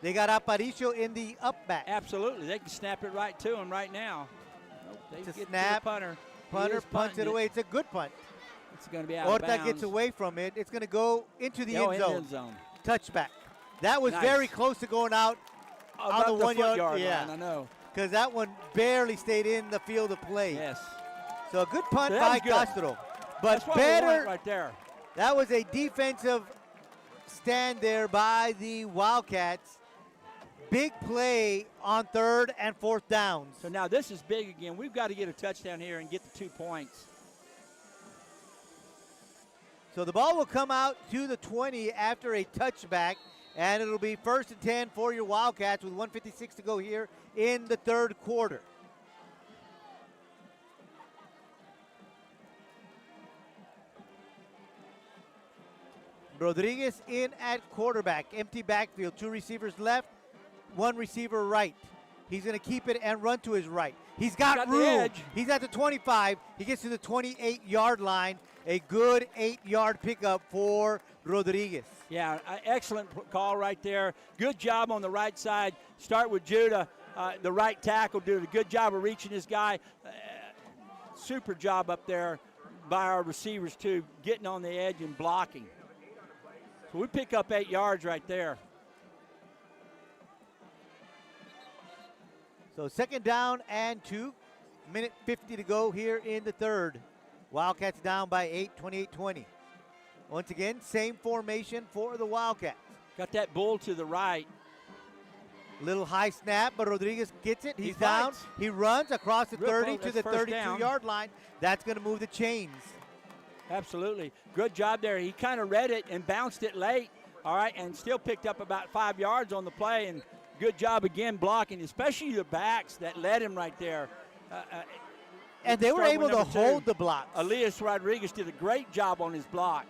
They got Aparicio in the up back. Absolutely. They can snap it right to him right now. Nope, they It's a get to snap. the punter. He Punter is punts punting it away. It's a good punt. It's going to be out of Horta bounds. gets away from it. It's going to go into the Oh, end in the zone. end zone. Touchback. That was Nice. very close to going out About the 1 foot yard. Yeah, line, I know. because that one barely stayed in the field of play. Yes. So a good punt So that by was good. Castro. But That's what we better, want right there. that was a defensive stand there by the Wildcats. Big play on 3rd and 4th downs. So now this is big again. We've got to get a touchdown here and get the 2 points. So the ball will come out to the 20 after a touchback, and it'll be 1st and 10 for your Wildcats with 1:56 to go here in the 3rd quarter. Rodriguez in at quarterback. Empty backfield. 2 receivers left, 1 receiver right. He's going to keep it and run to his right. He's got the room. edge. He's at the 25. He gets to the 28-yard line. A good 8-yard pickup for Rodriguez. Yeah, excellent call right there. Good job on the right side. Start with Judah, the right tackle, did a good job of reaching this guy. Super job up there by our receivers, too, getting on the edge and blocking. So we pick up 8 yards right there. So 2nd down and 2. Minute 50 to go here in the 3rd. Wildcats down by 8, 28-20. Once again, same formation for the Wildcats. Got that bull to the right. Little high snap, but Rodriguez gets it. He He's down. fights. He runs across the Real 30 close. to the That's first down. 32-yard line. That's going to move the chains. Absolutely. Good job there. He kind of read it and bounced it late, all right, and still picked up about 5 yards on the play. And good job again blocking, especially the backs that led him right there. And they were Start able with to number 2. hold the blocks. Elias Rodriguez did a great job on his block.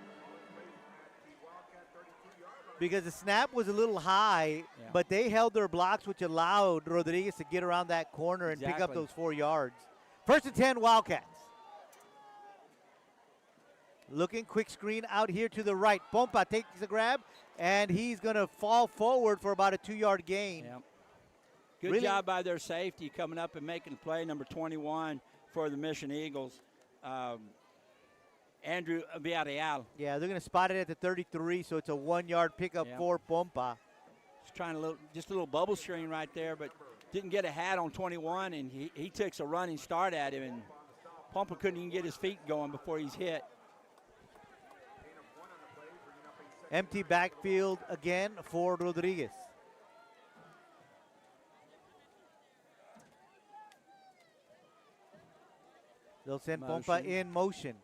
Because the snap was a little high, Yeah. but they held their blocks, which allowed Rodriguez to get around that corner and pick up Exactly. those 4 yards. 1st and 10, Wildcats. Looking, quick screen out here to the right. Pompa takes the grab, and he's going to fall forward for about a 2-yard gain. Yeah. Good Really? job by their safety coming up and making the play, number 21 for the Mission Eagles, Andrew Villarreal. Yeah, they're going to spot it at the 33, so it's a 1-yard pickup Yeah. for Pompa. Just trying just a little bubble screen right there, but didn't get a hat on 21, and he takes a running start at him, and Pompa couldn't even get his feet going before he's hit. Empty backfield again for Rodriguez. They'll send Pompa Motion. in motion.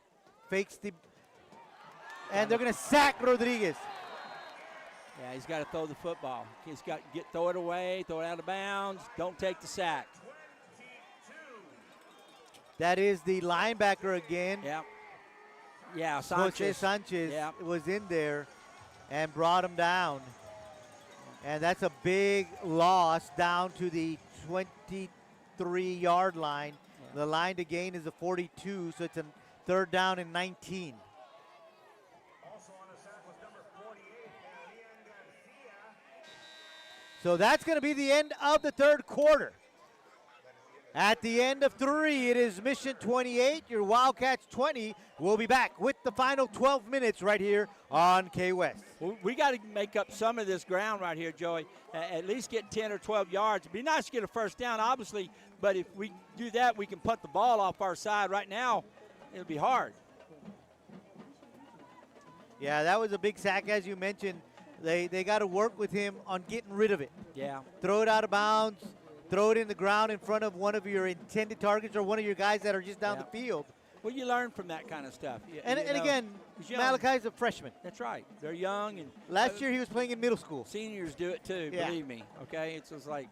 Fakes the, and they're going to sack Rodriguez. Yeah, he's got to throw the football. He's got to throw it away, throw it out of bounds. Don't take the sack. That is the linebacker again. Yeah. Yeah, Jose Sanchez. Sanchez Yeah. was in there and brought him down. And that's a big loss down to the 23-yard line. Yeah. The line to gain is a 42, so it's a 3rd down and 19. So that's going to be the end of the 3rd quarter. At the end of 3, it is Mission 28, your Wildcats 20. We'll be back with the final 12 minutes right here on KWES. Well, we got to make up some of this ground right here, Joey. At least get 10 or 12 yards. It'd be nice to get a 1st down, obviously, but if we do that, we can punt the ball off our side. Right now, it'll be hard. Yeah, that was a big sack, as you mentioned. They got to work with him on getting rid of it. Yeah. Throw it out of bounds. Throw it in the ground in front of one of your intended targets or one of your guys that are just down the field. Well, you learn from that kind of stuff. And again, he's young. Malachi's a freshman. That's right. They're young. And Last year he was playing in middle school. Seniors do it too, Yeah. believe me. Okay, it's just like,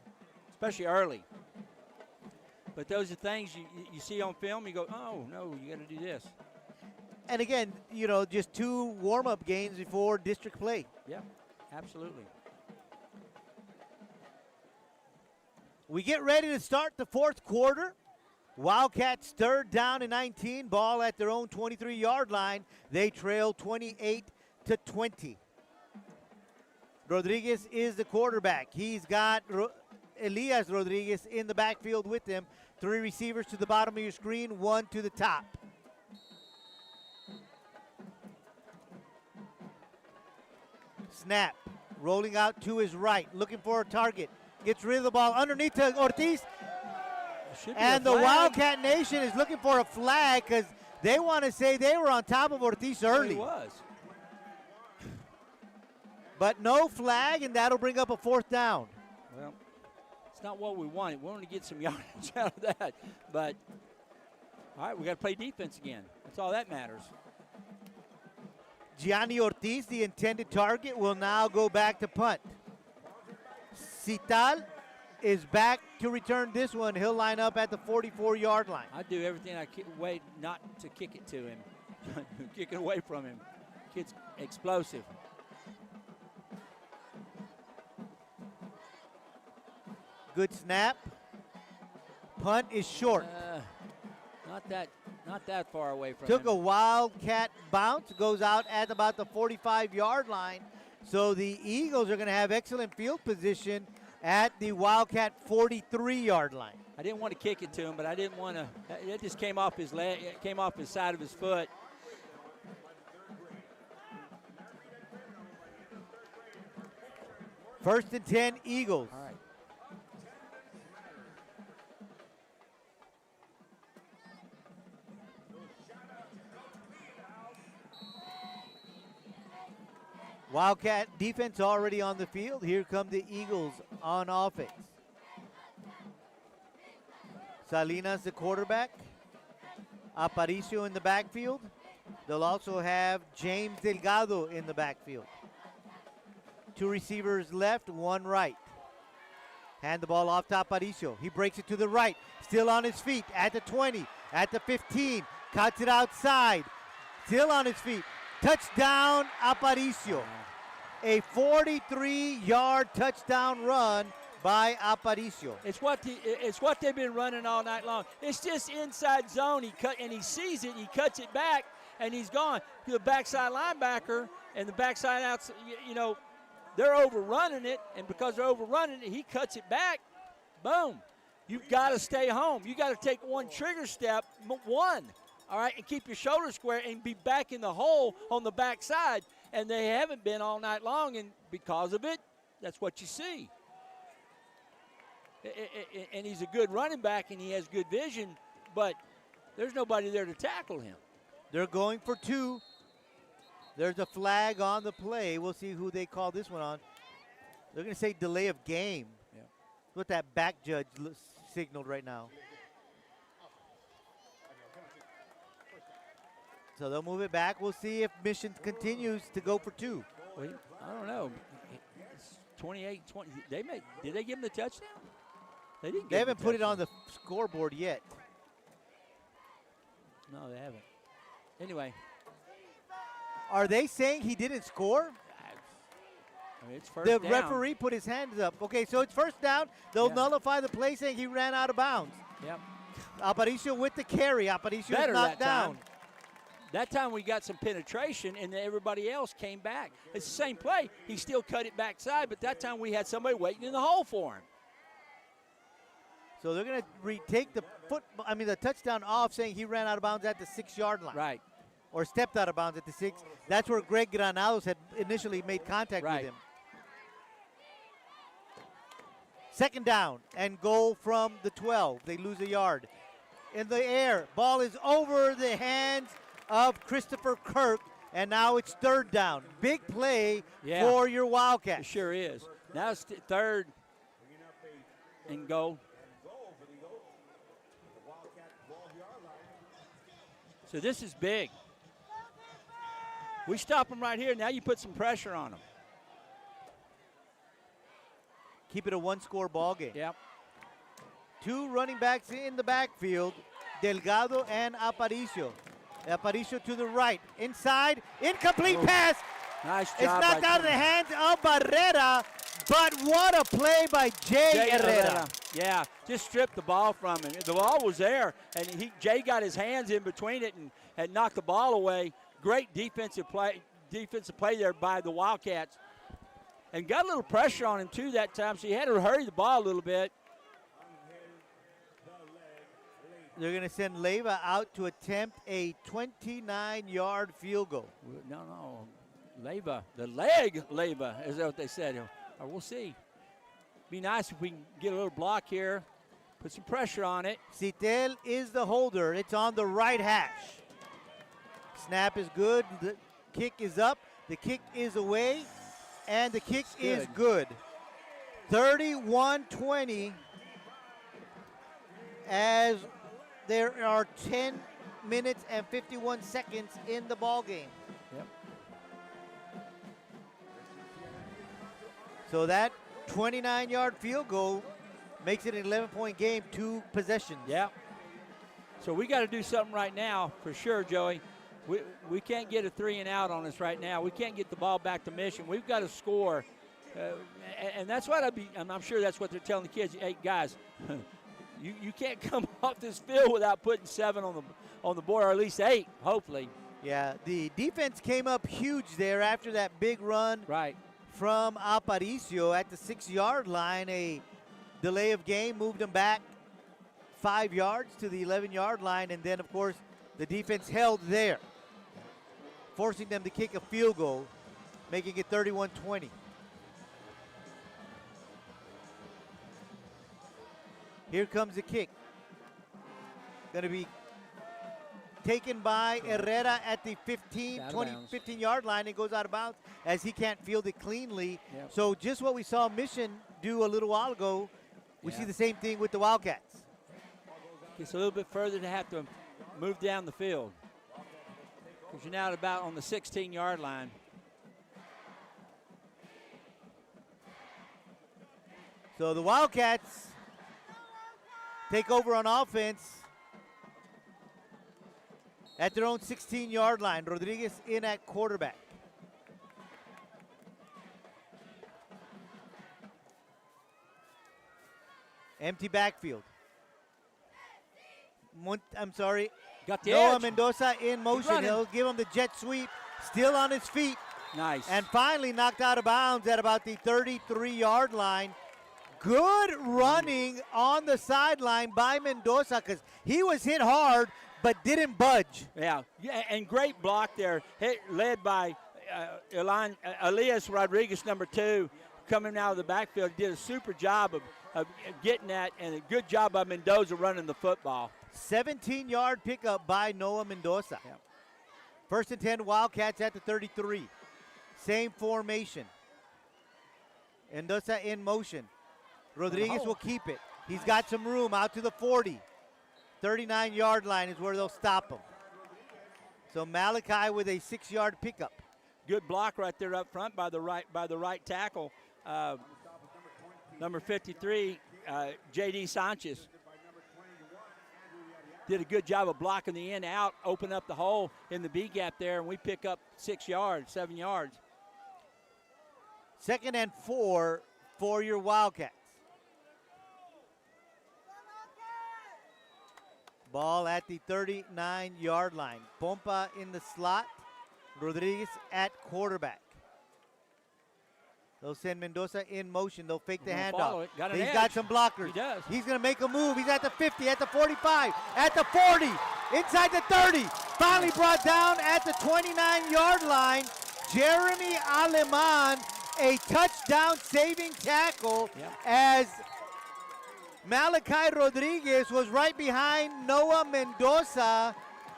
especially early. But those are things you see on film. You go, oh no, you got to do this. And again, you know, just 2 warm-up games before district play. Yeah, absolutely. We get ready to start the 4th quarter. Wildcats 3rd down and 19. Ball at their own 23-yard line. They trail 28-20. Rodriguez is the quarterback. He's got Elias Rodriguez in the backfield with him. 3 receivers to the bottom of your screen, 1 to the top. Snap. Rolling out to his right, looking for a target. Gets rid of the ball underneath to Ortiz. And the Wildcat Nation is looking for a flag because they want to say they were on top of Ortiz early. He was. But no flag, and that'll bring up a 4th down. Well, it's not what we wanted. We wanted to get some yardage out of that. But, all right, we got to play defense again. That's all that matters. Gianni Ortiz, the intended target, will now go back to punt. Cital is back to return this one. He'll line up at the 44-yard line. I do everything I can wait not to kick it to him. Kick it away from him. Kid's explosive. Good snap. Punt is short. Not that far away from Took him. a Wildcat bounce, goes out at about the 45-yard line. So the Eagles are going to have excellent field position at the Wildcat 43-yard line. I didn't want to kick it to him, but I didn't want to. It just came off his leg. It came off his side of his foot. First and 10, Eagles. All right. Wildcat defense already on the field. Here come the Eagles on offense. Salinas, the quarterback. Aparicio in the backfield. They'll also have James Delgado in the backfield. 2 receivers left, 1 right. Hand the ball off to Aparicio. He breaks it to the right. Still on his feet at the 20, at the 15. Cuts it outside. Still on his feet. Touchdown, Aparicio. A 43-yard touchdown run by Aparicio. It's what they've been running all night long. It's just inside zone. He sees it. He cuts it back, and he's gone. The backside linebacker and the backside outside. You know, they're overrunning it, and because they're overrunning it, he cuts it back. Boom. You've got to stay home. You got to take one trigger step, one. All right, and keep your shoulders square and be back in the hole on the backside. And they haven't been all night long, and because of it, that's what you see. And he's a good running back, and he has good vision, but there's nobody there to tackle him. They're going for 2. There's a flag on the play. We'll see who they call this one on. They're going to say delay of game. Yeah. What that back judge signaled right now. So they'll move it back. We'll see if Mission continues to go for 2. Well, I don't know. 28-20. Did they give him the touchdown? They didn't. They haven't put it on the scoreboard yet. No, they haven't. Anyway. Are they saying he didn't score? I mean, it's first The down. referee put his hands up. Okay, so it's first down. They'll nullify the play saying he ran out of bounds. Yep. Aparicio with the carry. Aparicio is knocked down. That time we got some penetration, and then everybody else came back. It's the same play. He still cut it backside, but that time we had somebody waiting in the hole for him. So they're going to retake the the touchdown off, saying he ran out of bounds at the 6-yard line. Right. Or stepped out of bounds at the 6. That's where Greg Granados had initially made contact with him. Second down and goal from the 12. They lose a yard. In the air, ball is over the hands of Christopher Kirk, and now it's third down. Big play for your Wildcats. It sure is. Now it's third and goal. So this is big. We stop them right here. Now you put some pressure on them. Keep it a one-score ball game. Yep. Two running backs in the backfield, Delgado and Aparicio. Aparicio to the right. Inside, incomplete pass. Nice job. It's knocked out of the hands of Barrera, but what a play by Jay Herrera. Yeah, just stripped the ball from him. The ball was there, and Jay got his hands in between it and knocked the ball away. Great defensive play there by the Wildcats. And got a little pressure on him, too, that time, so he had to hurry the ball a little bit. They're going to send Leiva out to attempt a 29-yard field goal. No. Leiva, the leg Leiva, is that what they said? Or we'll see. Be nice if we can get a little block here, put some pressure on it. Citel is the holder. It's on the right hash. Snap is good. The kick is up. The kick is away. And the kick is good. 31-20 as there are 10 minutes and 51 seconds in the ball game. Yep. So that 29-yard field goal makes it an 11-point game, 2 possessions. Yeah. So we got to do something right now for sure, Joey. We can't get a 3 and out on us right now. We can't get the ball back to Mission. We've got to score. And that's what I'm sure that's what they're telling the kids. Hey, guys, you can't come off this field without putting 7 on the board, or at least 8, hopefully. Yeah, the defense came up huge there after that big run from Aparicio at the 6-yard line. A delay of game moved them back 5 yards to the 11-yard line, and then, of course, the defense held there, forcing them to kick a field goal, making it 31-20. Here comes the kick. Going to be taken by Herrera at the 15-yard line. It goes out of bounds as he can't field it cleanly. Yep. So just what we saw Mission do a little while ago, we see the same thing with the Wildcats. It's a little bit further to have to move down the field, because you're now at about on the 16-yard line. So the Wildcats take over on offense at their own 16-yard line. Rodriguez in at quarterback. Empty backfield. Got the Noah edge. Mendoza in motion. He'll give him the jet sweep. Still on his feet. Nice. And finally knocked out of bounds at about the 33-yard line. Good running on the sideline by Mendoza, because he was hit hard but didn't budge. Yeah, and great block there, led by Elias Rodriguez, number 2, coming out of the backfield. He did a super job of getting that, and a good job by Mendoza running the football. 17-yard pickup by Noah Mendoza. Yep. First and 10, Wildcats at the 33. Same formation. Mendoza in motion. Rodriguez will keep it. He's got some room out to the 40. 39-yard line is where they'll stop him. So Malachi with a 6-yard pickup. Good block right there up front by the right tackle number 53, J.D. Sanchez. Did a good job of blocking the in out, open up the hole in the B gap there, and we pick up 6 yards, 7 yards. 2nd and 4 for your Wildcats. Ball at the 39-yard line. Pompa in the slot. Rodriguez at quarterback. They'll send Mendoza in motion. They'll fake the handoff. He's got some blockers. He does. He's going to make a move. He's at the 50, at the 45, at the 40, inside the 30. Finally brought down at the 29-yard line. Jeremy Aleman, a touchdown saving tackle as Malachi Rodriguez was right behind Noah Mendoza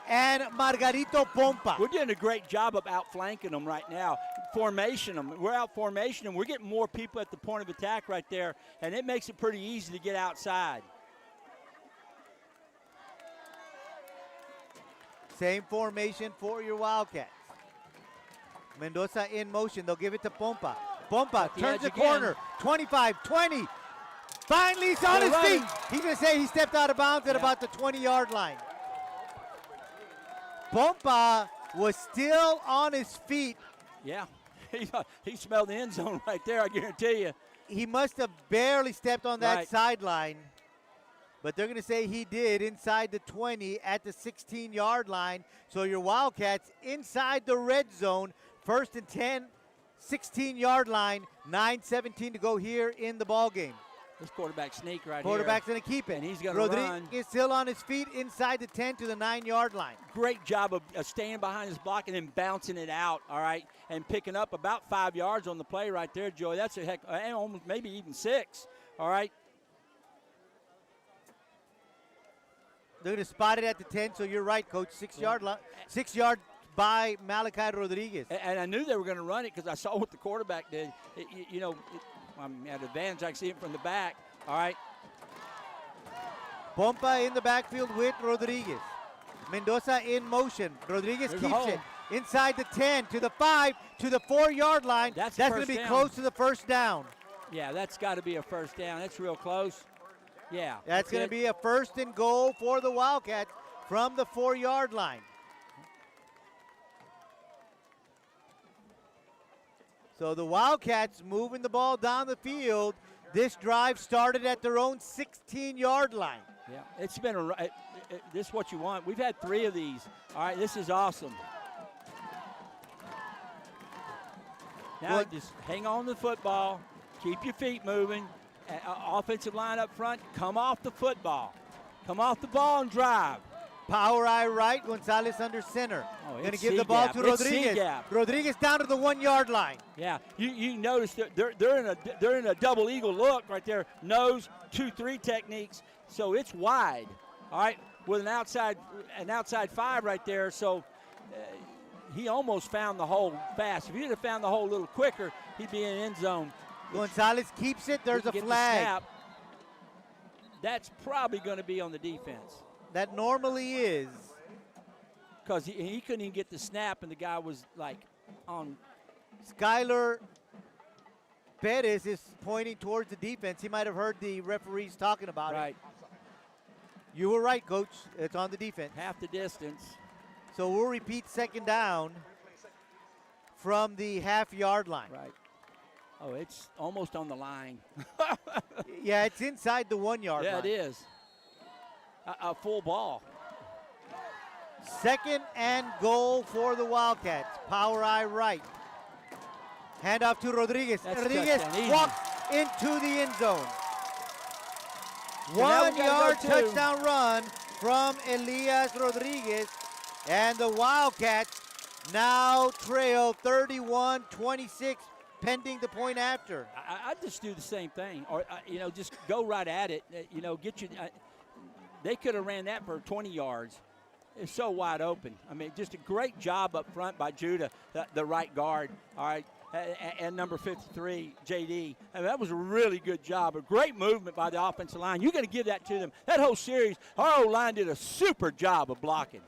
and Margarito Pompa. We're doing a great job of outflanking them right now, formation them. We're out formation them. We're getting more people at the point of attack right there, and it makes it pretty easy to get outside. Same formation for your Wildcats. Mendoza in motion. They'll give it to Pompa. Pompa turns the corner. 25, 20. Finally, he's on his feet. He's going to say he stepped out of bounds at about the 20-yard line. Pompa was still on his feet. Yeah, he smelled the end zone right there, I guarantee you. He must have barely stepped on that sideline. But they're going to say he did inside the 20 at the 16-yard line. So your Wildcats inside the red zone. 1st and 10, 16-yard line, 9:17 to go here in the ball game. This quarterback sneak right Quarterback's here. going to keep it. And he's going to Rodriguez run. is still on his feet inside the 10 to the 9-yard line. Great job of staying behind his block and then bouncing it out, all right, and picking up about 5 yards on the play right there, Joey. That's a heck, almost maybe even 6, all right. They're going to spot it at the 10, so you're right, Coach. 6-yard line, 6 yards by Malachi Rodriguez. And I knew they were going to run it because I saw what the quarterback did. I'm at advantage. I can see it from the back. All right. Pompa in the backfield with Rodriguez. Mendoza in motion. Rodriguez keeps it inside the 10 to the 5 to the 4-yard line. That's going to be close to the first down. Yeah, that's got to be a first down. That's real close. Yeah. That's going to be a 1st and goal for the Wildcats from the 4-yard line. So the Wildcats moving the ball down the field. This drive started at their own 16-yard line. Yeah, it's been this is what you want. We've had 3 of these. All right, this is awesome. Now just hang on to the football, keep your feet moving. Offensive line up front, come off the football. Come off the ball and drive. Power eye right, Gonzalez under center. Going to give the ball to Rodriguez. Rodriguez down to the 1-yard line. Yeah, you notice that they're in a double eagle look right there. Nose, 2-3 techniques, so it's wide. All right, with an outside 5 right there. So he almost found the hole fast. If he'd have found the hole a little quicker, he'd be in end zone. Gonzalez keeps it. There's a flag. That's probably going to be on the defense. That normally is. Because he couldn't even get the snap, and the guy was like on. Skylar Perez is pointing towards the defense. He might have heard the referees talking about it. Right. You were right, Coach. It's on the defense. Half the distance. So we'll repeat 2nd down from the half-yard line. Right. Oh, it's almost on the line. Yeah, it's inside the 1-yard line. Yeah, it is. A full ball. 2nd and goal for the Wildcats. Power eye right. Handoff to Rodriguez. Rodriguez walks into the end zone. 1-yard touchdown run from Elias Rodriguez. And the Wildcats now trail 31-26, pending the point after. I'd just do the same thing. Or, just go right at it. Get you. They could have ran that for 20 yards. It's so wide open. I mean, just a great job up front by Judah, the right guard, all right, and number 53, J.D. I mean, that was a really good job. A great movement by the offensive line. You're going to give that to them. That whole series, our O-line did a super job of blocking.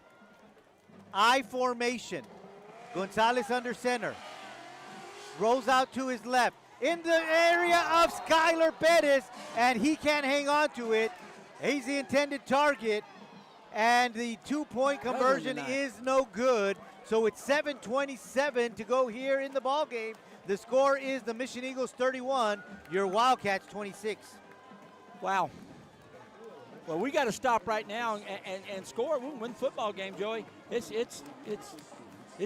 I formation. Gonzalez under center. Rolls out to his left. in the area of Skylar Pettis, and he can't hang on to it. He's the intended target, and the two-point conversion is no good. So it's 7:27 to go here in the ball game. The score is the Mission Eagles 31, your Wildcats 26. Wow. Well, we got to stop right now and score. We win the football game, Joey. It's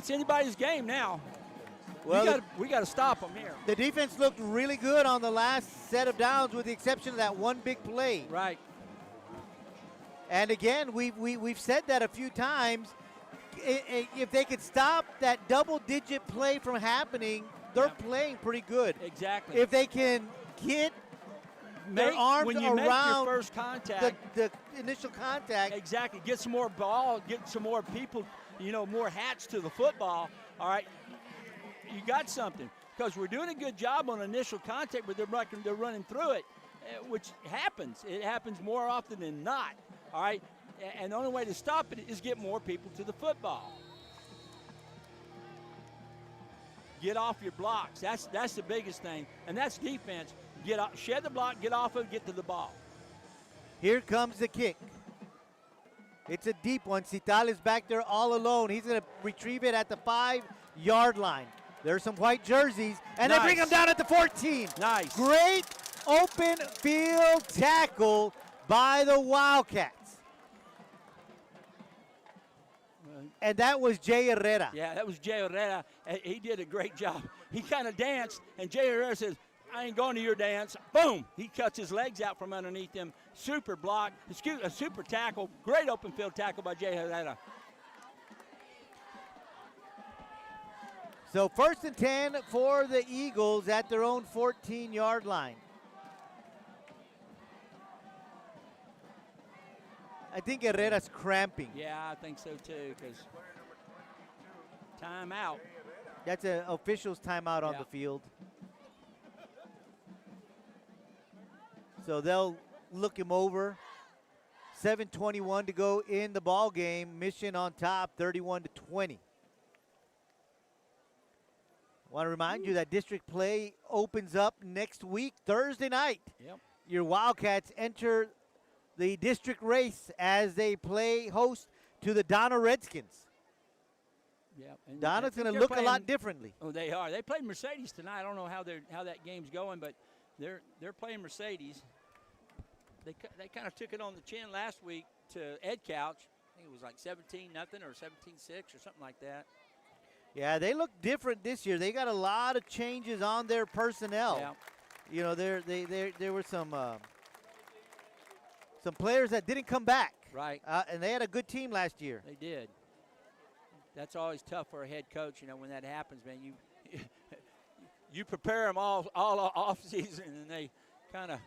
anybody's game now. Well, we got to stop them here. the defense looked really good on the last set of downs, with the exception of that one big play. Right. And again, we've said that a few times. If they could stop that double-digit play from happening, they're playing pretty good. Exactly. If they can get their arms when you around make your first contact, the initial contact. exactly, get some more ball, get some more people, more hats to the football. All right, you got something, because we're doing a good job on initial contact, but they're running through it, which happens. It happens more often than not. All right, and the only way to stop it is get more people to the football. Get off your blocks. That's the biggest thing, and that's defense. Get off, shed the block, get off of it, get to the ball. Here comes the kick. It's a deep one. Cital is back there all alone. He's going to retrieve it at the 5-yard line. There's some white jerseys, and they bring him down at the 14. Nice. Great open field tackle by the Wildcats. And that was Jay Herrera. Yeah, that was Jay Herrera. He did a great job. He kind of danced, and Jay Herrera says, "I ain't going to your dance." Boom! He cuts his legs out from underneath him. Super block, a super tackle. Great open field tackle by Jay Herrera. So 1st and 10 for the Eagles at their own 14-yard line. I think Herrera's cramping. Yeah, I think so too, because timeout. That's an official's timeout on the field. So they'll look him over. 7:21 to go in the ball game. Mission on top, 31-20. Want to remind you that district play opens up next week, Thursday night. Yep. Your Wildcats enter the district race as they play host to the Donna Redskins. Yep. And Donna's I think going to they're look a playing- lot differently. Oh, they are. They played Mercedes tonight. I don't know how that game's going, but they're playing Mercedes. They kind of took it on the chin last week to Ed Couch. I think it was like 17-0 or 17-6 or something like that. Yeah, they look different this year. They got a lot of changes on their personnel. Yeah. You know, there were some players that didn't come back. Right. And they had a good team last year. They did. That's always tough for a head coach, when that happens, man. You prepare them all off season, and they kind of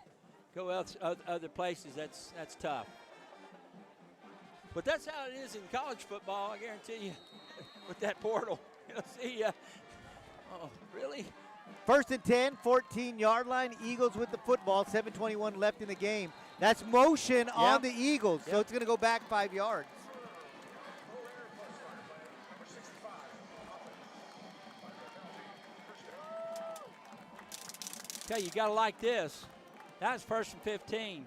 go other places. That's tough. But that's how it is in college football, I guarantee you, with that portal. Oh, really? 1st and 10, 14-yard line. Eagles with the football. 7:21 left in the game. That's motion on the Eagles, so it's going to go back 5 yards. Okay, you got to like this. That's 1st and 15.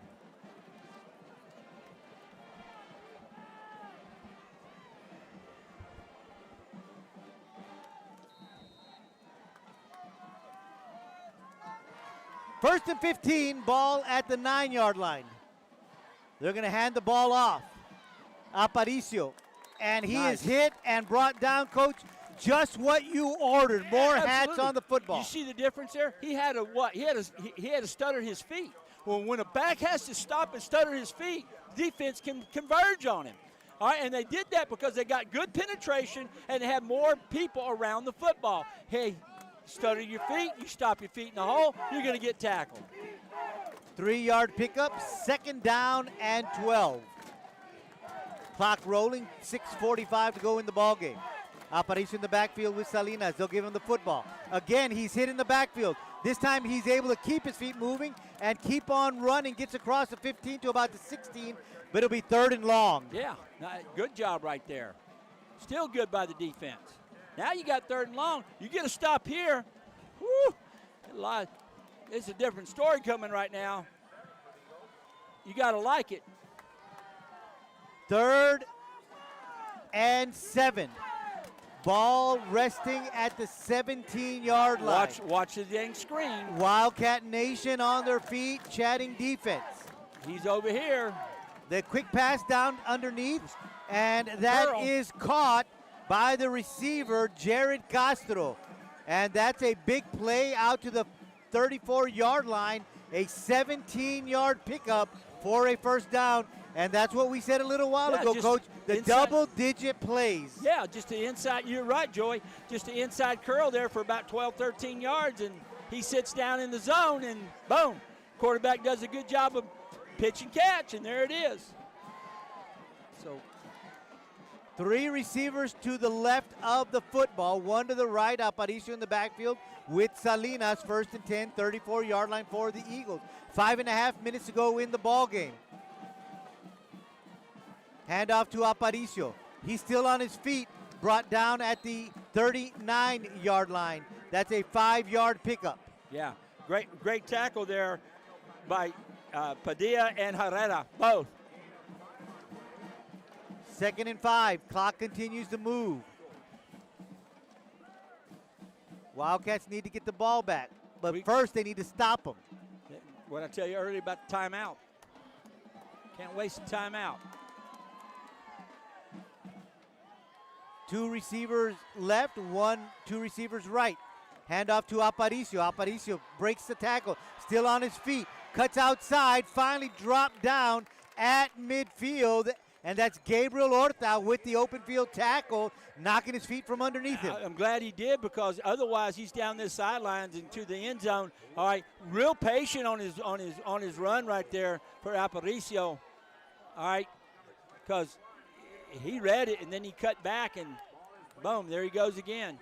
First and 15, ball at the 9-yard line. They're going to hand the ball off. Aparicio. And he is hit and brought down, Coach. Just what you ordered. More hats on the football. You see the difference there? He had to stutter his feet. Well, when a back has to stop and stutter his feet, defense can converge on him. All right, and they did that because they got good penetration and they had more people around the football. Hey, stutter your feet, you stop your feet in the hole, you're going to get tackled. 3-yard pickup, 2nd down and 12. Clock rolling, 6:45 to go in the ball game. Aparicio in the backfield with Salinas. They'll give him the football. Again, he's hit in the backfield. This time he's able to keep his feet moving and keep on running. Gets across the 15 to about the 16, but it'll be 3rd and long. Yeah, good job right there. Still good by the defense. Now you got 3rd and long. You get a stop here. Woo! It's a different story coming right now. You got to like it. 3rd and 7. Ball resting at the 17-yard line. Watch the dang screen. Wildcat Nation on their feet, chatting defense. He's over here. The quick pass down underneath, and that is caught by the receiver, Jared Castro. And that's a big play out to the 34-yard line, a 17-yard pickup for a first down. And that's what we said a little while ago, Coach, the double-digit plays. Yeah, just the inside. You're right, Joey. Just the inside curl there for about 12, 13 yards, and he sits down in the zone, and boom. Quarterback does a good job of pitch and catch, and there it is. So 3 receivers to the left of the football, 1 to the right. Aparicio in the backfield with Salinas. 1st and 10, 34-yard line for the Eagles. 5.5 minutes to go in the ball game. Handoff to Aparicio. He's still on his feet, brought down at the 39-yard line. That's a 5-yard pickup. Yeah, great tackle there by Padilla and Herrera, both. 2nd and 5. Clock continues to move. Wildcats need to get the ball back, but first they need to stop them. What I tell you earlier about the timeout. Can't waste the timeout. 2 receivers left, 2 receivers right. Handoff to Aparicio. Aparicio breaks the tackle, still on his feet, cuts outside, finally dropped down at midfield, and that's Gabriel Horta with the open field tackle, knocking his feet from underneath him. I'm glad he did, because otherwise he's down this sidelines into the end zone. All right, real patient on his run right there for Aparicio. All right, because he read it and then he cut back and boom, there he goes again.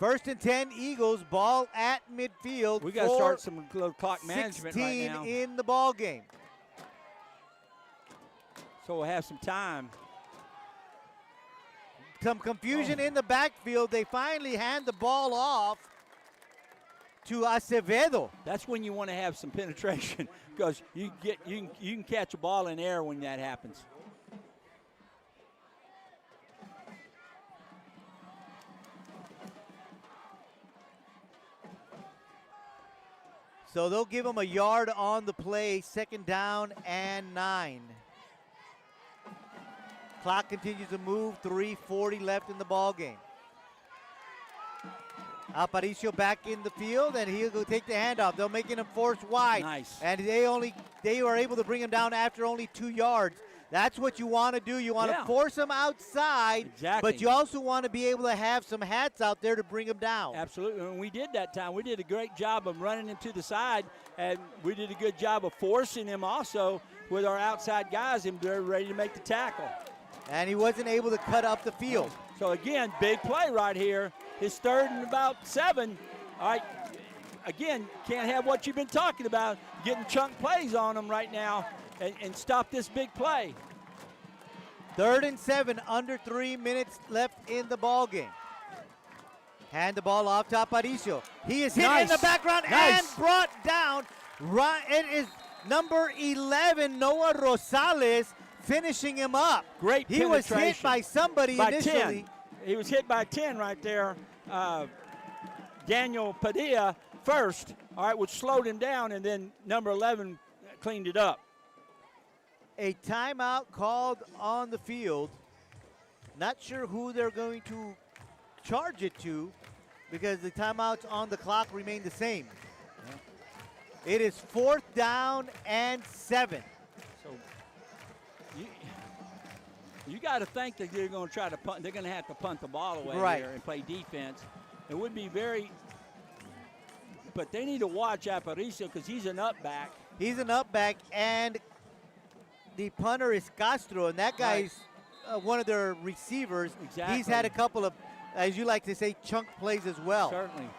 1st and 10 Eagles, ball at midfield. We got to start some little clock management right now. 16 in the ball game. So we'll have some time. Some confusion in the backfield. They finally hand the ball off to Acevedo. That's when you want to have some penetration, because you can catch a ball in air when that happens. So they'll give him a yard on the play. 2nd down and 9. Clock continues to move. 3:40 left in the ball game. Aparicio back in the field, and he'll go take the handoff. They'll make him force wide. Nice. And they were able to bring him down after only 2 yards. That's what you want to do. You want to force him outside, exactly. But you also want to be able to have some hats out there to bring him down. Absolutely, and we did that time. We did a great job of running him to the side, and we did a good job of forcing him also with our outside guys, and they're ready to make the tackle. And he wasn't able to cut up the field. So again, big play right here. His 3rd and about 7. All right, again, can't have what you've been talking about, getting chunk plays on them right now and stop this big play. 3rd and 7, under 3 minutes left in the ball game. Hand the ball off to Aparicio. He is hit in the background and brought down. It is number 11, Noah Rosales, finishing him up. Great penetration. He was hit by somebody initially. 10. He was hit by 10 right there. Daniel Padilla first, all right, which slowed him down, and then number 11 cleaned it up. A timeout called on the field. Not sure who they're going to charge it to, because the timeouts on the clock remain the same. Yeah. It is 4th down and 7. So you got to think that they're going to try to punt. They're going to have to punt the ball away here and play defense. It would be very, but they need to watch Aparicio, because he's an up back. He's an up back, and the punter is Castro, and that guy's one of their receivers. Exactly. He's had a couple of, as you like to say, chunk plays as well. Certainly.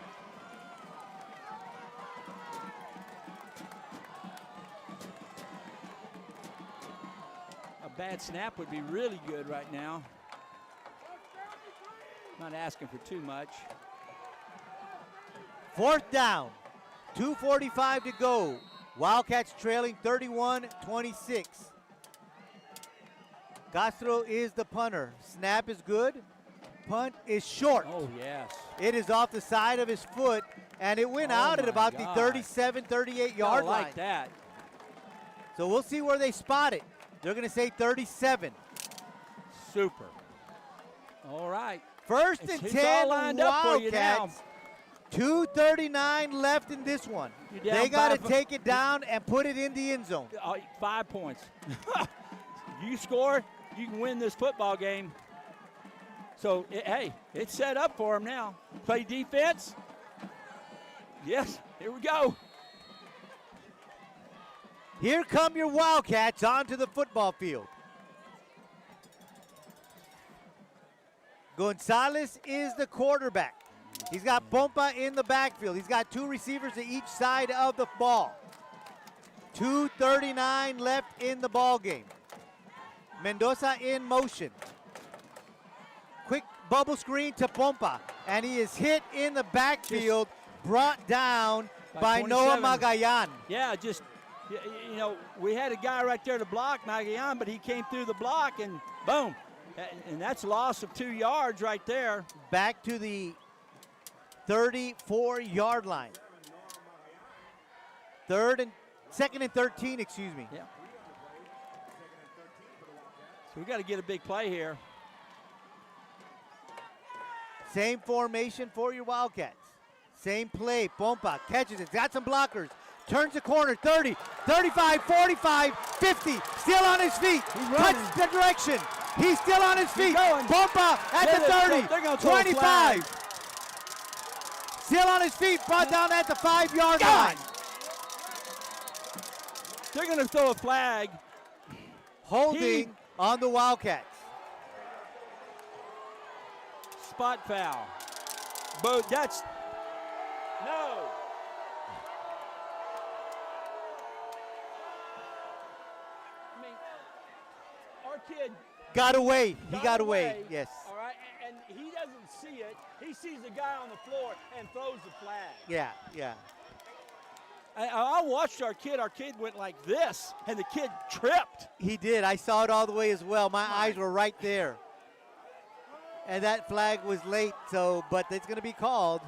A bad snap would be really good right now. Not asking for too much. 4th down, 2:45 to go. Wildcats trailing 31-26. Castro is the punter. Snap is good. Punt is short. Oh, yes. It is off the side of his foot, and it went out at my about God. the 37, 38-yard I line. like that. So we'll see where they spot it. They're going to say 37. Super. All right. 1st and It's 10 all lined up for you now. Wildcats. 2:39 left in this one. You're down They got to 5 take it down and put it in the end zone. 5 points. You score, you can win this football game. So, hey, it's set up for them now. Play defense. Yes, here we go. Here come your Wildcats onto the football field. Gonzalez is the quarterback. He's got Pompa in the backfield. He's got 2 receivers to each side of the ball. 2:39 left in the ball game. Mendoza in motion. Quick bubble screen to Pompa, and he is hit in the backfield, brought down by Noah 27. Magayan. Yeah, just, you know, we had a guy right there to block Magayan, but he came through the block and boom. And that's a loss of 2 yards right there. Back to the 34-yard line. 2nd and 13, excuse me. Yeah. So we got to get a big play here. Same formation for your Wildcats. Same play. Pompa catches it. Got some blockers. Turns the corner. 30, 35, 45, 50. Still on his feet. Cuts the direction. He's still on his feet. going. Pompa at the 30, They're gonna throw a 25. Still on his feet. Brought down at the 5-yard line. They're going to throw a flag. Holding on the Wildcats. Spot foul. But that's no. I mean, our kid Got away. He got away. Yes. All right, and he doesn't see it. He sees the guy on the floor and throws the flag. Yeah, yeah. I watched our kid. Our kid went like this, and the kid tripped. He did. I saw it all the way as well. My eyes were right there. And that flag was late, so but it's going to be called.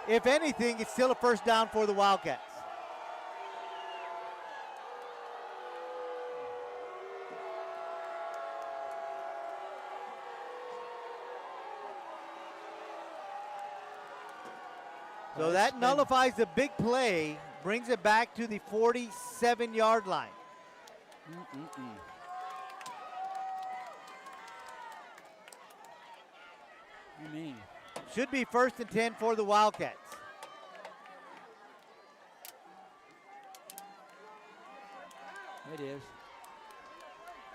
If anything, it's still a 1st down for the Wildcats. So that nullifies the big play, brings it back to the 47-yard line. You mean? Should be 1st and 10 for the Wildcats. It is.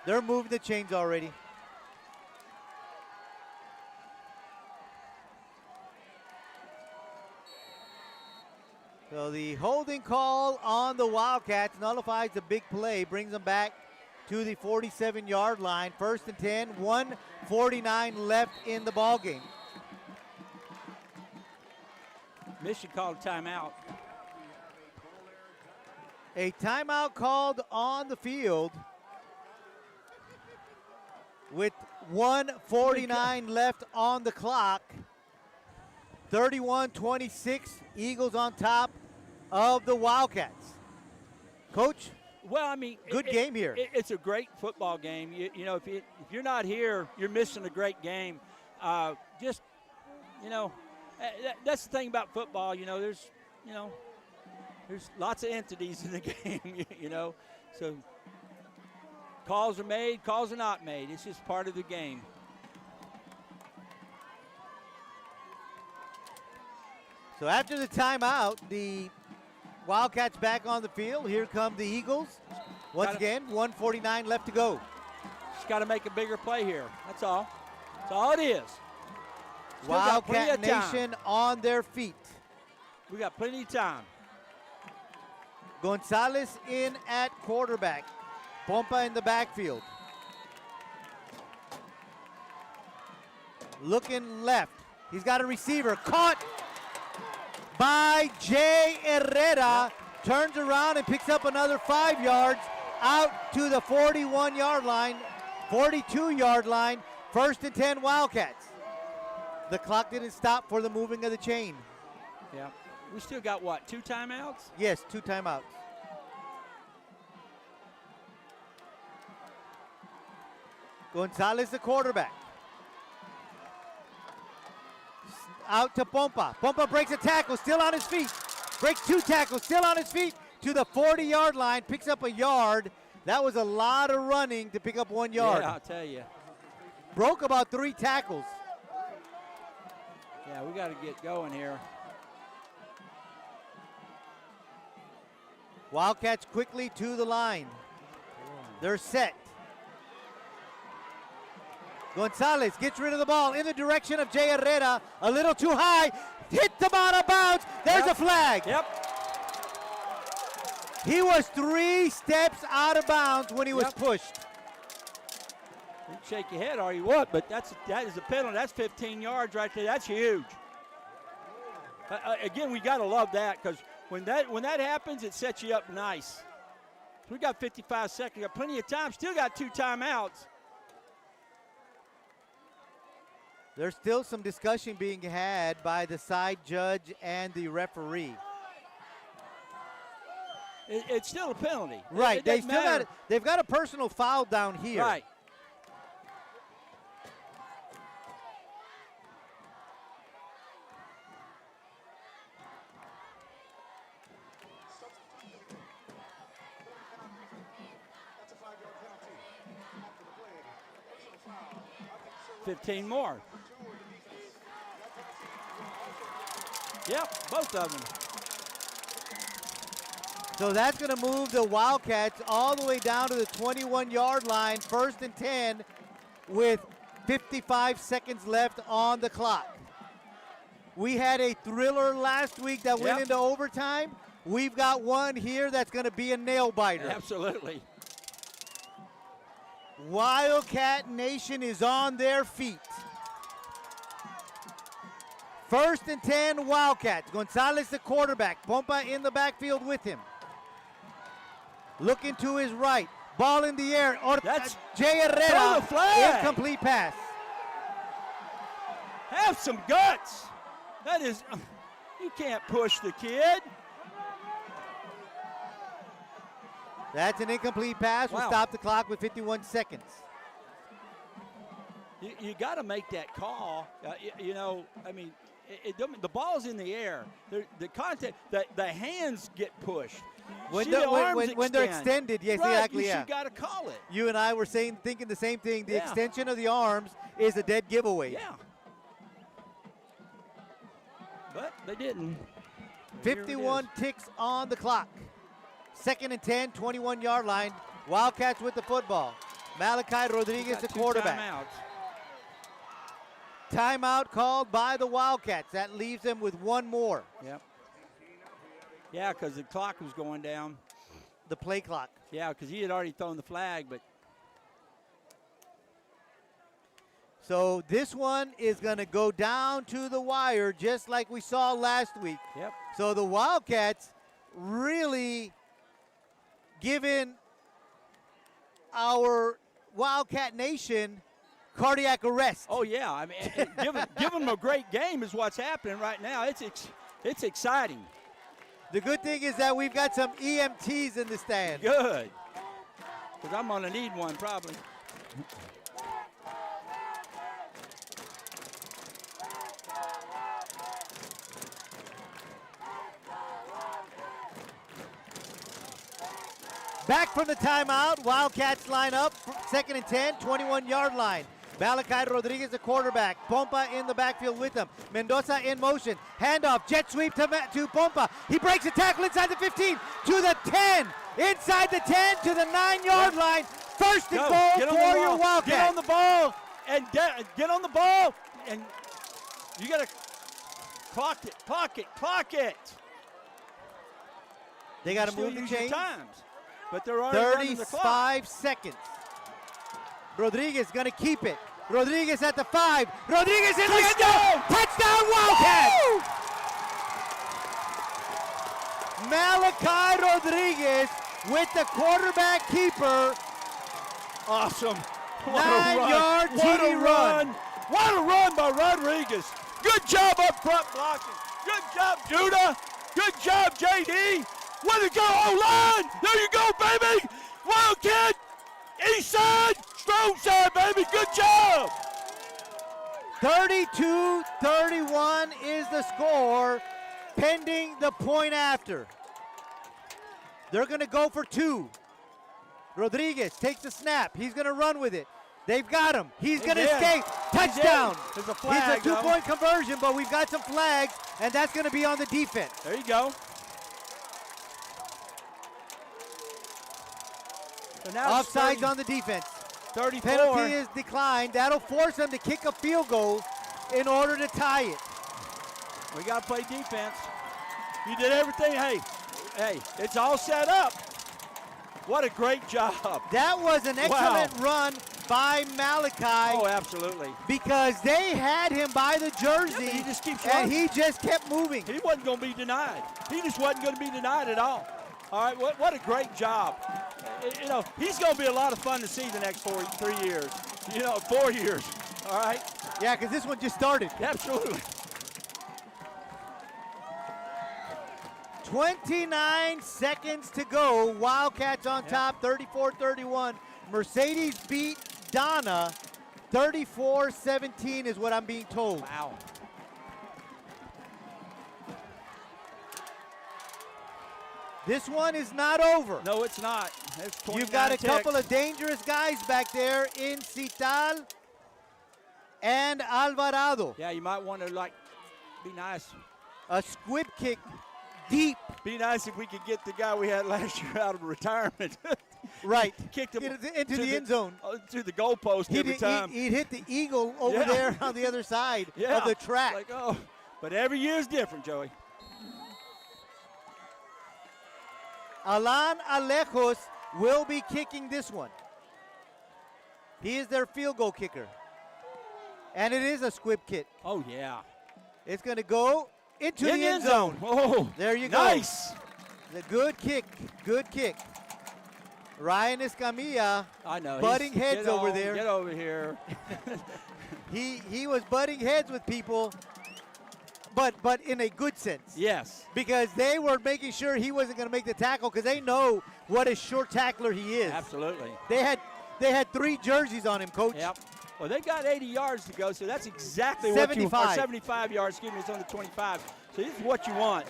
They're moving the chains already. So the holding call on the Wildcats nullifies the big play, brings them back to the 47-yard line. 1st and 10, 1:49 left in the ball game. Mission called a timeout. A timeout called on the field with 1:49 left on the clock. 31-26, Eagles on top of the Wildcats. Coach, Well, I mean, good game here. It's a great football game. You know, if you're not here, you're missing a great game. Just, you know, that's the thing about football. You know, there's lots of entities in the game. You know, so calls are made, calls are not made. It's just part of the game. So after the timeout, the Wildcats back on the field. Here come the Eagles. Once again, 1:49 left to go. Just got to make a bigger play here. That's all. That's all it is. Still got plenty Wildcat of time. Nation on their feet. We got plenty of time. Gonzalez in at quarterback. Pompa in the backfield. Looking left. He's got a receiver. Caught by Jay Herrera. Turns around and picks up another 5 yards out to the 41-yard line, 42-yard line. 1st and 10 Wildcats. The clock didn't stop for the moving of the chain. Yeah. We still got what, 2 timeouts? Yes, 2 timeouts. Gonzalez, the quarterback. Out to Pompa. Pompa breaks a tackle, still on his feet. Breaks 2 tackles, still on his feet to the 40-yard line, picks up a yard. That was a lot of running to pick up 1 yard. Yeah, I'll tell you. Broke about 3 tackles. Yeah, we got to get going here. Wildcats quickly to the line. They're set. Gonzalez gets rid of the ball in the direction of Jay Herrera. A little too high. Hit them out of bounds. There's a flag. Yep. He was 3 steps out of bounds when he was pushed. You can shake your head all you want, but that is a penalty. That's 15 yards right there. That's huge. Again, we got to love that, because when that happens, it sets you up nice. We got 55 seconds. We got plenty of time. Still got 2 timeouts. There's still some discussion being had by the side judge and the referee. It's still a penalty. Right. They've They've got a personal foul down here. Right. That's a 5-yard penalty. After the play, personal foul. 15 more. Yep, both of them. So that's going to move the Wildcats all the way down to the 21-yard line, 1st and 10, with 55 seconds left on the clock. We had a thriller last week that went into overtime. We've got one here that's going to be a nail biter. Absolutely. Wildcat Nation is on their feet. 1st and 10 Wildcats. Gonzalez the quarterback. Pompa in the backfield with him. Looking to his right. Ball in the air. That's Jay throw Herrera. the flag. Incomplete pass. Have some guts. That is, you can't push the kid. That's an incomplete pass. We'll stop the clock with 51 seconds. You got to make that call. You know, I mean, the ball's in the air. The contact, the hands get pushed. When The they're extended, yes, right, exactly. You got to call it. You and I were thinking the same thing. The extension of the arms is a dead giveaway. Yeah. But they didn't. 51 ticks on the clock. 2nd and 10, 21-yard line. Wildcats with the football. Malachi Rodriguez, the quarterback. Timeout called by the Wildcats. That leaves them with one more. Yep. Yeah, because the clock was going down. The play clock. Yeah, because he had already thrown the flag, but. So this one is going to go down to the wire just like we saw last week. Yep. So the Wildcats really giving our Wildcat Nation cardiac arrest. Oh, yeah. I mean, give them a great game is what's happening right now. It's exciting. The good thing is that we've got some EMTs in the stand. Good. Because I'm going to need one probably. Back from the timeout, Wildcats line up, 2nd and 10, 21-yard line. Malachi Rodriguez, the quarterback. Pompa in the backfield with him. Mendoza in motion. Handoff, jet sweep to Pompa. He breaks a tackle inside the 15 to the 10. Inside the 10 to the 9-yard line. 1st and goal for your Wildcats. Get on the ball and get on the ball. And you got to clock it. They got to move the chains. Times. But they're already running the clock. 35 seconds. Rodriguez gonna keep it. Rodriguez at the 5. Rodriguez in the end zone. Touchdown Wildcats! Malachi Rodriguez with the quarterback keeper. Awesome. What 9-yard What TD a run. What a run by Rodriguez. Good job up front blocking. Good job, Judah. Good job, JD. Way to go, O-line. There you go, baby. Wildcat. East side. Strong side, baby. Good job. 32-31 is the score, pending the point after. They're going to go for 2. Rodriguez takes the snap. He's going to run with it. They've got him. He's going to escape. Touchdown. There's a flag. It's a 2-point conversion, but we've got some flags, and that's going to be on the defense. There you go. So now Offsides on the defense. 34. Penalty is declined. That'll force them to kick a field goal in order to tie it. We got to play defense. You did everything. Hey, it's all set up. What a great job. That was an excellent run by Malachi. Oh, absolutely. Because they had him by the jersey, Yeah, he just keeps and running. he just kept moving. He wasn't going to be denied. He just wasn't going to be denied at all. All right, what a great job. You know, he's going to be a lot of fun to see the next 4 years. 4 years. All right? Yeah, because this one just started. Absolutely. 29 seconds to go. Wildcats on top, 34-31. Mercedes beat Donna, 34-17 is what I'm being told. Wow. This one is not over. No, it's not. It's You've got a 29 couple ticks. of dangerous guys back there in Cital and Alvarado. Yeah, you might want to, be nice. A squib kick deep. Be nice if we could get the guy we had last year out of returement. Right. Kicked him into the end zone. To the goalpost every time. He'd hit the eagle over Yeah. there on the other side of the track. But every year is different, Joey. Alan Alejos will be kicking this one. He is their field goal kicker. And it is a squib kick. Oh, yeah. It's going to go into the end zone. Oh, There you go. nice. The good kick. Good kick. Ryan Escamilla I know. butting heads over there. Get over here. He was butting heads with people, but in a good sense. Yes. Because they were making sure he wasn't going to make the tackle because they know what a short tackler he is. Absolutely. They had 3 jerseys on him, Coach. Yep. Well, they've got 80 yards to go, so that's exactly 75. what you want. 75 yards, excuse me, it's on the 25. So this is what you want.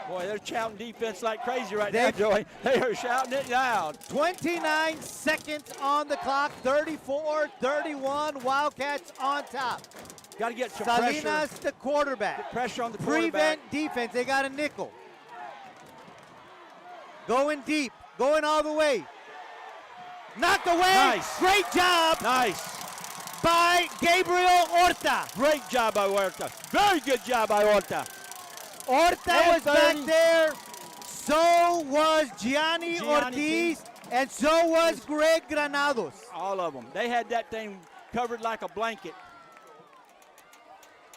Boy, they're shouting defense like crazy right now, Joey. They are shouting it loud. 29 seconds on the clock, 34-31, Wildcats on top. Got to get some Salinas, pressure. the quarterback. Get pressure on the quarterback. Prevent defense, they got a nickel. Going deep, going all the way. Knocked away. Nice. Great job Nice. by Gabriel Horta. Great job by Huerta. Very good job by Horta. Horta And was back 30. there. So was Gianni Ortiz, and so was Greg Granados. All of them. They had that thing covered like a blanket.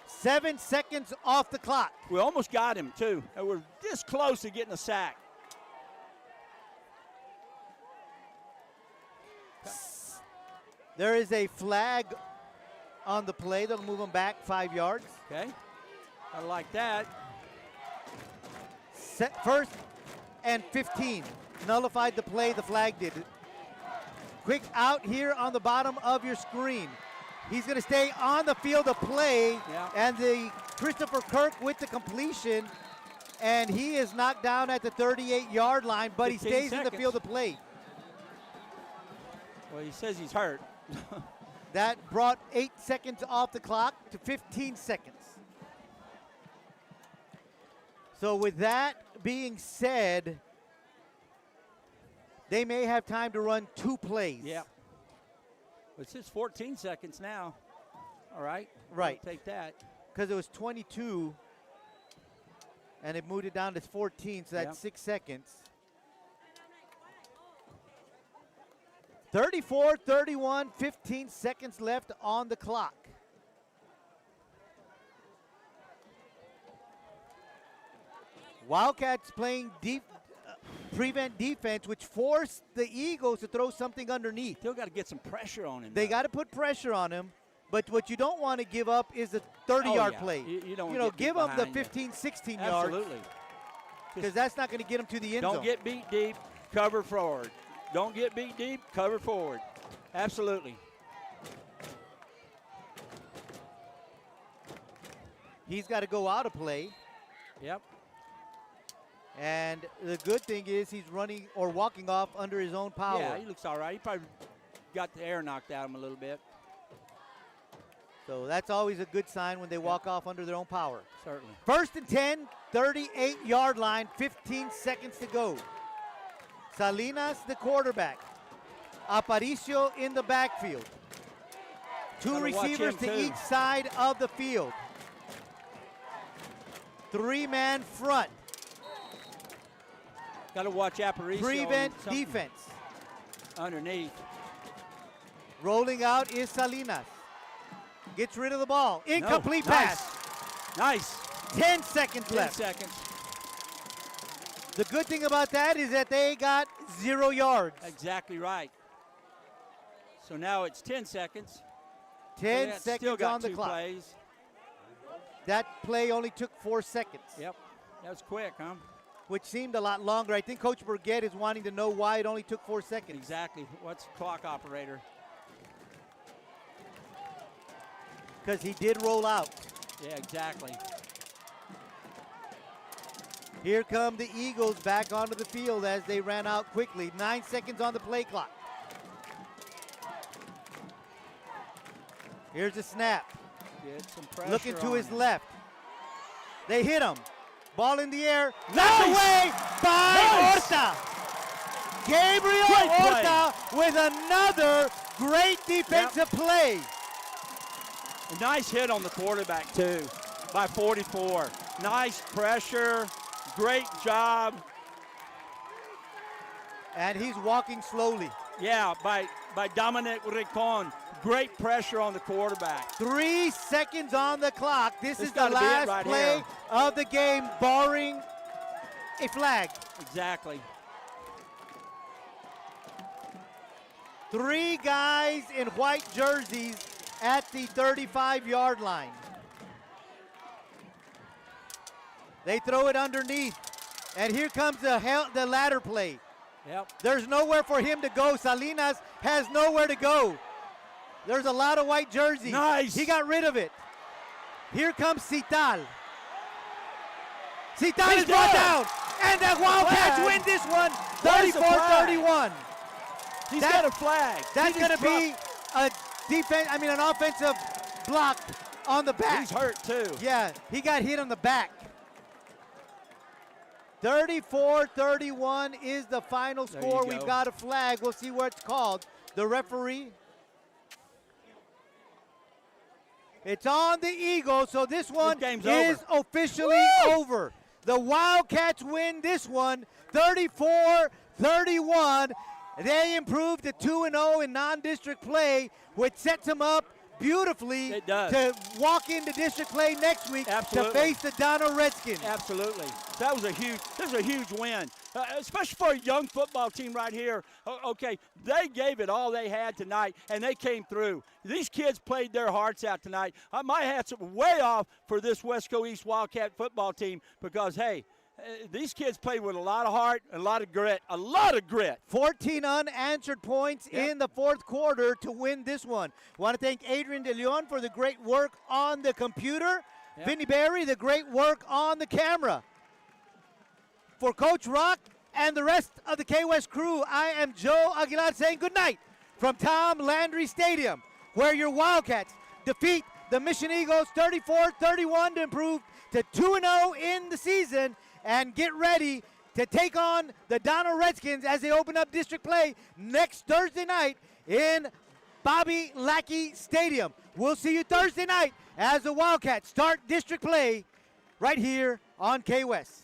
7 seconds off the clock. We almost got him, too. And we're this close to getting a sack. There is a flag on the play that'll move them back 5 yards. Okay. I like that. First and 15. Nullified the play, the flag did it. Quick out here on the bottom of your screen. He's going to stay on the field of play, and the Christopher Kirk with the completion, and he is knocked down at the 38-yard line, but he 15 stays in the seconds. field of play. Well, he says he's hurt. That brought 8 seconds off the clock to 15 seconds. So with that being said, they may have time to run 2 plays. Yeah. It says 14 seconds now. All right. Right. We'll take that. Because it was 22 And it moved it down to 14, so that's Yep. 6 seconds. 34-31, 15 seconds left on the clock. Wildcats playing deep, prevent defense, which forced the Eagles to throw something underneath. Still got to get some pressure on him. They though. got to put pressure on him, but what you don't want to give up is a 30-yard yeah. play. You don't You know, get beat give them the behind you. 15, 16 yards, Absolutely. because that's not going to get them to the end Don't zone. get beat deep, cover forward. Don't get beat deep, cover forward. Absolutely. He's got to go out of play. Yep. And the good thing is he's running or walking off under his own power. Yeah, he looks all right. He probably got the air knocked out of him a little bit. So that's always a good sign when they walk off under their own power. Certainly. 1st and 10, 38-yard line, 15 seconds to go. Salinas, the quarterback. Aparicio in the backfield. Two Gotta watch receivers him, to too. each side of the field. 3-man front. Got to watch Aparicio. Prevent on something defense. underneath. Rolling out is Salinas. Gets rid of the ball. Incomplete No, nice. pass. Nice. 10 seconds 10 left. seconds. The good thing about that is that they got 0 yards. Exactly right. So now it's 10 seconds. 10 So that's seconds still got on the 2 clock. plays. That play only took 4 seconds, Yep. That was quick, huh? which seemed a lot longer. I think Coach Burgett is wanting to know why it only took 4 seconds. Exactly. What's the clock operator? Because he did roll out. Yeah, exactly. Here come the Eagles back onto the field as they ran out quickly. 9 seconds on the play clock. Here's a snap. Get some pressure Looking to on his him. left. They hit him. Ball in the air. Nice! Knocked away by Nice! Horta. Gabriel Great play. Horta with another great defensive play. A nice hit on the quarterback, too, by 44. Nice pressure. Great job. And he's walking slowly. Yeah, by Dominic Ricon. Great pressure on the quarterback. 3 seconds on the clock. This This is the gotta be it last right play here. of the game, barring a flag. Exactly. 3 guys in white jerseys at the 35-yard line. They throw it underneath. And here comes the ladder play. Yep. There's nowhere for him to go. Salinas has nowhere to go. There's a lot of white jerseys. Nice. He got rid of it. Here comes Cital. Cital He's is brought down. down. And the Wildcats Flag. win this one, Where's the flag? 34-31. He's That- got a flag. That's He going to just be an offensive block on the back. He's hurt, too. Yeah, he got hit on the back. 34-31 is the final There score. you We've go. got a flag. We'll see what it's called. The referee. It's on the Eagles, so this one game's is over. officially over. The Wildcats win this one, 34-31. They improved to 2-0 in non-district play, which sets them up beautifully It does. to walk into district play next week Absolutely. to face the Donner Redskins. Absolutely. This was a huge win, especially for a young football team right here. Okay, they gave it all they had tonight, and they came through. These kids played their hearts out tonight. My hat's way off for this Weslaco East Wildcat football team because, hey, these kids played with a lot of heart, a lot of grit, 14 unanswered points in the fourth quarter to win this one. Want to thank Adrian De Leon for the great work on the computer. Yep. Vinny Berry, the great work on the camera. For Coach Rock and the rest of the KWES crew, I am Joe Aguilar saying good night from Tom Landry Stadium, where your Wildcats defeat the Mission Eagles 34-31 to improve to 2-0 in the season and get ready to take on the Donner Redskins as they open up district play next Thursday night in Bobby Lackey Stadium. We'll see you Thursday night as the Wildcats start district play right here on KWES.